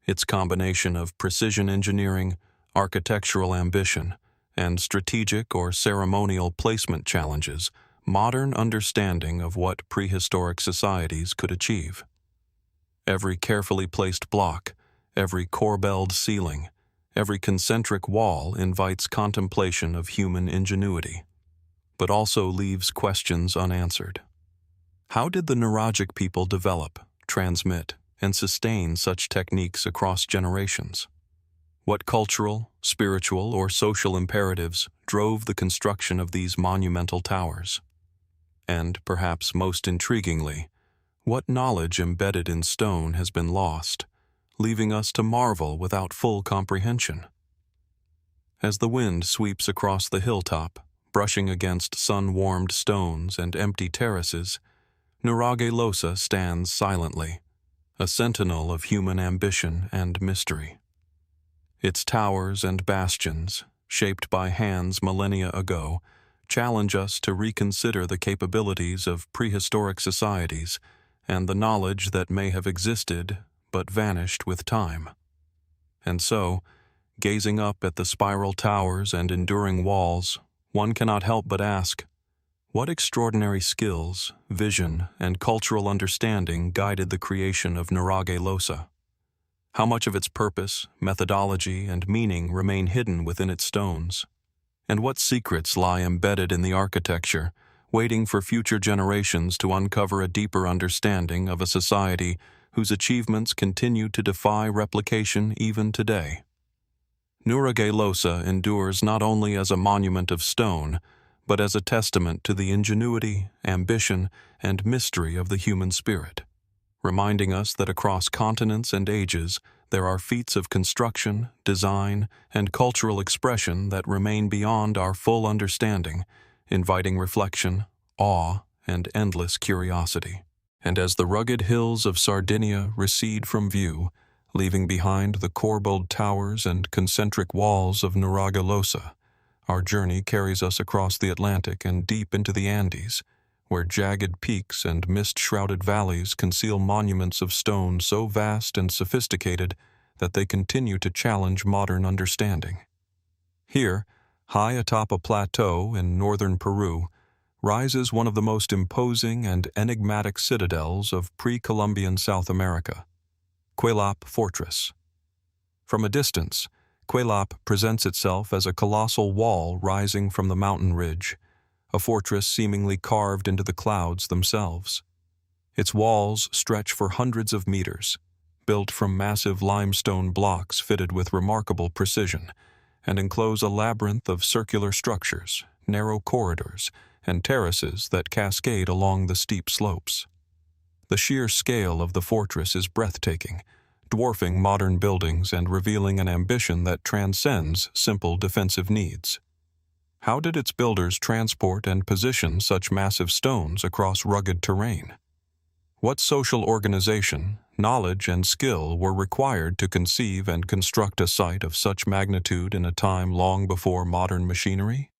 Its combination of precision engineering, architectural ambition, and strategic or ceremonial placement challenges modern understanding of what prehistoric societies could achieve. Every carefully placed block, every corbelled ceiling, every concentric wall invites contemplation of human ingenuity, but also leaves questions unanswered. How did the Nuragic people develop, transmit, and sustain such techniques across generations? What cultural, spiritual, or social imperatives drove the construction of these monumental towers? And, perhaps most intriguingly, what knowledge embedded in stone has been lost, leaving us to marvel without full comprehension? As the wind sweeps across the hilltop, brushing against sun-warmed stones and empty terraces, Nuraghe Losa stands silently, a sentinel of human ambition and mystery. Its towers and bastions, shaped by hands millennia ago, challenge us to reconsider the capabilities of prehistoric societies and the knowledge that may have existed but vanished with time. And so, gazing up at the spiral towers and enduring walls, one cannot help but ask, what extraordinary skills, vision, and cultural understanding guided the creation of Nuraghe Losa? How much of its purpose, methodology, and meaning remain hidden within its stones? And what secrets lie embedded in the architecture, waiting for future generations to uncover a deeper understanding of a society whose achievements continue to defy replication even today? Nuraghe Losa endures not only as a monument of stone, but as a testament to the ingenuity, ambition, and mystery of the human spirit, reminding us that across continents and ages there are feats of construction, design, and cultural expression that remain beyond our full understanding, inviting reflection, awe, and endless curiosity. And as the rugged hills of Sardinia recede from view, leaving behind the corbelled towers and concentric walls of Nuraghe Losa, our journey carries us across the Atlantic and deep into the Andes, where jagged peaks and mist-shrouded valleys conceal monuments of stone so vast and sophisticated that they continue to challenge modern understanding. Here, high atop a plateau in northern Peru, rises one of the most imposing and enigmatic citadels of pre-Columbian South America, Kuelap Fortress. From a distance, Kuelap presents itself as a colossal wall rising from the mountain ridge, a fortress seemingly carved into the clouds themselves. Its walls stretch for hundreds of meters, built from massive limestone blocks fitted with remarkable precision, and enclose a labyrinth of circular structures, narrow corridors, and terraces that cascade along the steep slopes. The sheer scale of the fortress is breathtaking, dwarfing modern buildings and revealing an ambition that transcends simple defensive needs. How did its builders transport and position such massive stones across rugged terrain? What social organization, knowledge, and skill were required to conceive and construct a site of such magnitude in a time long before modern machinery?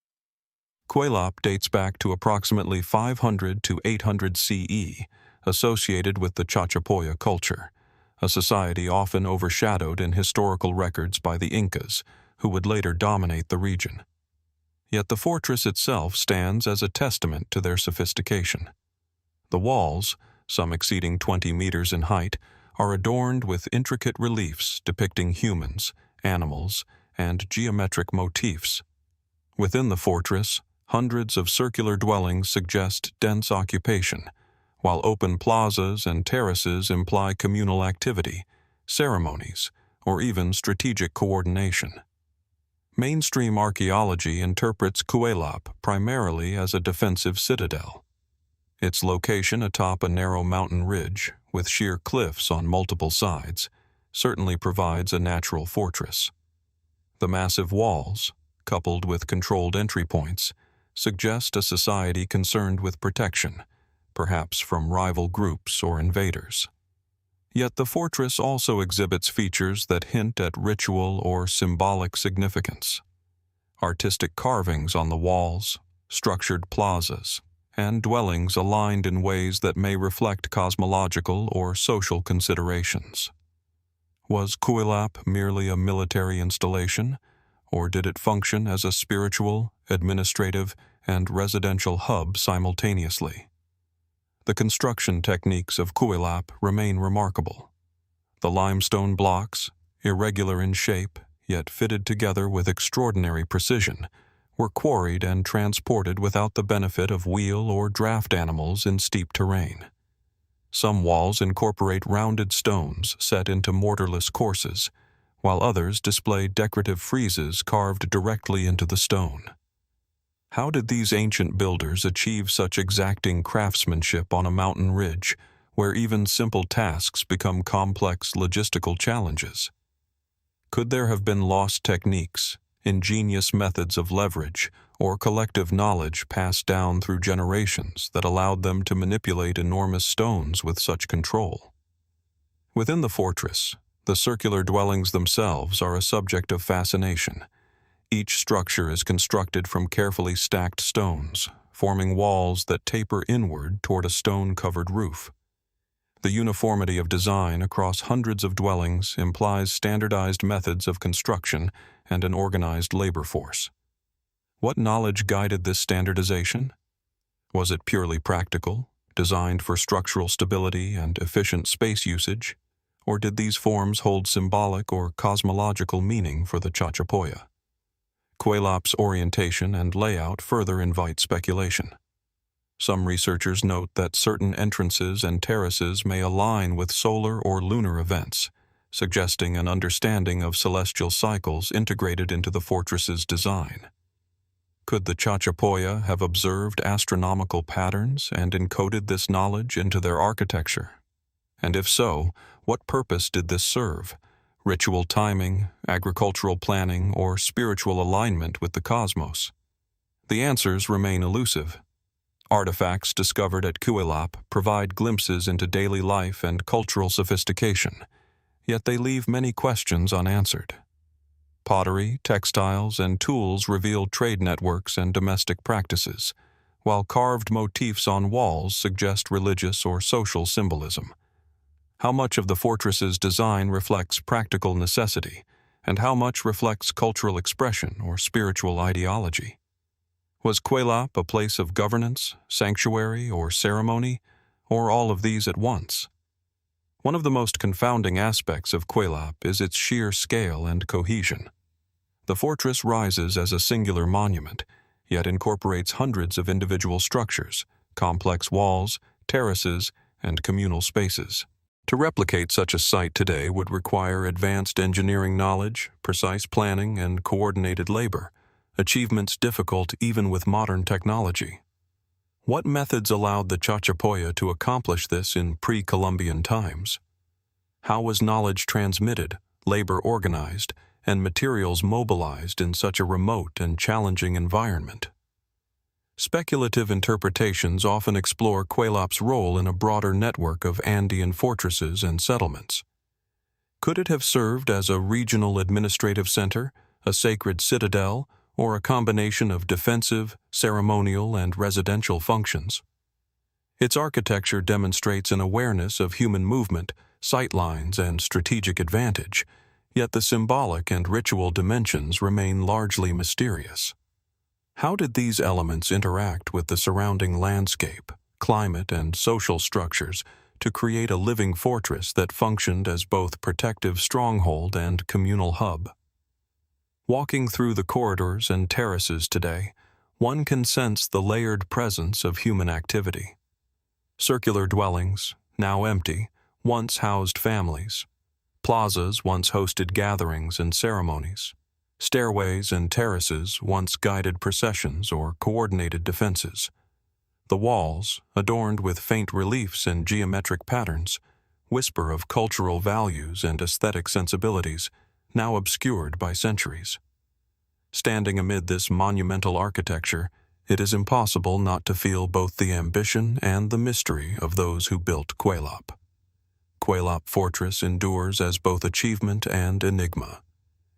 Kuelap dates back to approximately 500 to 800 CE, associated with the Chachapoya culture, a society often overshadowed in historical records by the Incas, who would later dominate the region. Yet the fortress itself stands as a testament to their sophistication. The walls, some exceeding 20 meters in height, are adorned with intricate reliefs depicting humans, animals, and geometric motifs. Within the fortress, hundreds of circular dwellings suggest dense occupation, while open plazas and terraces imply communal activity, ceremonies, or even strategic coordination. Mainstream archaeology interprets Kuelap primarily as a defensive citadel. Its location atop a narrow mountain ridge, with sheer cliffs on multiple sides, certainly provides a natural fortress. The massive walls, coupled with controlled entry points, suggest a society concerned with protection, perhaps from rival groups or invaders. Yet the fortress also exhibits features that hint at ritual or symbolic significance. Artistic carvings on the walls, structured plazas, and dwellings aligned in ways that may reflect cosmological or social considerations. Was Kuelap merely a military installation, or did it function as a spiritual, administrative, and residential hub simultaneously? The construction techniques of Kuelap remain remarkable. The limestone blocks, irregular in shape, yet fitted together with extraordinary precision, were quarried and transported without the benefit of wheel or draft animals in steep terrain. Some walls incorporate rounded stones set into mortarless courses, while others display decorative friezes carved directly into the stone. How did these ancient builders achieve such exacting craftsmanship on a mountain ridge, where even simple tasks become complex logistical challenges? Could there have been lost techniques, ingenious methods of leverage, or collective knowledge passed down through generations that allowed them to manipulate enormous stones with such control? Within the fortress, the circular dwellings themselves are a subject of fascination. Each structure is constructed from carefully stacked stones, forming walls that taper inward toward a stone-covered roof. The uniformity of design across hundreds of dwellings implies standardized methods of construction and an organized labor force. What knowledge guided this standardization? Was it purely practical, designed for structural stability and efficient space usage, or did these forms hold symbolic or cosmological meaning for the Chachapoya? Kuelap's orientation and layout further invite speculation. Some researchers note that certain entrances and terraces may align with solar or lunar events, suggesting an understanding of celestial cycles integrated into the fortress's design. Could the Chachapoya have observed astronomical patterns and encoded this knowledge into their architecture? And if so, what purpose did this serve? Ritual timing, agricultural planning, or spiritual alignment with the cosmos? The answers remain elusive. Artifacts discovered at Kuelap provide glimpses into daily life and cultural sophistication, yet they leave many questions unanswered. Pottery, textiles, and tools reveal trade networks and domestic practices, while carved motifs on walls suggest religious or social symbolism. How much of the fortress's design reflects practical necessity, and how much reflects cultural expression or spiritual ideology? Was Kuelap a place of governance, sanctuary, or ceremony, or all of these at once? One of the most confounding aspects of Kuelap is its sheer scale and cohesion. The fortress rises as a singular monument, yet incorporates hundreds of individual structures, complex walls, terraces, and communal spaces. To replicate such a site today would require advanced engineering knowledge, precise planning, and coordinated labor, achievements difficult even with modern technology. What methods allowed the Chachapoya to accomplish this in pre-Columbian times? How was knowledge transmitted, labor organized, and materials mobilized in such a remote and challenging environment? Speculative interpretations often explore Kuelap's role in a broader network of Andean fortresses and settlements. Could it have served as a regional administrative center, a sacred citadel, or a combination of defensive, ceremonial, and residential functions? Its architecture demonstrates an awareness of human movement, sightlines, and strategic advantage, yet the symbolic and ritual dimensions remain largely mysterious. How did these elements interact with the surrounding landscape, climate, and social structures to create a living fortress that functioned as both protective stronghold and communal hub? Walking through the corridors and terraces today, one can sense the layered presence of human activity. Circular dwellings, now empty, once housed families. Plazas once hosted gatherings and ceremonies. Stairways and terraces once guided processions or coordinated defenses. The walls, adorned with faint reliefs and geometric patterns, whisper of cultural values and aesthetic sensibilities, now obscured by centuries. Standing amid this monumental architecture, it is impossible not to feel both the ambition and the mystery of those who built Kuelap. Kuelap Fortress endures as both achievement and enigma.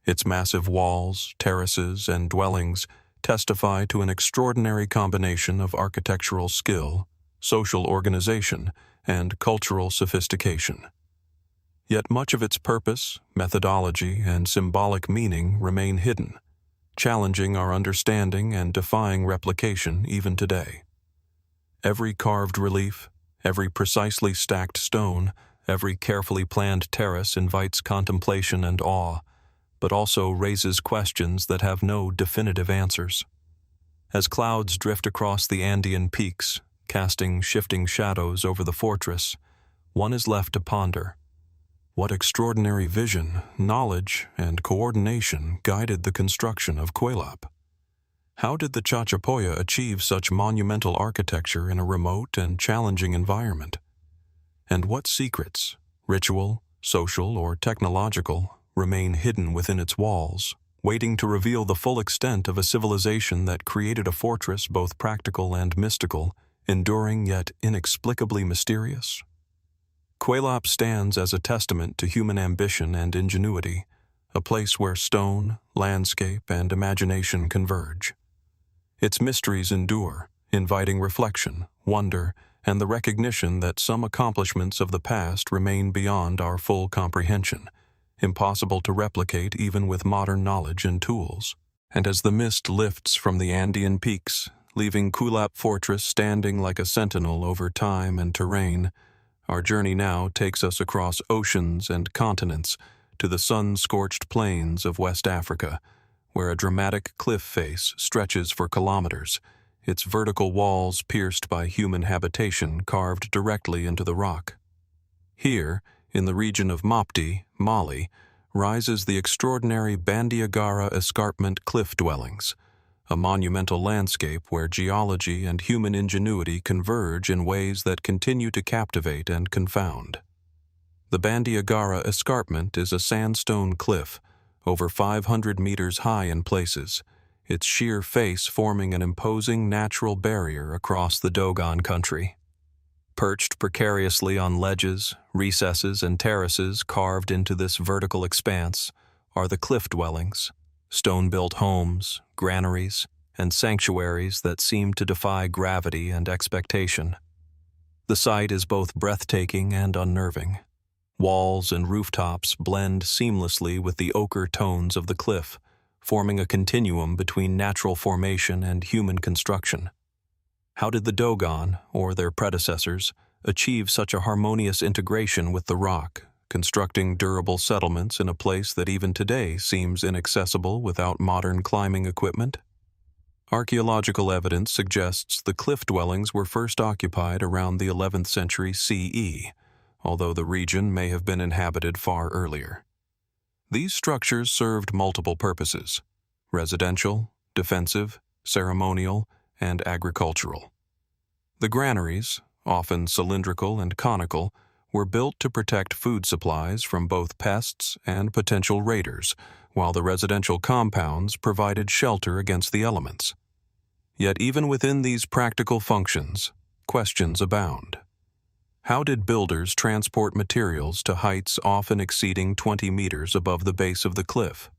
Its massive walls, terraces, and dwellings testify to an extraordinary combination of architectural skill, social organization, and cultural sophistication. Yet much of its purpose, methodology, and symbolic meaning remain hidden, challenging our understanding and defying replication even today. Every carved relief, every precisely stacked stone, every carefully planned terrace invites contemplation and awe, but also raises questions that have no definitive answers. As clouds drift across the Andean peaks, casting shifting shadows over the fortress, one is left to ponder. What extraordinary vision, knowledge, and coordination guided the construction of Kuelap? How did the Chachapoya achieve such monumental architecture in a remote and challenging environment? And what secrets, ritual, social, or technological, remain hidden within its walls, waiting to reveal the full extent of a civilization that created a fortress both practical and mystical, enduring yet inexplicably mysterious? Kuelap stands as a testament to human ambition and ingenuity, a place where stone, landscape, and imagination converge. Its mysteries endure, inviting reflection, wonder, and the recognition that some accomplishments of the past remain beyond our full comprehension, impossible to replicate even with modern knowledge and tools. And as the mist lifts from the Andean peaks, leaving Kuelap Fortress standing like a sentinel over time and terrain, our journey now takes us across oceans and continents to the sun-scorched plains of West Africa, where a dramatic cliff face stretches for kilometers, its vertical walls pierced by human habitation carved directly into the rock. Here, in the region of Mopti, Mali, rises the extraordinary Bandiagara Escarpment cliff dwellings, a monumental landscape where geology and human ingenuity converge in ways that continue to captivate and confound. The Bandiagara Escarpment is a sandstone cliff, over 500 meters high in places, its sheer face forming an imposing natural barrier across the Dogon country. Perched precariously on ledges, recesses, and terraces carved into this vertical expanse are the cliff dwellings, stone-built homes, granaries, and sanctuaries that seem to defy gravity and expectation. The sight is both breathtaking and unnerving. Walls and rooftops blend seamlessly with the ochre tones of the cliff, forming a continuum between natural formation and human construction. How did the Dogon, or their predecessors, achieve such a harmonious integration with the rock, constructing durable settlements in a place that even today seems inaccessible without modern climbing equipment? Archaeological evidence suggests the cliff dwellings were first occupied around the 11th century CE, although the region may have been inhabited far earlier. These structures served multiple purposes: residential, defensive, ceremonial, and agricultural. The granaries, often cylindrical and conical, were built to protect food supplies from both pests and potential raiders, while the residential compounds provided shelter against the elements. Yet even within these practical functions, questions abound. How did builders transport materials to heights often exceeding 20 meters above the base of the cliff?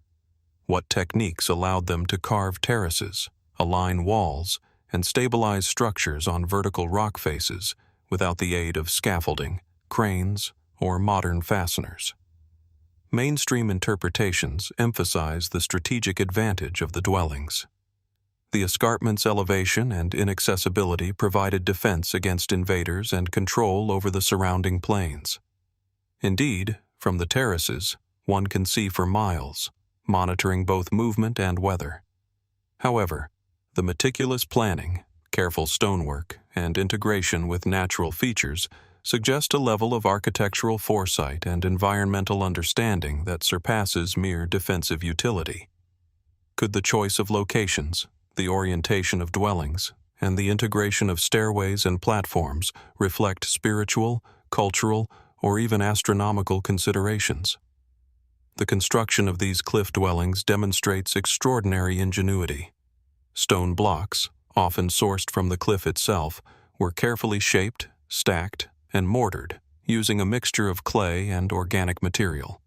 What techniques allowed them to carve terraces, align walls, and stabilize structures on vertical rock faces without the aid of scaffolding, cranes, or modern fasteners? Mainstream interpretations emphasize the strategic advantage of the dwellings. The escarpment's elevation and inaccessibility provided defense against invaders and control over the surrounding plains. Indeed, from the terraces, one can see for miles, monitoring both movement and weather. However, the meticulous planning, careful stonework, and integration with natural features suggest a level of architectural foresight and environmental understanding that surpasses mere defensive utility. Could the choice of locations, the orientation of dwellings, and the integration of stairways and platforms reflect spiritual, cultural, or even astronomical considerations? The construction of these cliff dwellings demonstrates extraordinary ingenuity. Stone blocks, often sourced from the cliff itself, were carefully shaped, stacked, and mortared, using a mixture of clay and organic material.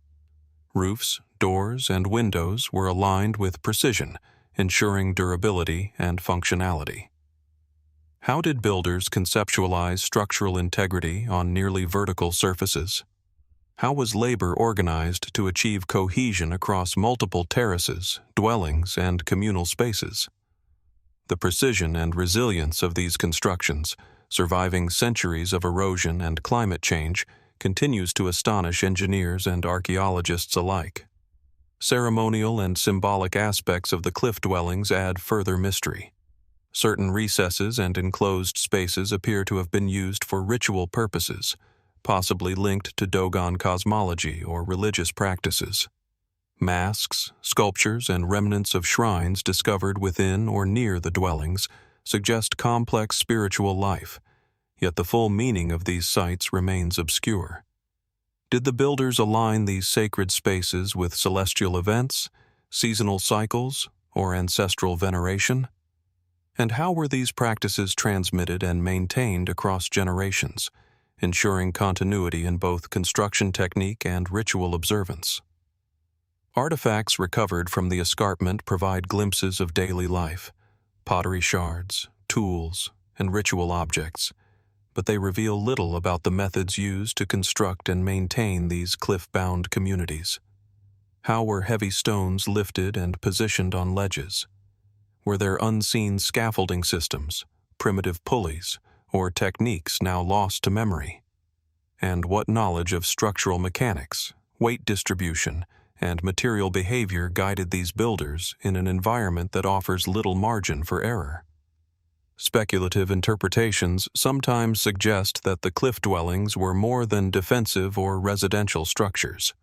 Roofs, doors, and windows were aligned with precision, ensuring durability and functionality. How did builders conceptualize structural integrity on nearly vertical surfaces? How was labor organized to achieve cohesion across multiple terraces, dwellings, and communal spaces? The precision and resilience of these constructions, surviving centuries of erosion and climate change, continues to astonish engineers and archaeologists alike. Ceremonial and symbolic aspects of the cliff dwellings add further mystery. Certain recesses and enclosed spaces appear to have been used for ritual purposes, possibly linked to Dogon cosmology or religious practices. Masks, sculptures, and remnants of shrines discovered within or near the dwellings suggest complex spiritual life, yet the full meaning of these sites remains obscure. Did the builders align these sacred spaces with celestial events, seasonal cycles, or ancestral veneration? And how were these practices transmitted and maintained across generations, ensuring continuity in both construction technique and ritual observance? Artifacts recovered from the escarpment provide glimpses of daily life: pottery shards, tools, and ritual objects, but they reveal little about the methods used to construct and maintain these cliff-bound communities. How were heavy stones lifted and positioned on ledges? Were there unseen scaffolding systems, primitive pulleys, or techniques now lost to memory? And what knowledge of structural mechanics, weight distribution, and material behavior guided these builders in an environment that offers little margin for error? Speculative interpretations sometimes suggest that the cliff dwellings were more than defensive or residential structures.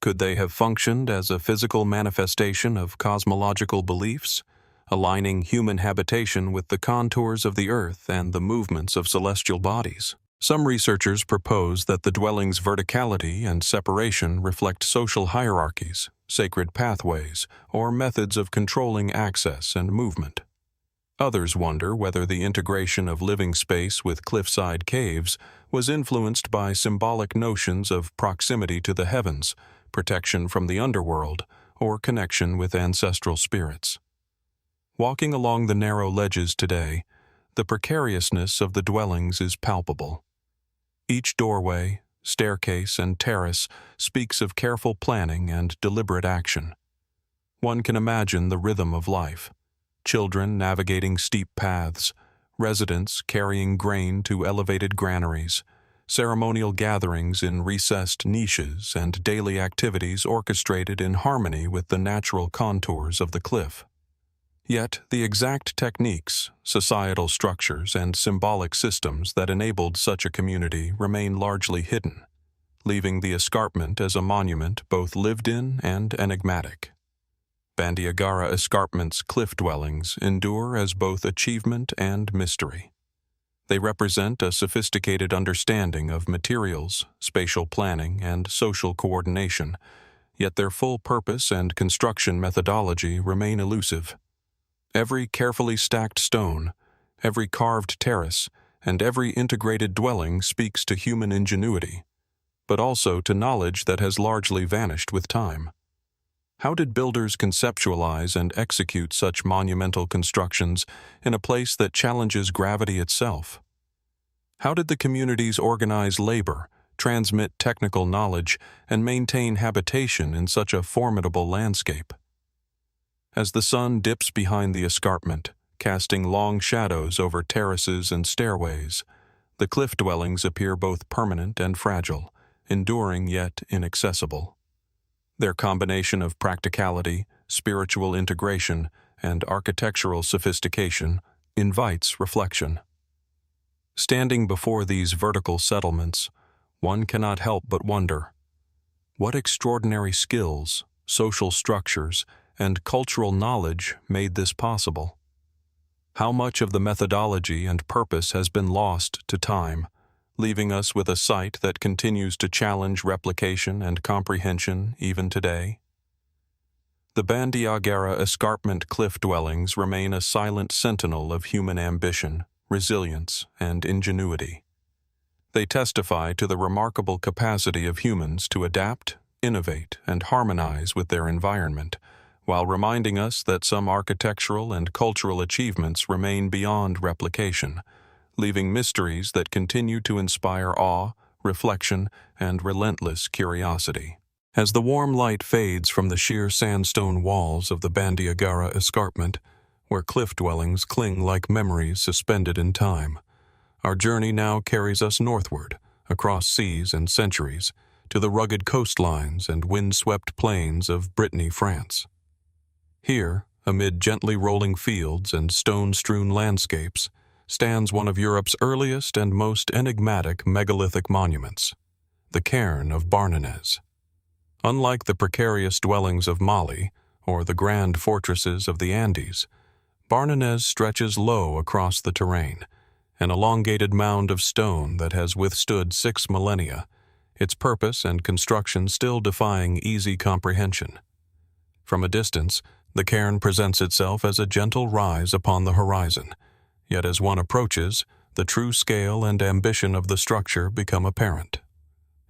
Could they have functioned as a physical manifestation of cosmological beliefs, aligning human habitation with the contours of the earth and the movements of celestial bodies? Some researchers propose that the dwelling's verticality and separation reflect social hierarchies, sacred pathways, or methods of controlling access and movement. Others wonder whether the integration of living space with cliffside caves was influenced by symbolic notions of proximity to the heavens, protection from the underworld, or connection with ancestral spirits. Walking along the narrow ledges today, the precariousness of the dwellings is palpable. Each doorway, staircase, and terrace speaks of careful planning and deliberate action. One can imagine the rhythm of life: children navigating steep paths, residents carrying grain to elevated granaries, ceremonial gatherings in recessed niches, and daily activities orchestrated in harmony with the natural contours of the cliff. Yet, the exact techniques, societal structures, and symbolic systems that enabled such a community remain largely hidden, leaving the escarpment as a monument both lived in and enigmatic. Bandiagara escarpment's cliff dwellings endure as both achievement and mystery. They represent a sophisticated understanding of materials, spatial planning, and social coordination, yet their full purpose and construction methodology remain elusive. Every carefully stacked stone, every carved terrace, and every integrated dwelling speaks to human ingenuity, but also to knowledge that has largely vanished with time. How did builders conceptualize and execute such monumental constructions in a place that challenges gravity itself? How did the communities organize labor, transmit technical knowledge, and maintain habitation in such a formidable landscape? As the sun dips behind the escarpment, casting long shadows over terraces and stairways, the cliff dwellings appear both permanent and fragile, enduring yet inaccessible. Their combination of practicality, spiritual integration, and architectural sophistication invites reflection. Standing before these vertical settlements, one cannot help but wonder, what extraordinary skills, social structures, and cultural knowledge made this possible? How much of the methodology and purpose has been lost to time, leaving us with a site that continues to challenge replication and comprehension even today? The Bandiagara escarpment cliff dwellings remain a silent sentinel of human ambition, resilience, and ingenuity. They testify to the remarkable capacity of humans to adapt, innovate, and harmonize with their environment, while reminding us that some architectural and cultural achievements remain beyond replication, leaving mysteries that continue to inspire awe, reflection, and relentless curiosity. As the warm light fades from the sheer sandstone walls of the Bandiagara escarpment, where cliff dwellings cling like memories suspended in time, our journey now carries us northward, across seas and centuries, to the rugged coastlines and wind-swept plains of Brittany, France. Here, amid gently rolling fields and stone-strewn landscapes, stands one of Europe's earliest and most enigmatic megalithic monuments, the Cairn of Barnenez. Unlike the precarious dwellings of Mali or the grand fortresses of the Andes, Barnenez stretches low across the terrain, an elongated mound of stone that has withstood 6 millennia, its purpose and construction still defying easy comprehension. From a distance, the cairn presents itself as a gentle rise upon the horizon, yet as one approaches, the true scale and ambition of the structure become apparent.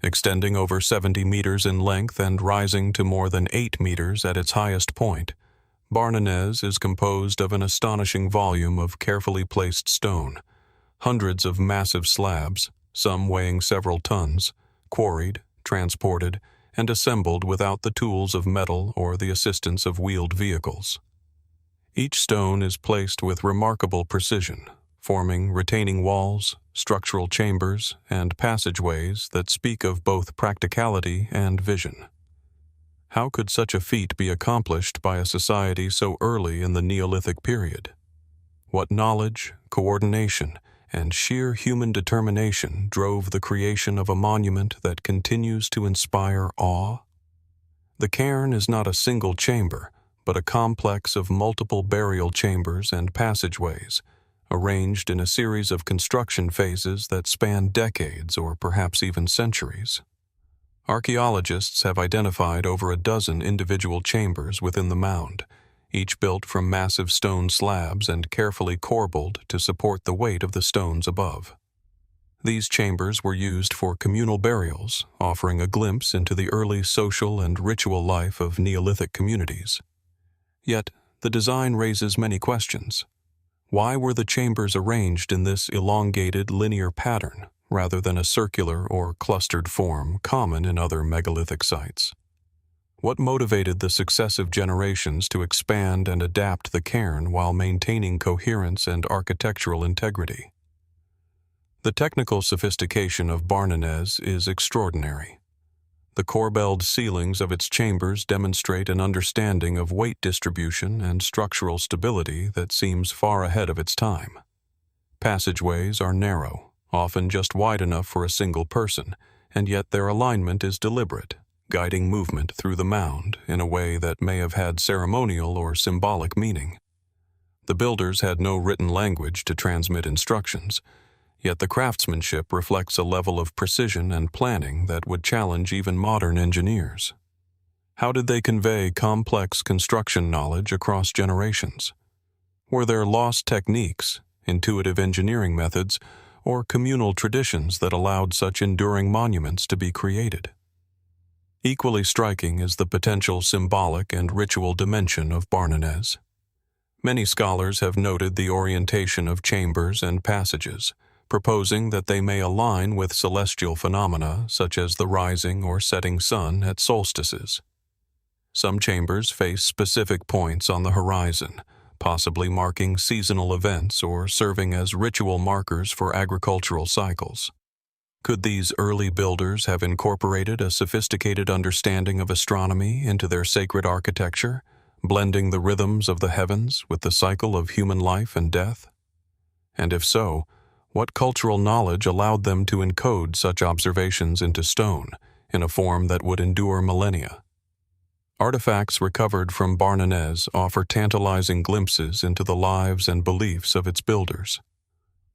Extending over 70 meters in length and rising to more than 8 meters at its highest point, Barnenez is composed of an astonishing volume of carefully placed stone, hundreds of massive slabs, some weighing several tons, quarried, transported, and assembled without the tools of metal or the assistance of wheeled vehicles. Each stone is placed with remarkable precision, forming retaining walls, structural chambers, and passageways that speak of both practicality and vision. How could such a feat be accomplished by a society so early in the Neolithic period? What knowledge, coordination, and sheer human determination drove the creation of a monument that continues to inspire awe? The cairn is not a single chamber, but a complex of multiple burial chambers and passageways, arranged in a series of construction phases that span decades or perhaps even centuries. Archaeologists have identified over a dozen individual chambers within the mound, each built from massive stone slabs and carefully corbelled to support the weight of the stones above. These chambers were used for communal burials, offering a glimpse into the early social and ritual life of Neolithic communities. Yet, the design raises many questions. Why were the chambers arranged in this elongated linear pattern, rather than a circular or clustered form common in other megalithic sites? What motivated the successive generations to expand and adapt the cairn while maintaining coherence and architectural integrity? The technical sophistication of Barnenez is extraordinary. The corbelled ceilings of its chambers demonstrate an understanding of weight distribution and structural stability that seems far ahead of its time. Passageways are narrow, often just wide enough for a single person, and yet their alignment is deliberate, guiding movement through the mound in a way that may have had ceremonial or symbolic meaning. The builders had no written language to transmit instructions, yet the craftsmanship reflects a level of precision and planning that would challenge even modern engineers. How did they convey complex construction knowledge across generations? Were there lost techniques, intuitive engineering methods, or communal traditions that allowed such enduring monuments to be created? Equally striking is the potential symbolic and ritual dimension of Barnenez. Many scholars have noted the orientation of chambers and passages, proposing that they may align with celestial phenomena such as the rising or setting sun at solstices. Some chambers face specific points on the horizon, possibly marking seasonal events or serving as ritual markers for agricultural cycles. Could these early builders have incorporated a sophisticated understanding of astronomy into their sacred architecture, blending the rhythms of the heavens with the cycle of human life and death? And if so, what cultural knowledge allowed them to encode such observations into stone in a form that would endure millennia? Artifacts recovered from Barnenez offer tantalizing glimpses into the lives and beliefs of its builders.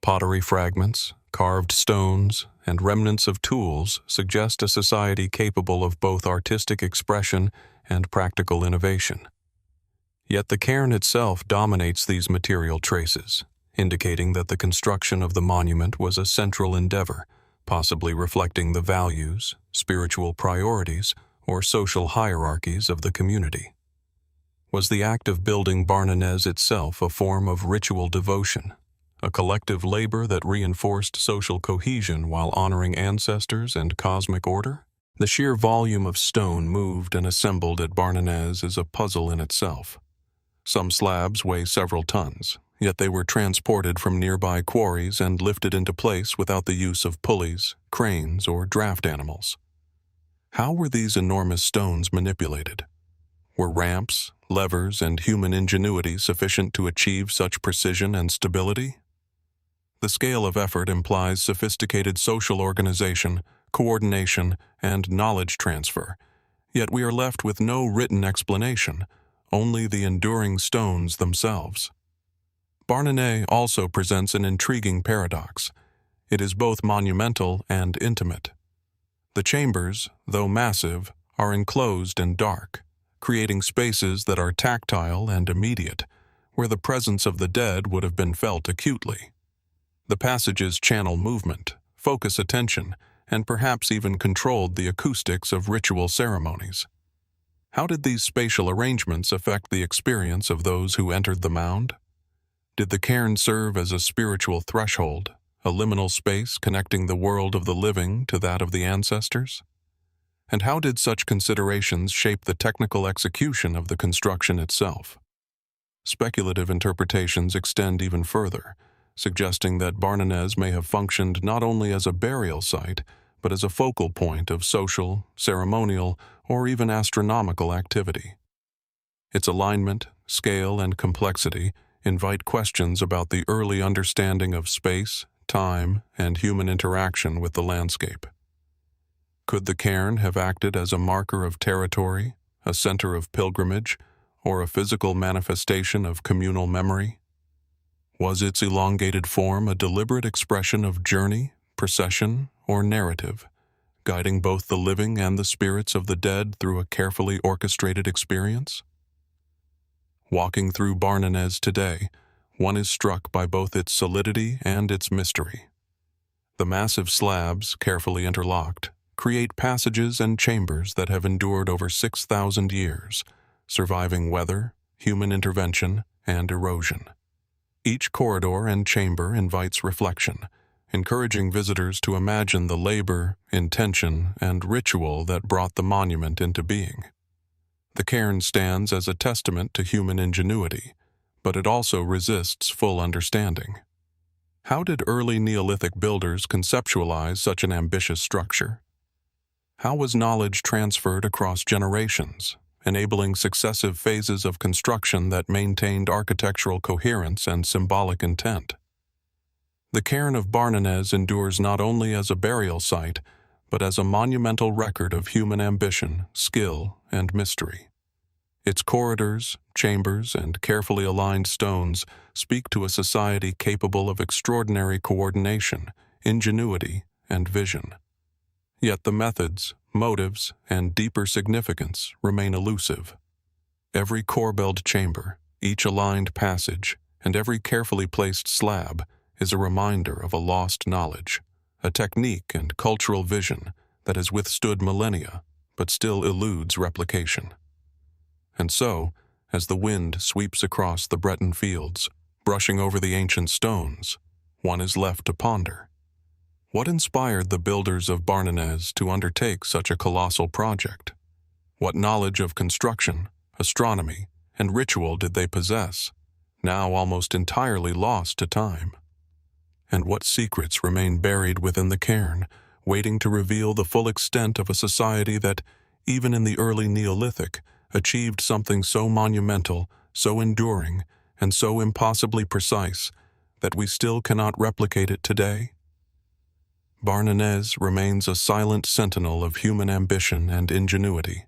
Pottery fragments, carved stones, and remnants of tools suggest a society capable of both artistic expression and practical innovation. Yet the cairn itself dominates these material traces, indicating that the construction of the monument was a central endeavor, possibly reflecting the values, spiritual priorities, or social hierarchies of the community. Was the act of building Barnenez itself a form of ritual devotion, a collective labor that reinforced social cohesion while honoring ancestors and cosmic order? The sheer volume of stone moved and assembled at Barnenez is a puzzle in itself. Some slabs weigh several tons, yet they were transported from nearby quarries and lifted into place without the use of pulleys, cranes, or draft animals. How were these enormous stones manipulated? Were ramps, levers, and human ingenuity sufficient to achieve such precision and stability? The scale of effort implies sophisticated social organization, coordination, and knowledge transfer, yet we are left with no written explanation, only the enduring stones themselves. Barnenez also presents an intriguing paradox. It is both monumental and intimate. The chambers, though massive, are enclosed and dark, creating spaces that are tactile and immediate, where the presence of the dead would have been felt acutely. The passages channel movement, focus attention, and perhaps even controlled the acoustics of ritual ceremonies. How did these spatial arrangements affect the experience of those who entered the mound? Did the cairn serve as a spiritual threshold, a liminal space connecting the world of the living to that of the ancestors? And how did such considerations shape the technical execution of the construction itself? Speculative interpretations extend even further, suggesting that Barnenez may have functioned not only as a burial site, but as a focal point of social, ceremonial, or even astronomical activity. Its alignment, scale, and complexity invite questions about the early understanding of space, time, and human interaction with the landscape. Could the cairn have acted as a marker of territory, a center of pilgrimage, or a physical manifestation of communal memory? Was its elongated form a deliberate expression of journey, procession, or narrative, guiding both the living and the spirits of the dead through a carefully orchestrated experience? Walking through Barnenez today, one is struck by both its solidity and its mystery. The massive slabs, carefully interlocked, create passages and chambers that have endured over 6,000 years, surviving weather, human intervention, and erosion. Each corridor and chamber invites reflection, encouraging visitors to imagine the labor, intention, and ritual that brought the monument into being. The cairn stands as a testament to human ingenuity, but it also resists full understanding. How did early Neolithic builders conceptualize such an ambitious structure? How was knowledge transferred across generations, enabling successive phases of construction that maintained architectural coherence and symbolic intent? The Cairn of Barnenez endures not only as a burial site, but as a monumental record of human ambition, skill, and mystery. Its corridors, chambers, and carefully aligned stones speak to a society capable of extraordinary coordination, ingenuity, and vision. Yet the methods, motives, and deeper significance remain elusive. Every corbelled chamber, each aligned passage, and every carefully placed slab is a reminder of a lost knowledge, a technique and cultural vision that has withstood millennia but still eludes replication. And so, as the wind sweeps across the Breton fields, brushing over the ancient stones, one is left to ponder. What inspired the builders of Barnenez to undertake such a colossal project? What knowledge of construction, astronomy, and ritual did they possess, now almost entirely lost to time? And what secrets remain buried within the cairn, waiting to reveal the full extent of a society that, even in the early Neolithic, achieved something so monumental, so enduring, and so impossibly precise that we still cannot replicate it today? Barnenez remains a silent sentinel of human ambition and ingenuity,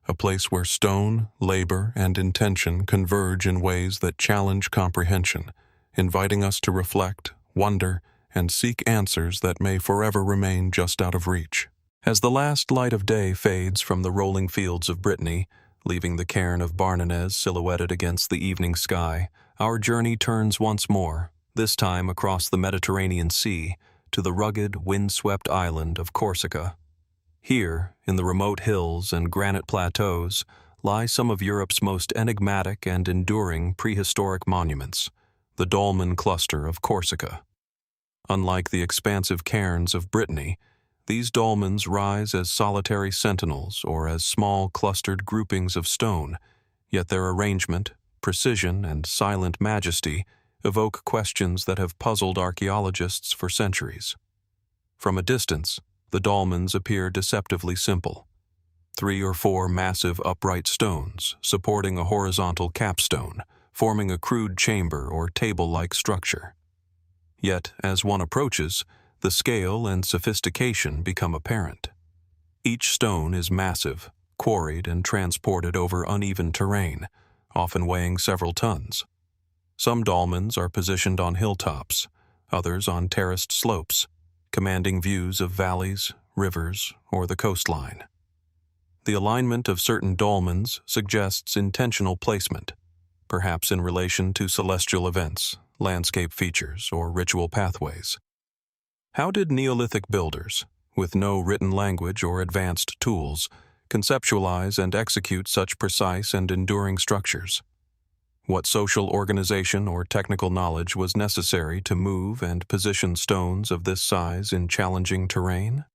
a place where stone, labor, and intention converge in ways that challenge comprehension, inviting us to reflect, wonder, and seek answers that may forever remain just out of reach. As the last light of day fades from the rolling fields of Brittany, leaving the Cairn of Barnenez silhouetted against the evening sky, our journey turns once more, this time across the Mediterranean Sea, to the rugged, wind-swept island of Corsica. Here, in the remote hills and granite plateaus, lie some of Europe's most enigmatic and enduring prehistoric monuments, the Dolmen cluster of Corsica. Unlike the expansive cairns of Brittany, these dolmens rise as solitary sentinels or as small clustered groupings of stone, yet their arrangement, precision, and silent majesty evoke questions that have puzzled archaeologists for centuries. From a distance, the dolmens appear deceptively simple. 3 or 4 massive upright stones supporting a horizontal capstone, forming a crude chamber or table-like structure. Yet, as one approaches, the scale and sophistication become apparent. Each stone is massive, quarried and transported over uneven terrain, often weighing several tons. Some dolmens are positioned on hilltops, others on terraced slopes, commanding views of valleys, rivers, or the coastline. The alignment of certain dolmens suggests intentional placement, perhaps in relation to celestial events, landscape features, or ritual pathways. How did Neolithic builders, with no written language or advanced tools, conceptualize and execute such precise and enduring structures? What social organization or technical knowledge was necessary to move and position stones of this size in challenging terrain?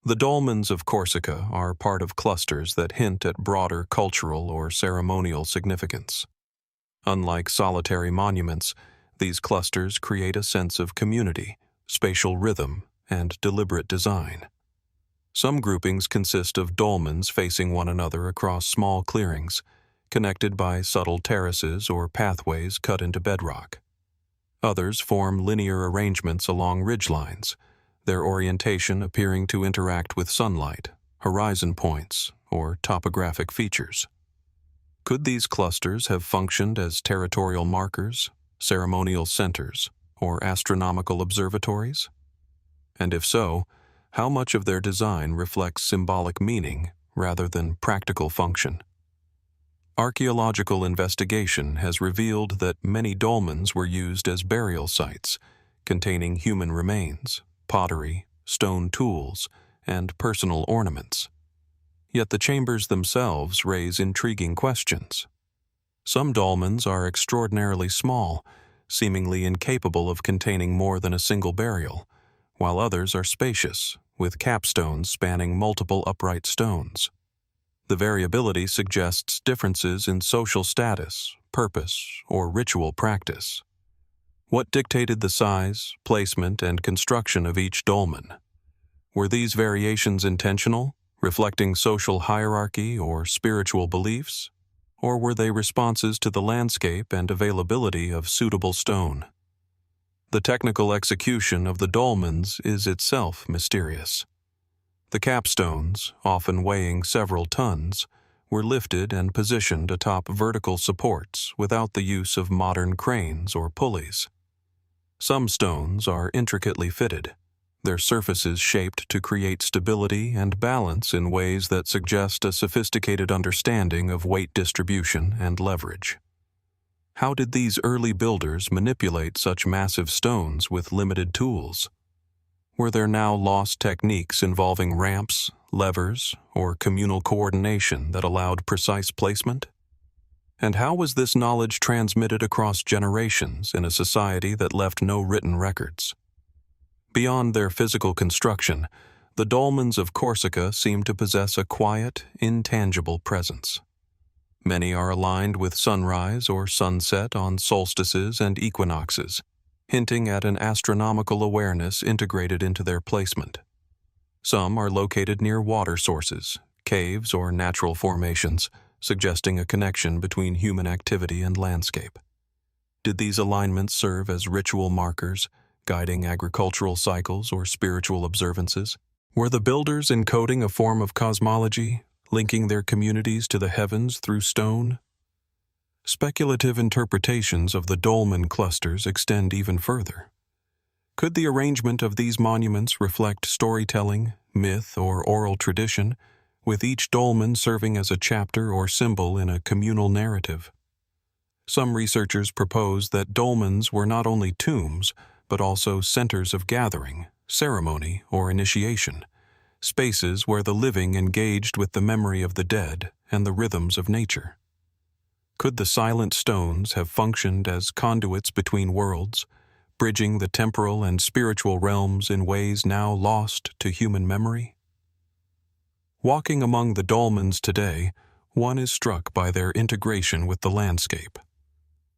The dolmens of Corsica are part of clusters that hint at broader cultural or ceremonial significance. Unlike solitary monuments, these clusters create a sense of community, spatial rhythm, and deliberate design. Some groupings consist of dolmens facing one another across small clearings, connected by subtle terraces or pathways cut into bedrock. Others form linear arrangements along ridgelines, their orientation appearing to interact with sunlight, horizon points, or topographic features. Could these clusters have functioned as territorial markers, ceremonial centers, or astronomical observatories? And if so, how much of their design reflects symbolic meaning rather than practical function? Archaeological investigation has revealed that many dolmens were used as burial sites, containing human remains, pottery, stone tools, and personal ornaments. Yet the chambers themselves raise intriguing questions. Some dolmens are extraordinarily small, seemingly incapable of containing more than a single burial, while others are spacious, with capstones spanning multiple upright stones. The variability suggests differences in social status, purpose, or ritual practice. What dictated the size, placement, and construction of each dolmen? Were these variations intentional, reflecting social hierarchy or spiritual beliefs? Or were they responses to the landscape and availability of suitable stone? The technical execution of the dolmens is itself mysterious. The capstones, often weighing several tons, were lifted and positioned atop vertical supports without the use of modern cranes or pulleys. Some stones are intricately fitted, their surfaces shaped to create stability and balance in ways that suggest a sophisticated understanding of weight distribution and leverage. How did these early builders manipulate such massive stones with limited tools? Were there now lost techniques involving ramps, levers, or communal coordination that allowed precise placement? And how was this knowledge transmitted across generations in a society that left no written records? Beyond their physical construction, the dolmens of Corsica seem to possess a quiet, intangible presence. Many are aligned with sunrise or sunset on solstices and equinoxes, hinting at an astronomical awareness integrated into their placement. Some are located near water sources, caves, or natural formations, suggesting a connection between human activity and landscape. Did these alignments serve as ritual markers, guiding agricultural cycles or spiritual observances? Were the builders encoding a form of cosmology, linking their communities to the heavens through stone? Speculative interpretations of the dolmen clusters extend even further. Could the arrangement of these monuments reflect storytelling, myth, or oral tradition, with each dolmen serving as a chapter or symbol in a communal narrative? Some researchers propose that dolmens were not only tombs, but also centers of gathering, ceremony, or initiation, spaces where the living engaged with the memory of the dead and the rhythms of nature. Could the silent stones have functioned as conduits between worlds, bridging the temporal and spiritual realms in ways now lost to human memory? Walking among the dolmens today, one is struck by their integration with the landscape.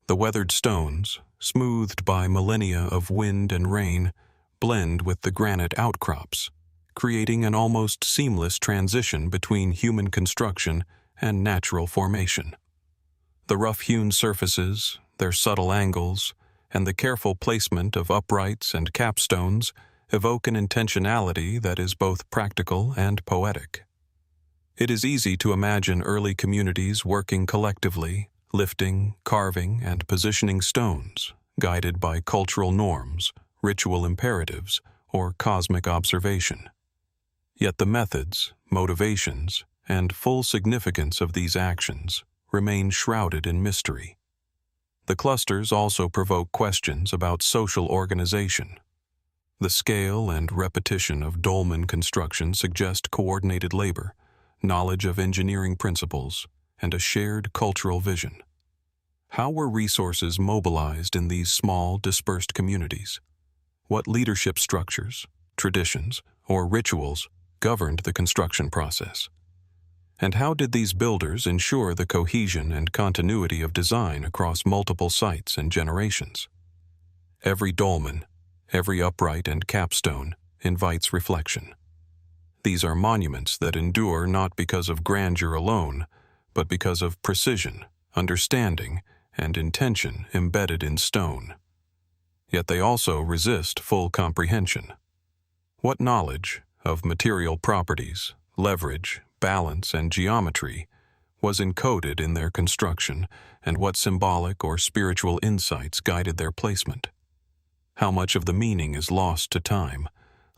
The weathered stones, smoothed by millennia of wind and rain, blend with the granite outcrops, creating an almost seamless transition between human construction and natural formation. The rough-hewn surfaces, their subtle angles, and the careful placement of uprights and capstones evoke an intentionality that is both practical and poetic. It is easy to imagine early communities working collectively, lifting, carving, and positioning stones, guided by cultural norms, ritual imperatives, or cosmic observation. Yet the methods, motivations, and full significance of these actions remain shrouded in mystery. The clusters also provoke questions about social organization. The scale and repetition of dolmen construction suggest coordinated labor, knowledge of engineering principles, and a shared cultural vision. How were resources mobilized in these small, dispersed communities? What leadership structures, traditions, or rituals governed the construction process? And how did these builders ensure the cohesion and continuity of design across multiple sites and generations? Every dolmen, every upright and capstone invites reflection. These are monuments that endure not because of grandeur alone, but because of precision, understanding, and intention embedded in stone. Yet they also resist full comprehension. What knowledge of material properties, leverage, balance, and geometry was encoded in their construction, and what symbolic or spiritual insights guided their placement? How much of the meaning is lost to time,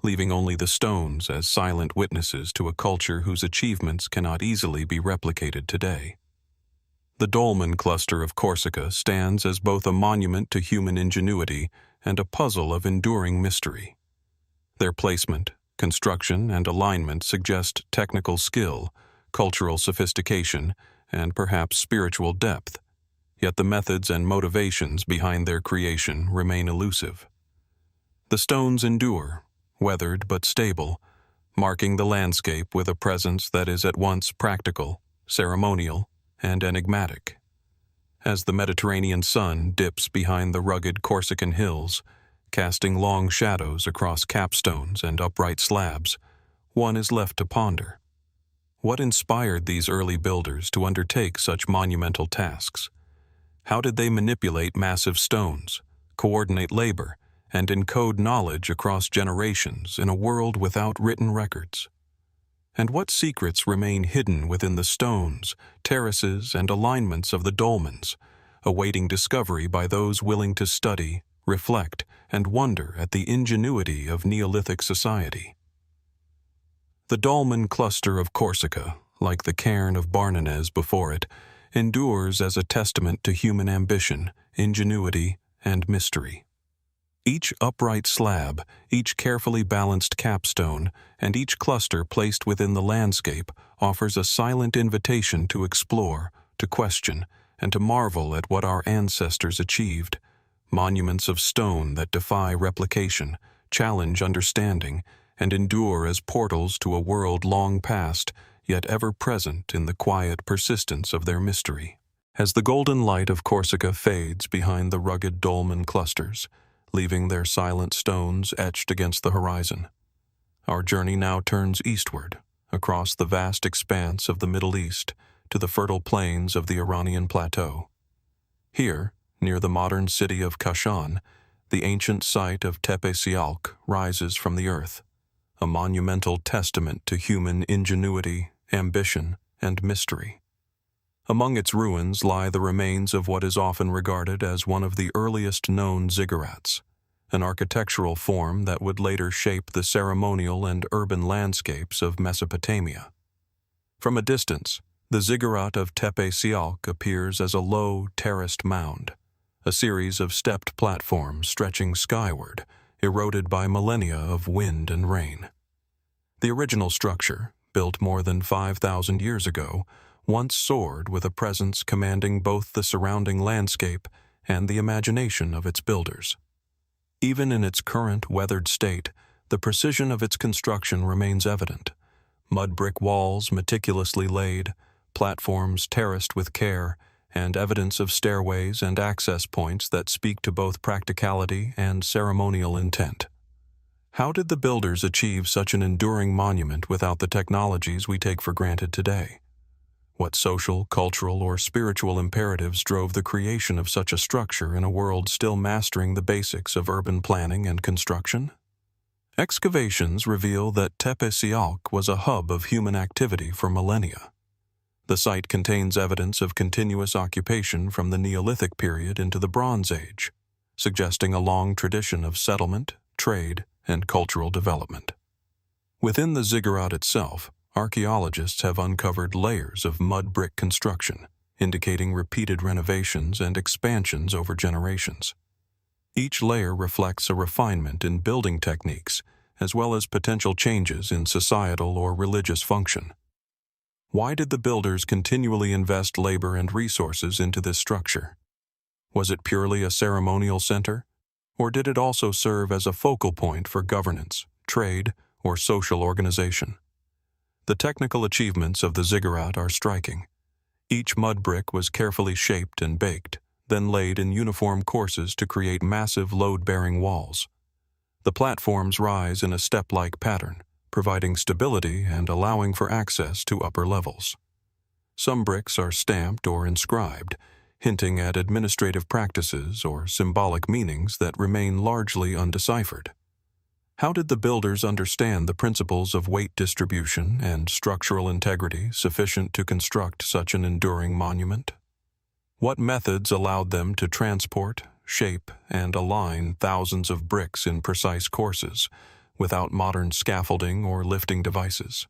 leaving only the stones as silent witnesses to a culture whose achievements cannot easily be replicated today? The dolmen cluster of Corsica stands as both a monument to human ingenuity and a puzzle of enduring mystery. Their placement, construction, and alignment suggest technical skill, cultural sophistication, and perhaps spiritual depth, yet the methods and motivations behind their creation remain elusive. The stones endure, weathered but stable, marking the landscape with a presence that is at once practical, ceremonial, and enigmatic. As the Mediterranean sun dips behind the rugged Corsican hills, casting long shadows across capstones and upright slabs, one is left to ponder. What inspired these early builders to undertake such monumental tasks? How did they manipulate massive stones, coordinate labor, and encode knowledge across generations in a world without written records? And what secrets remain hidden within the stones, terraces, and alignments of the dolmens, awaiting discovery by those willing to study, reflect, and wonder at the ingenuity of Neolithic society? The dolmen cluster of Corsica, like the Cairn of Barnenez before it, endures as a testament to human ambition, ingenuity, and mystery. Each upright slab, each carefully balanced capstone, and each cluster placed within the landscape offers a silent invitation to explore, to question, and to marvel at what our ancestors achieved. Monuments of stone that defy replication, challenge understanding, and endure as portals to a world long past, yet ever present in the quiet persistence of their mystery. As the golden light of Corsica fades behind the rugged dolmen clusters, leaving their silent stones etched against the horizon, our journey now turns eastward, across the vast expanse of the Middle East, to the fertile plains of the Iranian plateau. Here, near the modern city of Kashan, the ancient site of Tepe Sialk rises from the earth, a monumental testament to human ingenuity, ambition, and mystery. Among its ruins lie the remains of what is often regarded as one of the earliest known ziggurats, an architectural form that would later shape the ceremonial and urban landscapes of Mesopotamia. From a distance, the ziggurat of Tepe Sialk appears as a low, terraced mound, a series of stepped platforms stretching skyward, eroded by millennia of wind and rain. The original structure, built more than 5,000 years ago, once soared with a presence commanding both the surrounding landscape and the imagination of its builders. Even in its current weathered state, the precision of its construction remains evident. Mud brick walls meticulously laid, platforms terraced with care, and evidence of stairways and access points that speak to both practicality and ceremonial intent. How did the builders achieve such an enduring monument without the technologies we take for granted today? What social, cultural, or spiritual imperatives drove the creation of such a structure in a world still mastering the basics of urban planning and construction? Excavations reveal that Tepe Sialk was a hub of human activity for millennia. The site contains evidence of continuous occupation from the Neolithic period into the Bronze Age, suggesting a long tradition of settlement, trade, and cultural development. Within the ziggurat itself, archaeologists have uncovered layers of mud brick construction, indicating repeated renovations and expansions over generations. Each layer reflects a refinement in building techniques, as well as potential changes in societal or religious function. Why did the builders continually invest labor and resources into this structure? Was it purely a ceremonial center, or did it also serve as a focal point for governance, trade, or social organization? The technical achievements of the ziggurat are striking. Each mud brick was carefully shaped and baked, then laid in uniform courses to create massive load-bearing walls. The platforms rise in a step-like pattern, providing stability and allowing for access to upper levels. Some bricks are stamped or inscribed, hinting at administrative practices or symbolic meanings that remain largely undeciphered. How did the builders understand the principles of weight distribution and structural integrity sufficient to construct such an enduring monument? What methods allowed them to transport, shape, and align thousands of bricks in precise courses, without modern scaffolding or lifting devices?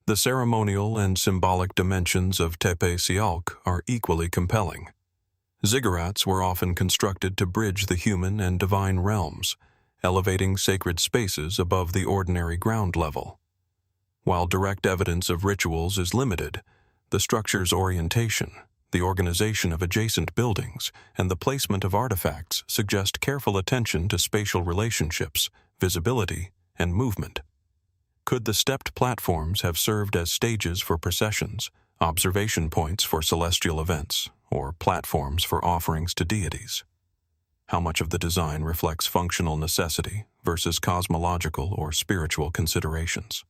The ceremonial and symbolic dimensions of Tepe Sialk are equally compelling. Ziggurats were often constructed to bridge the human and divine realms, elevating sacred spaces above the ordinary ground level. While direct evidence of rituals is limited, the structure's orientation, the organization of adjacent buildings, and the placement of artifacts suggest careful attention to spatial relationships, visibility, and movement. Could the stepped platforms have served as stages for processions, observation points for celestial events, or platforms for offerings to deities? How much of the design reflects functional necessity versus cosmological or spiritual considerations?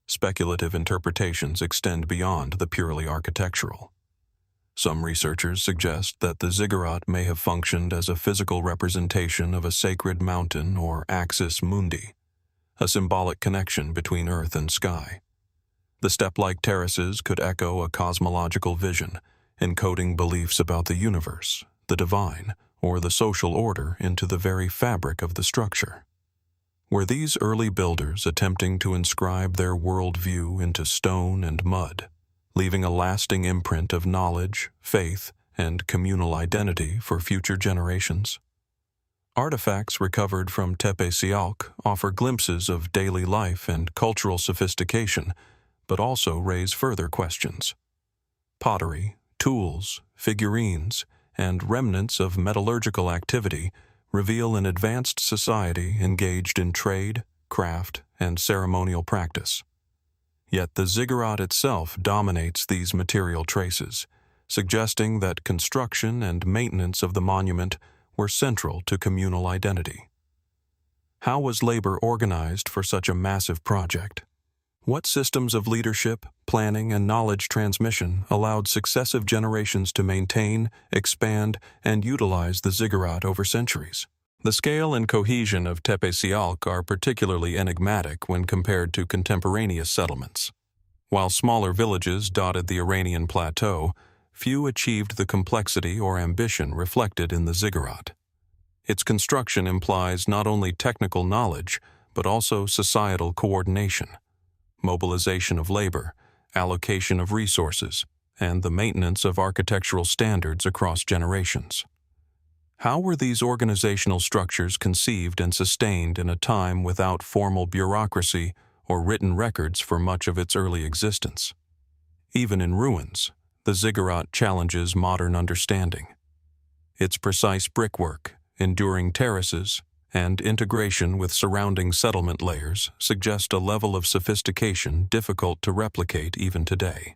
Speculative interpretations extend beyond the purely architectural. Some researchers suggest that the ziggurat may have functioned as a physical representation of a sacred mountain or axis mundi, a symbolic connection between earth and sky. The step-like terraces could echo a cosmological vision, encoding beliefs about the universe, the divine, or the social order into the very fabric of the structure. Were these early builders attempting to inscribe their worldview into stone and mud, leaving a lasting imprint of knowledge, faith, and communal identity for future generations? Artifacts recovered from Tepe Sialk offer glimpses of daily life and cultural sophistication, but also raise further questions. Pottery, tools, figurines, and remnants of metallurgical activity reveal an advanced society engaged in trade, craft, and ceremonial practice. Yet the ziggurat itself dominates these material traces, suggesting that construction and maintenance of the monument were central to communal identity. How was labor organized for such a massive project? What systems of leadership, planning, and knowledge transmission allowed successive generations to maintain, expand, and utilize the ziggurat over centuries? The scale and cohesion of Tepe Sialk are particularly enigmatic when compared to contemporaneous settlements. While smaller villages dotted the Iranian plateau, few achieved the complexity or ambition reflected in the ziggurat. Its construction implies not only technical knowledge, but also societal coordination, mobilization of labor, allocation of resources, and the maintenance of architectural standards across generations. How were these organizational structures conceived and sustained in a time without formal bureaucracy or written records for much of its early existence? Even in ruins, the ziggurat challenges modern understanding. Its precise brickwork, enduring terraces, and integration with surrounding settlement layers suggest a level of sophistication difficult to replicate even today.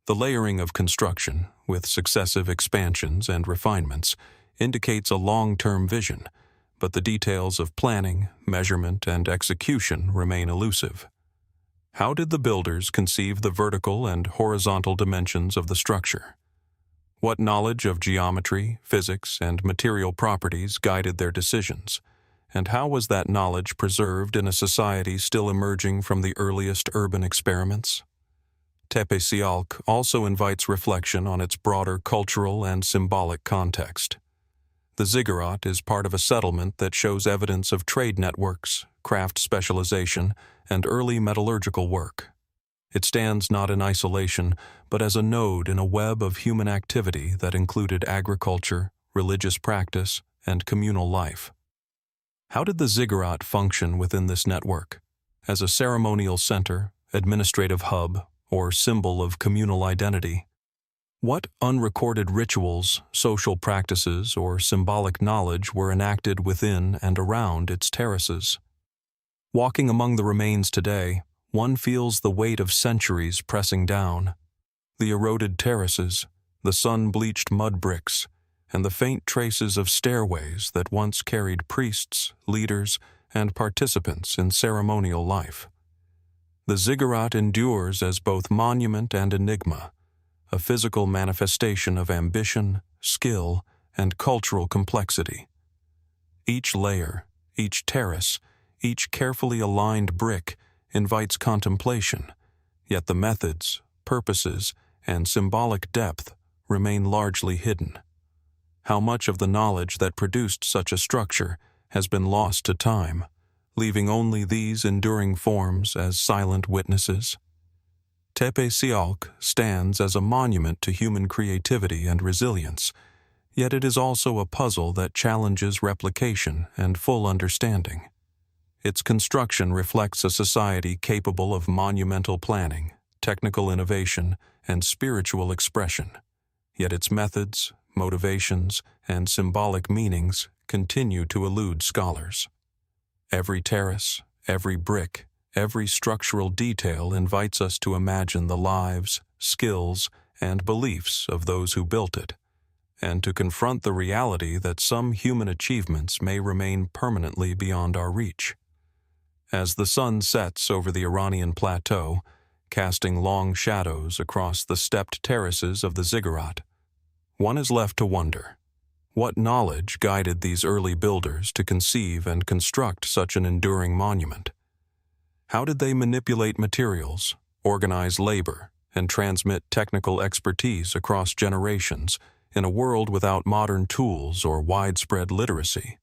The layering of construction, with successive expansions and refinements, indicates a long-term vision, but the details of planning, measurement, and execution remain elusive. How did the builders conceive the vertical and horizontal dimensions of the structure? What knowledge of geometry, physics, and material properties guided their decisions? And how was that knowledge preserved in a society still emerging from the earliest urban experiments? Tepe Sialk also invites reflection on its broader cultural and symbolic context. The ziggurat is part of a settlement that shows evidence of trade networks, craft specialization, and early metallurgical work. It stands not in isolation, but as a node in a web of human activity that included agriculture, religious practice, and communal life. How did the ziggurat function within this network? As a ceremonial center, administrative hub, or symbol of communal identity? What unrecorded rituals, social practices, or symbolic knowledge were enacted within and around its terraces? Walking among the remains today, one feels the weight of centuries pressing down. The eroded terraces, the sun-bleached mud bricks, and the faint traces of stairways that once carried priests, leaders, and participants in ceremonial life. The ziggurat endures as both monument and enigma, a physical manifestation of ambition, skill, and cultural complexity. Each layer, each terrace, each carefully aligned brick invites contemplation, yet the methods, purposes, and symbolic depth remain largely hidden. How much of the knowledge that produced such a structure has been lost to time, leaving only these enduring forms as silent witnesses? Tepe Sialk stands as a monument to human creativity and resilience, yet it is also a puzzle that challenges replication and full understanding. Its construction reflects a society capable of monumental planning, technical innovation, and spiritual expression, yet its methods, motivations, and symbolic meanings continue to elude scholars. Every terrace, every brick, every structural detail invites us to imagine the lives, skills, and beliefs of those who built it, and to confront the reality that some human achievements may remain permanently beyond our reach. As the sun sets over the Iranian plateau, casting long shadows across the stepped terraces of the ziggurat, one is left to wonder, what knowledge guided these early builders to conceive and construct such an enduring monument? How did they manipulate materials, organize labor, and transmit technical expertise across generations in a world without modern tools or widespread literacy?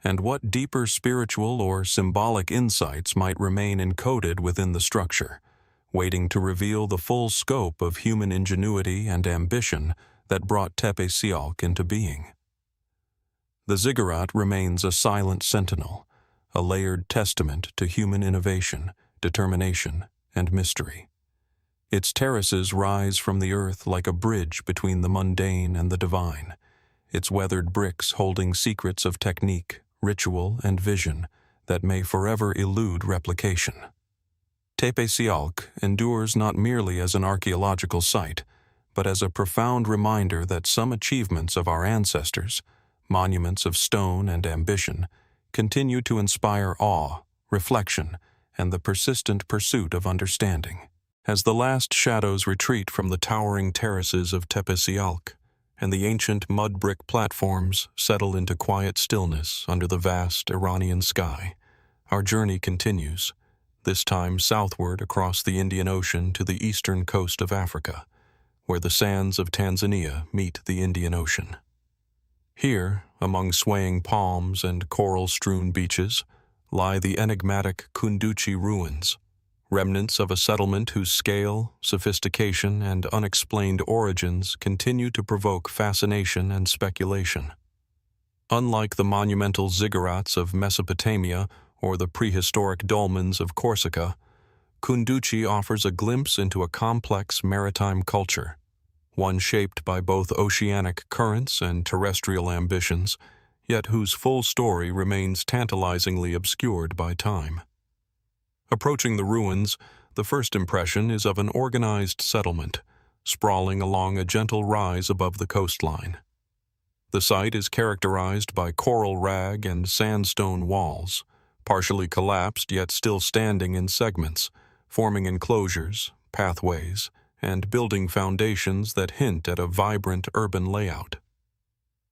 And what deeper spiritual or symbolic insights might remain encoded within the structure, waiting to reveal the full scope of human ingenuity and ambition that brought Tepe Sialk into being? The ziggurat remains a silent sentinel, a layered testament to human innovation, determination, and mystery. Its terraces rise from the earth like a bridge between the mundane and the divine, its weathered bricks holding secrets of technique, ritual, and vision that may forever elude replication. Tepe Sialk endures not merely as an archaeological site, but as a profound reminder that some achievements of our ancestors, monuments of stone and ambition, continue to inspire awe, reflection, and the persistent pursuit of understanding. As the last shadows retreat from the towering terraces of Tepe Sialk, and the ancient mud-brick platforms settle into quiet stillness under the vast Iranian sky, our journey continues, this time southward across the Indian Ocean to the eastern coast of Africa, where the sands of Tanzania meet the Indian Ocean. Here, among swaying palms and coral-strewn beaches, lie the enigmatic Kunduchi Ruins, remnants of a settlement whose scale, sophistication, and unexplained origins continue to provoke fascination and speculation. Unlike the monumental ziggurats of Mesopotamia or the prehistoric dolmens of Corsica, Kunduchi offers a glimpse into a complex maritime culture, one shaped by both oceanic currents and terrestrial ambitions, yet whose full story remains tantalizingly obscured by time. Approaching the ruins, the first impression is of an organized settlement, sprawling along a gentle rise above the coastline. The site is characterized by coral rag and sandstone walls, partially collapsed yet still standing in segments, forming enclosures, pathways, and building foundations that hint at a vibrant urban layout.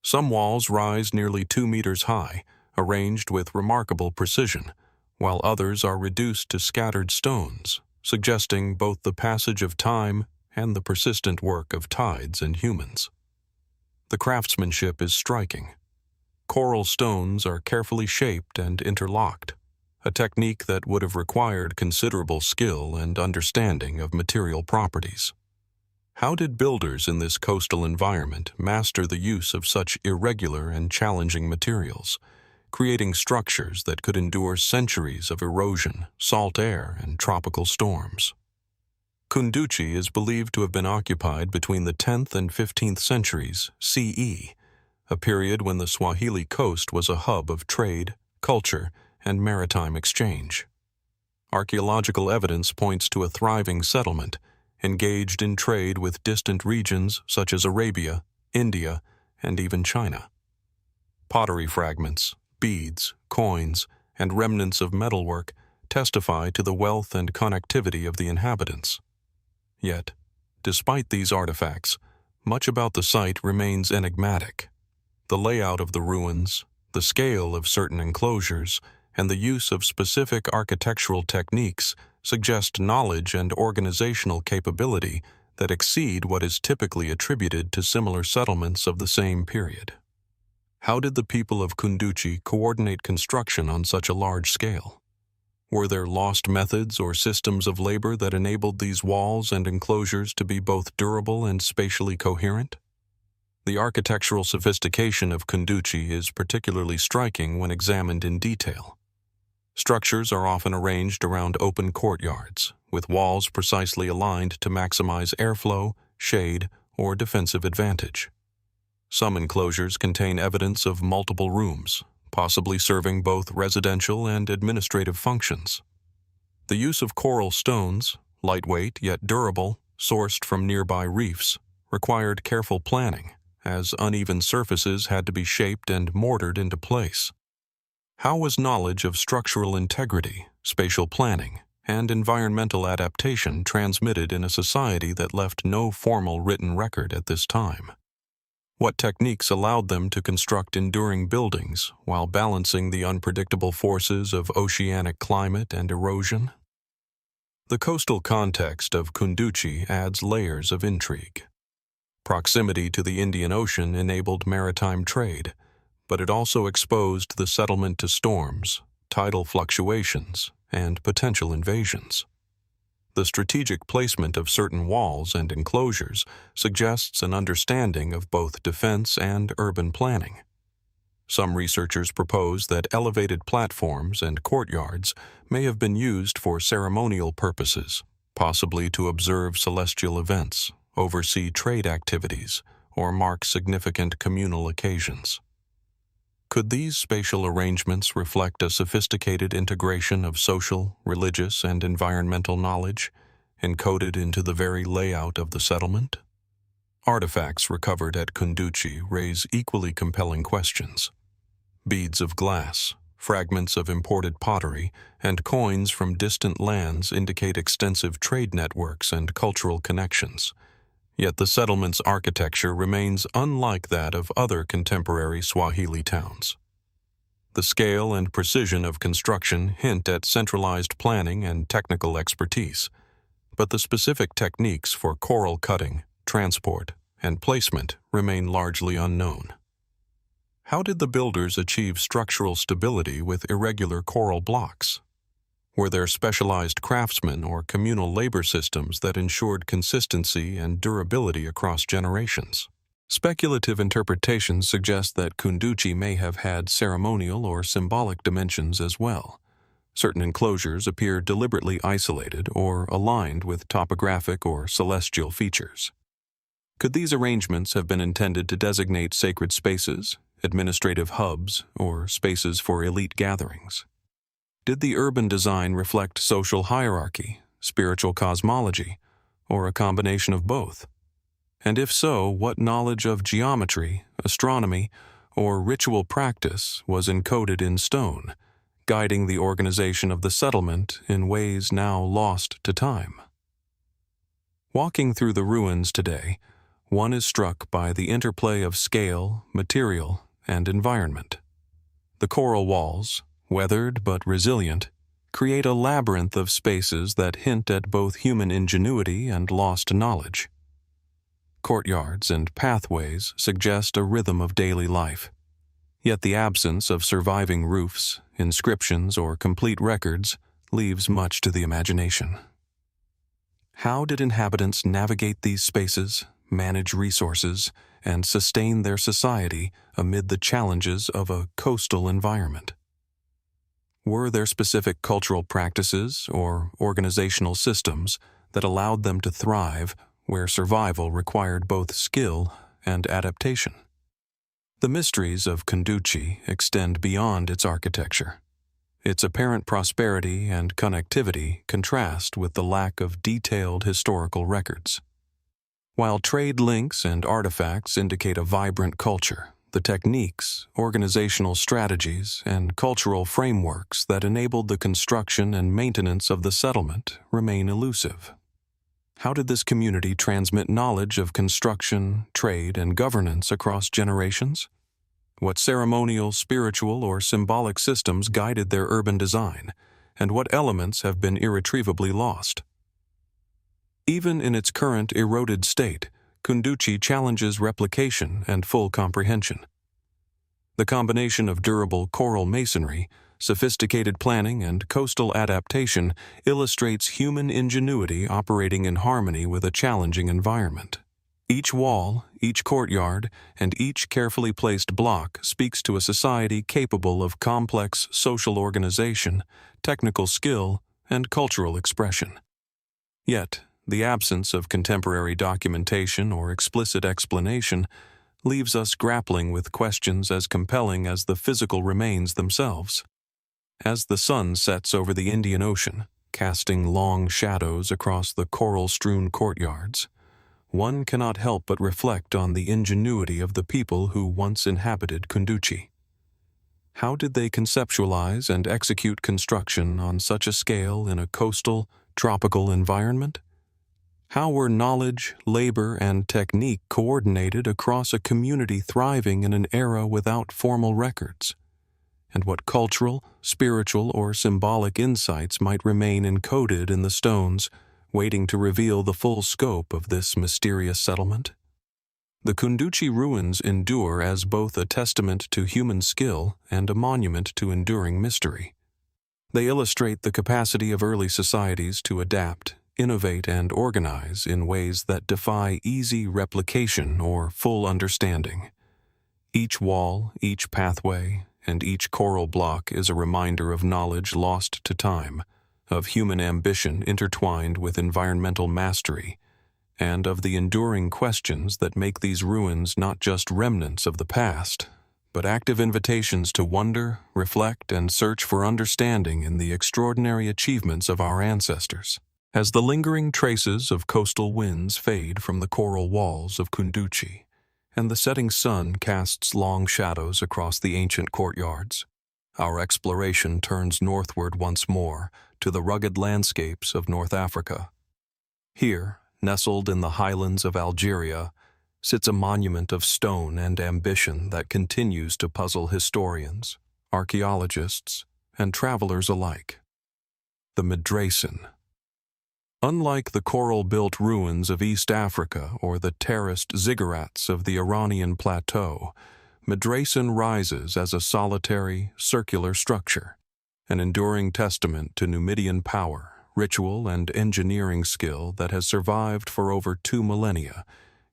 Some walls rise nearly 2 meters high, arranged with remarkable precision, while others are reduced to scattered stones, suggesting both the passage of time and the persistent work of tides and humans. The craftsmanship is striking. Coral stones are carefully shaped and interlocked, a technique that would have required considerable skill and understanding of material properties. How did builders in this coastal environment master the use of such irregular and challenging materials, creating structures that could endure centuries of erosion, salt air, and tropical storms? Kunduchi is believed to have been occupied between the 10th and 15th centuries CE, a period when the Swahili coast was a hub of trade, culture, and maritime exchange. Archaeological evidence points to a thriving settlement, engaged in trade with distant regions such as Arabia, India, and even China. Pottery fragments, beads, coins, and remnants of metalwork testify to the wealth and connectivity of the inhabitants. Yet, despite these artifacts, much about the site remains enigmatic. The layout of the ruins, the scale of certain enclosures, and the use of specific architectural techniques suggest knowledge and organizational capability that exceed what is typically attributed to similar settlements of the same period. How did the people of Kunduchi coordinate construction on such a large scale? Were there lost methods or systems of labor that enabled these walls and enclosures to be both durable and spatially coherent? The architectural sophistication of Kunduchi is particularly striking when examined in detail. Structures are often arranged around open courtyards, with walls precisely aligned to maximize airflow, shade, or defensive advantage. Some enclosures contain evidence of multiple rooms, possibly serving both residential and administrative functions. The use of coral stones, lightweight yet durable, sourced from nearby reefs, required careful planning, as uneven surfaces had to be shaped and mortared into place. How was knowledge of structural integrity, spatial planning, and environmental adaptation transmitted in a society that left no formal written record at this time? What techniques allowed them to construct enduring buildings while balancing the unpredictable forces of oceanic climate and erosion? The coastal context of Kunduchi adds layers of intrigue. Proximity to the Indian Ocean enabled maritime trade, but it also exposed the settlement to storms, tidal fluctuations, and potential invasions. The strategic placement of certain walls and enclosures suggests an understanding of both defense and urban planning. Some researchers propose that elevated platforms and courtyards may have been used for ceremonial purposes, possibly to observe celestial events, oversee trade activities, or mark significant communal occasions. Could these spatial arrangements reflect a sophisticated integration of social, religious, and environmental knowledge, encoded into the very layout of the settlement? Artifacts recovered at Kunduchi raise equally compelling questions. Beads of glass, fragments of imported pottery, and coins from distant lands indicate extensive trade networks and cultural connections. Yet the settlement's architecture remains unlike that of other contemporary Swahili towns. The scale and precision of construction hint at centralized planning and technical expertise, but the specific techniques for coral cutting, transport, and placement remain largely unknown. How did the builders achieve structural stability with irregular coral blocks? Were there specialized craftsmen or communal labor systems that ensured consistency and durability across generations? Speculative interpretations suggest that Kunduchi may have had ceremonial or symbolic dimensions as well. Certain enclosures appear deliberately isolated or aligned with topographic or celestial features. Could these arrangements have been intended to designate sacred spaces, administrative hubs, or spaces for elite gatherings? Did the urban design reflect social hierarchy, spiritual cosmology, or a combination of both? And if so, what knowledge of geometry, astronomy, or ritual practice was encoded in stone, guiding the organization of the settlement in ways now lost to time? Walking through the ruins today, one is struck by the interplay of scale, material, and environment. The coral walls, weathered but resilient, create a labyrinth of spaces that hint at both human ingenuity and lost knowledge. Courtyards and pathways suggest a rhythm of daily life, yet the absence of surviving roofs, inscriptions, or complete records leaves much to the imagination. How did inhabitants navigate these spaces, manage resources, and sustain their society amid the challenges of a coastal environment? Were there specific cultural practices or organizational systems that allowed them to thrive where survival required both skill and adaptation? The mysteries of Kunduchi extend beyond its architecture. Its apparent prosperity and connectivity contrast with the lack of detailed historical records. While trade links and artifacts indicate a vibrant culture, the techniques, organizational strategies, and cultural frameworks that enabled the construction and maintenance of the settlement remain elusive. How did this community transmit knowledge of construction, trade, and governance across generations? What ceremonial, spiritual, or symbolic systems guided their urban design, and what elements have been irretrievably lost? Even in its current eroded state, Kunduchi challenges replication and full comprehension. The combination of durable coral masonry, sophisticated planning, and coastal adaptation illustrates human ingenuity operating in harmony with a challenging environment. Each wall, each courtyard, and each carefully placed block speaks to a society capable of complex social organization, technical skill, and cultural expression. Yet, the absence of contemporary documentation or explicit explanation leaves us grappling with questions as compelling as the physical remains themselves. As the sun sets over the Indian Ocean, casting long shadows across the coral-strewn courtyards, one cannot help but reflect on the ingenuity of the people who once inhabited Kunduchi. How did they conceptualize and execute construction on such a scale in a coastal, tropical environment? How were knowledge, labor, and technique coordinated across a community thriving in an era without formal records? And what cultural, spiritual, or symbolic insights might remain encoded in the stones, waiting to reveal the full scope of this mysterious settlement? The Kunduchi Ruins endure as both a testament to human skill and a monument to enduring mystery. They illustrate the capacity of early societies to adapt, innovate, and organize in ways that defy easy replication or full understanding. Each wall, each pathway, and each coral block is a reminder of knowledge lost to time, of human ambition intertwined with environmental mastery, and of the enduring questions that make these ruins not just remnants of the past, but active invitations to wonder, reflect, and search for understanding in the extraordinary achievements of our ancestors. As the lingering traces of coastal winds fade from the coral walls of Kunduchi, and the setting sun casts long shadows across the ancient courtyards, our exploration turns northward once more to the rugged landscapes of North Africa. Here, nestled in the highlands of Algeria, sits a monument of stone and ambition that continues to puzzle historians, archaeologists, and travelers alike. The Madrasan. Unlike the coral-built ruins of East Africa or the terraced ziggurats of the Iranian plateau, Madrasan rises as a solitary, circular structure, an enduring testament to Numidian power, ritual, and engineering skill that has survived for over 2 millennia,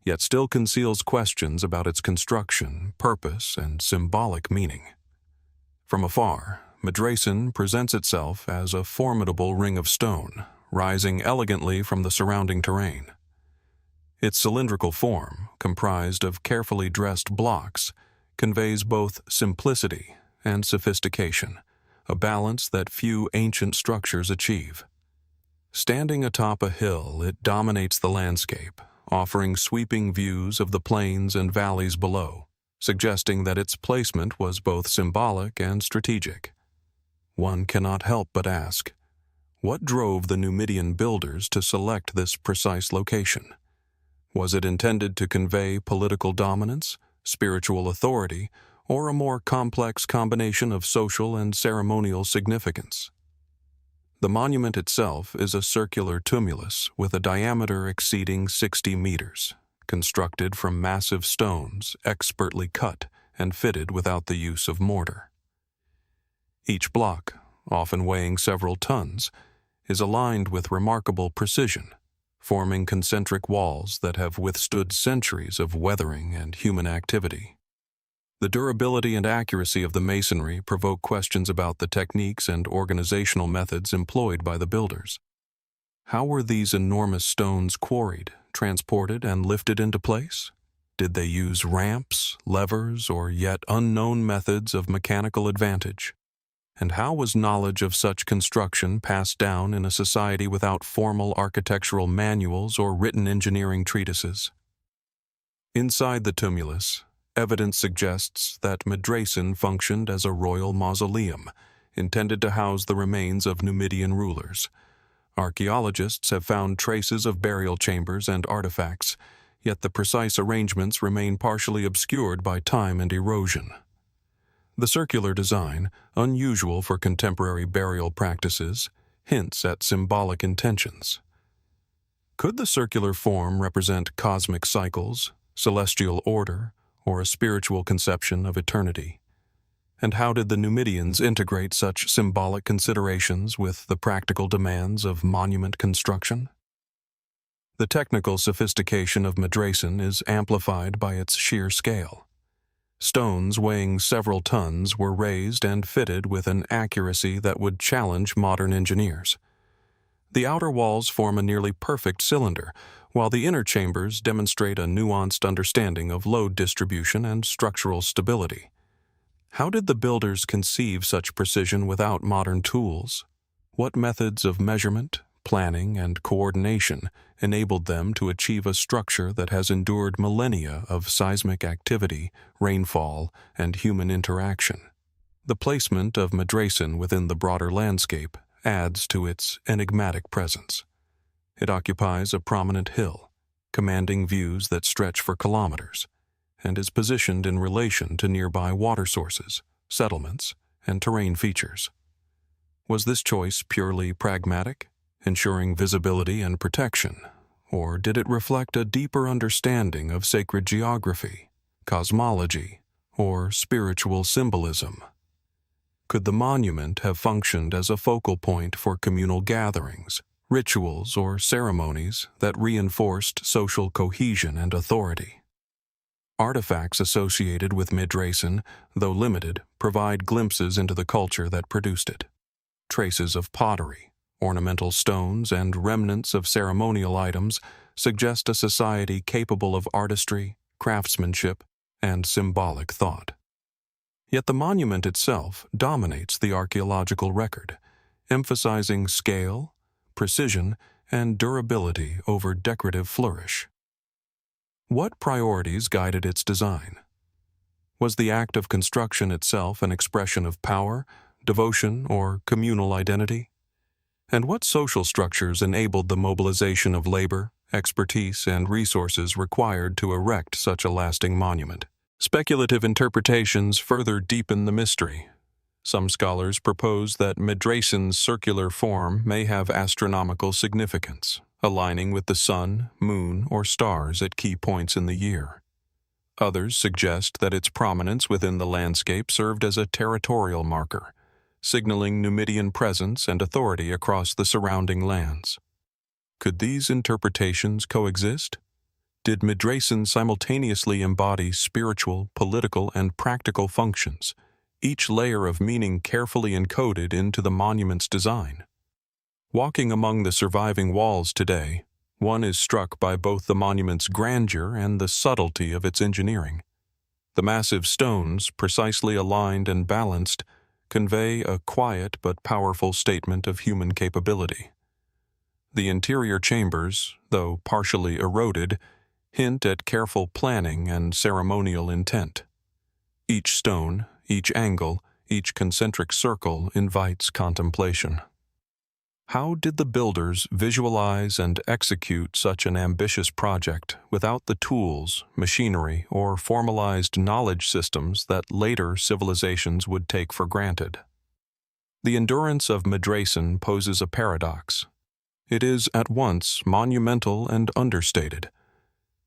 yet still conceals questions about its construction, purpose, and symbolic meaning. From afar, Madrasan presents itself as a formidable ring of stone, rising elegantly from the surrounding terrain. Its cylindrical form, comprised of carefully dressed blocks, conveys both simplicity and sophistication, a balance that few ancient structures achieve. Standing atop a hill, it dominates the landscape, offering sweeping views of the plains and valleys below, suggesting that its placement was both symbolic and strategic. One cannot help but ask, what drove the Numidian builders to select this precise location? Was it intended to convey political dominance, spiritual authority, or a more complex combination of social and ceremonial significance? The monument itself is a circular tumulus with a diameter exceeding 60 meters, constructed from massive stones expertly cut and fitted without the use of mortar. Each block, often weighing several tons, is aligned with remarkable precision, forming concentric walls that have withstood centuries of weathering and human activity. The durability and accuracy of the masonry provoke questions about the techniques and organizational methods employed by the builders. How were these enormous stones quarried, transported, and lifted into place? Did they use ramps, levers, or yet unknown methods of mechanical advantage? And how was knowledge of such construction passed down in a society without formal architectural manuals or written engineering treatises? Inside the tumulus, evidence suggests that Madrasan functioned as a royal mausoleum, intended to house the remains of Numidian rulers. Archaeologists have found traces of burial chambers and artifacts, yet the precise arrangements remain partially obscured by time and erosion. The circular design, unusual for contemporary burial practices, hints at symbolic intentions. Could the circular form represent cosmic cycles, celestial order, or a spiritual conception of eternity? And how did the Numidians integrate such symbolic considerations with the practical demands of monument construction? The technical sophistication of Madrasan is amplified by its sheer scale. Stones weighing several tons were raised and fitted with an accuracy that would challenge modern engineers. The outer walls form a nearly perfect cylinder, while the inner chambers demonstrate a nuanced understanding of load distribution and structural stability. How did the builders conceive such precision without modern tools? What methods of measurement, planning, and coordination enabled them to achieve a structure that has endured millennia of seismic activity, rainfall, and human interaction? The placement of Madrasan within the broader landscape adds to its enigmatic presence. It occupies a prominent hill, commanding views that stretch for kilometers, and is positioned in relation to nearby water sources, settlements, and terrain features. Was this choice purely pragmatic, ensuring visibility and protection, or did it reflect a deeper understanding of sacred geography, cosmology, or spiritual symbolism? Could the monument have functioned as a focal point for communal gatherings, rituals, or ceremonies that reinforced social cohesion and authority? Artifacts associated with Madrasan, though limited, provide glimpses into the culture that produced it. Traces of pottery, ornamental stones, and remnants of ceremonial items suggest a society capable of artistry, craftsmanship, and symbolic thought. Yet the monument itself dominates the archaeological record, emphasizing scale, precision, and durability over decorative flourish. What priorities guided its design? Was the act of construction itself an expression of power, devotion, or communal identity? And what social structures enabled the mobilization of labor, expertise, and resources required to erect such a lasting monument? Speculative interpretations further deepen the mystery. Some scholars propose that Madrasan's circular form may have astronomical significance, aligning with the sun, moon, or stars at key points in the year. Others suggest that its prominence within the landscape served as a territorial marker, signaling Numidian presence and authority across the surrounding lands. Could these interpretations coexist? Did Madrasan simultaneously embody spiritual, political, and practical functions, each layer of meaning carefully encoded into the monument's design? Walking among the surviving walls today, one is struck by both the monument's grandeur and the subtlety of its engineering. The massive stones, precisely aligned and balanced, convey a quiet but powerful statement of human capability. The interior chambers, though partially eroded, hint at careful planning and ceremonial intent. Each stone, each angle, each concentric circle invites contemplation. How did the builders visualize and execute such an ambitious project without the tools, machinery, or formalized knowledge systems that later civilizations would take for granted? The endurance of Madrasan poses a paradox. It is at once monumental and understated.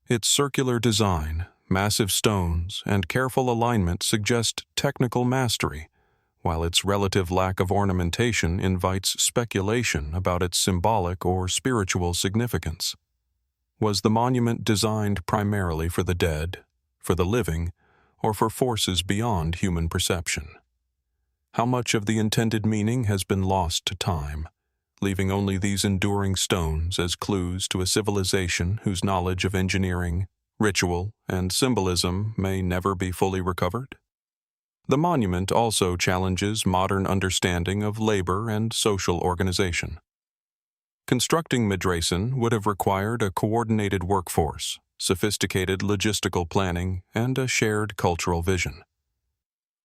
Its circular design, massive stones, and careful alignment suggest technical mastery, while its relative lack of ornamentation invites speculation about its symbolic or spiritual significance. Was the monument designed primarily for the dead, for the living, or for forces beyond human perception? How much of the intended meaning has been lost to time, leaving only these enduring stones as clues to a civilization whose knowledge of engineering, ritual, and symbolism may never be fully recovered? The monument also challenges modern understanding of labor and social organization. Constructing Madrasan would have required a coordinated workforce, sophisticated logistical planning, and a shared cultural vision.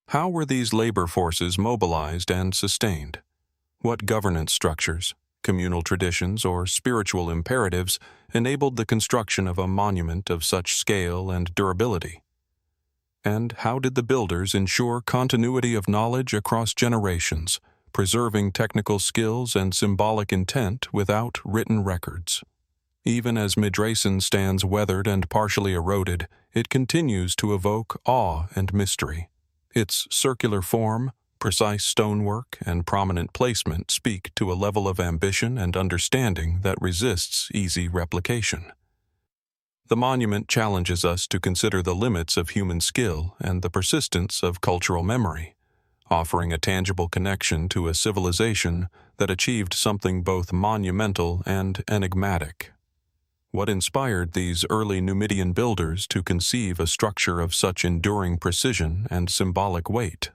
How were these labor forces mobilized and sustained? What governance structures, communal traditions, or spiritual imperatives enabled the construction of a monument of such scale and durability? And how did the builders ensure continuity of knowledge across generations, preserving technical skills and symbolic intent without written records? Even as Madrasan stands weathered and partially eroded, it continues to evoke awe and mystery. Its circular form, precise stonework, and prominent placement speak to a level of ambition and understanding that resists easy replication. The monument challenges us to consider the limits of human skill and the persistence of cultural memory, offering a tangible connection to a civilization that achieved something both monumental and enigmatic. What inspired these early Numidian builders to conceive a structure of such enduring precision and symbolic weight?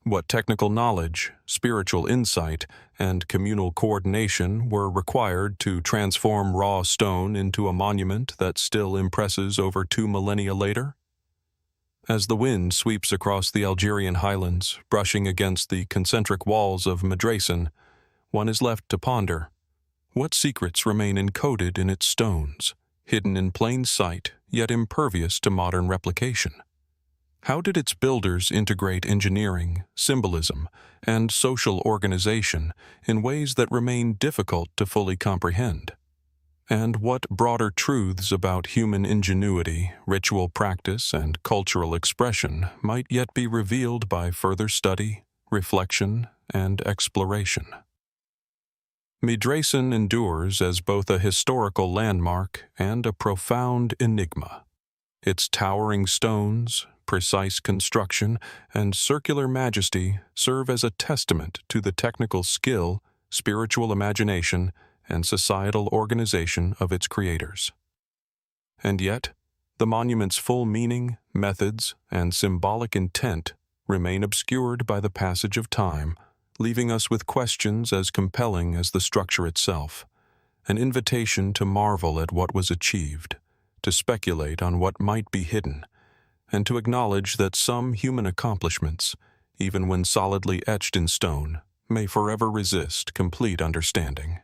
What technical knowledge, spiritual insight, and communal coordination were required to transform raw stone into a monument that still impresses over 2 millennia later? As the wind sweeps across the Algerian highlands, brushing against the concentric walls of Madrasan, one is left to ponder. What secrets remain encoded in its stones, hidden in plain sight, yet impervious to modern replication? How did its builders integrate engineering, symbolism, and social organization in ways that remain difficult to fully comprehend? And what broader truths about human ingenuity, ritual practice, and cultural expression might yet be revealed by further study, reflection, and exploration? Madrasan endures as both a historical landmark and a profound enigma. Its towering stones, precise construction, and circular majesty serve as a testament to the technical skill, spiritual imagination, and societal organization of its creators. And yet, the monument's full meaning, methods, and symbolic intent remain obscured by the passage of time, leaving us with questions as compelling as the structure itself, an invitation to marvel at what was achieved, to speculate on what might be hidden, and to acknowledge that some human accomplishments, even when solidly etched in stone, may forever resist complete understanding.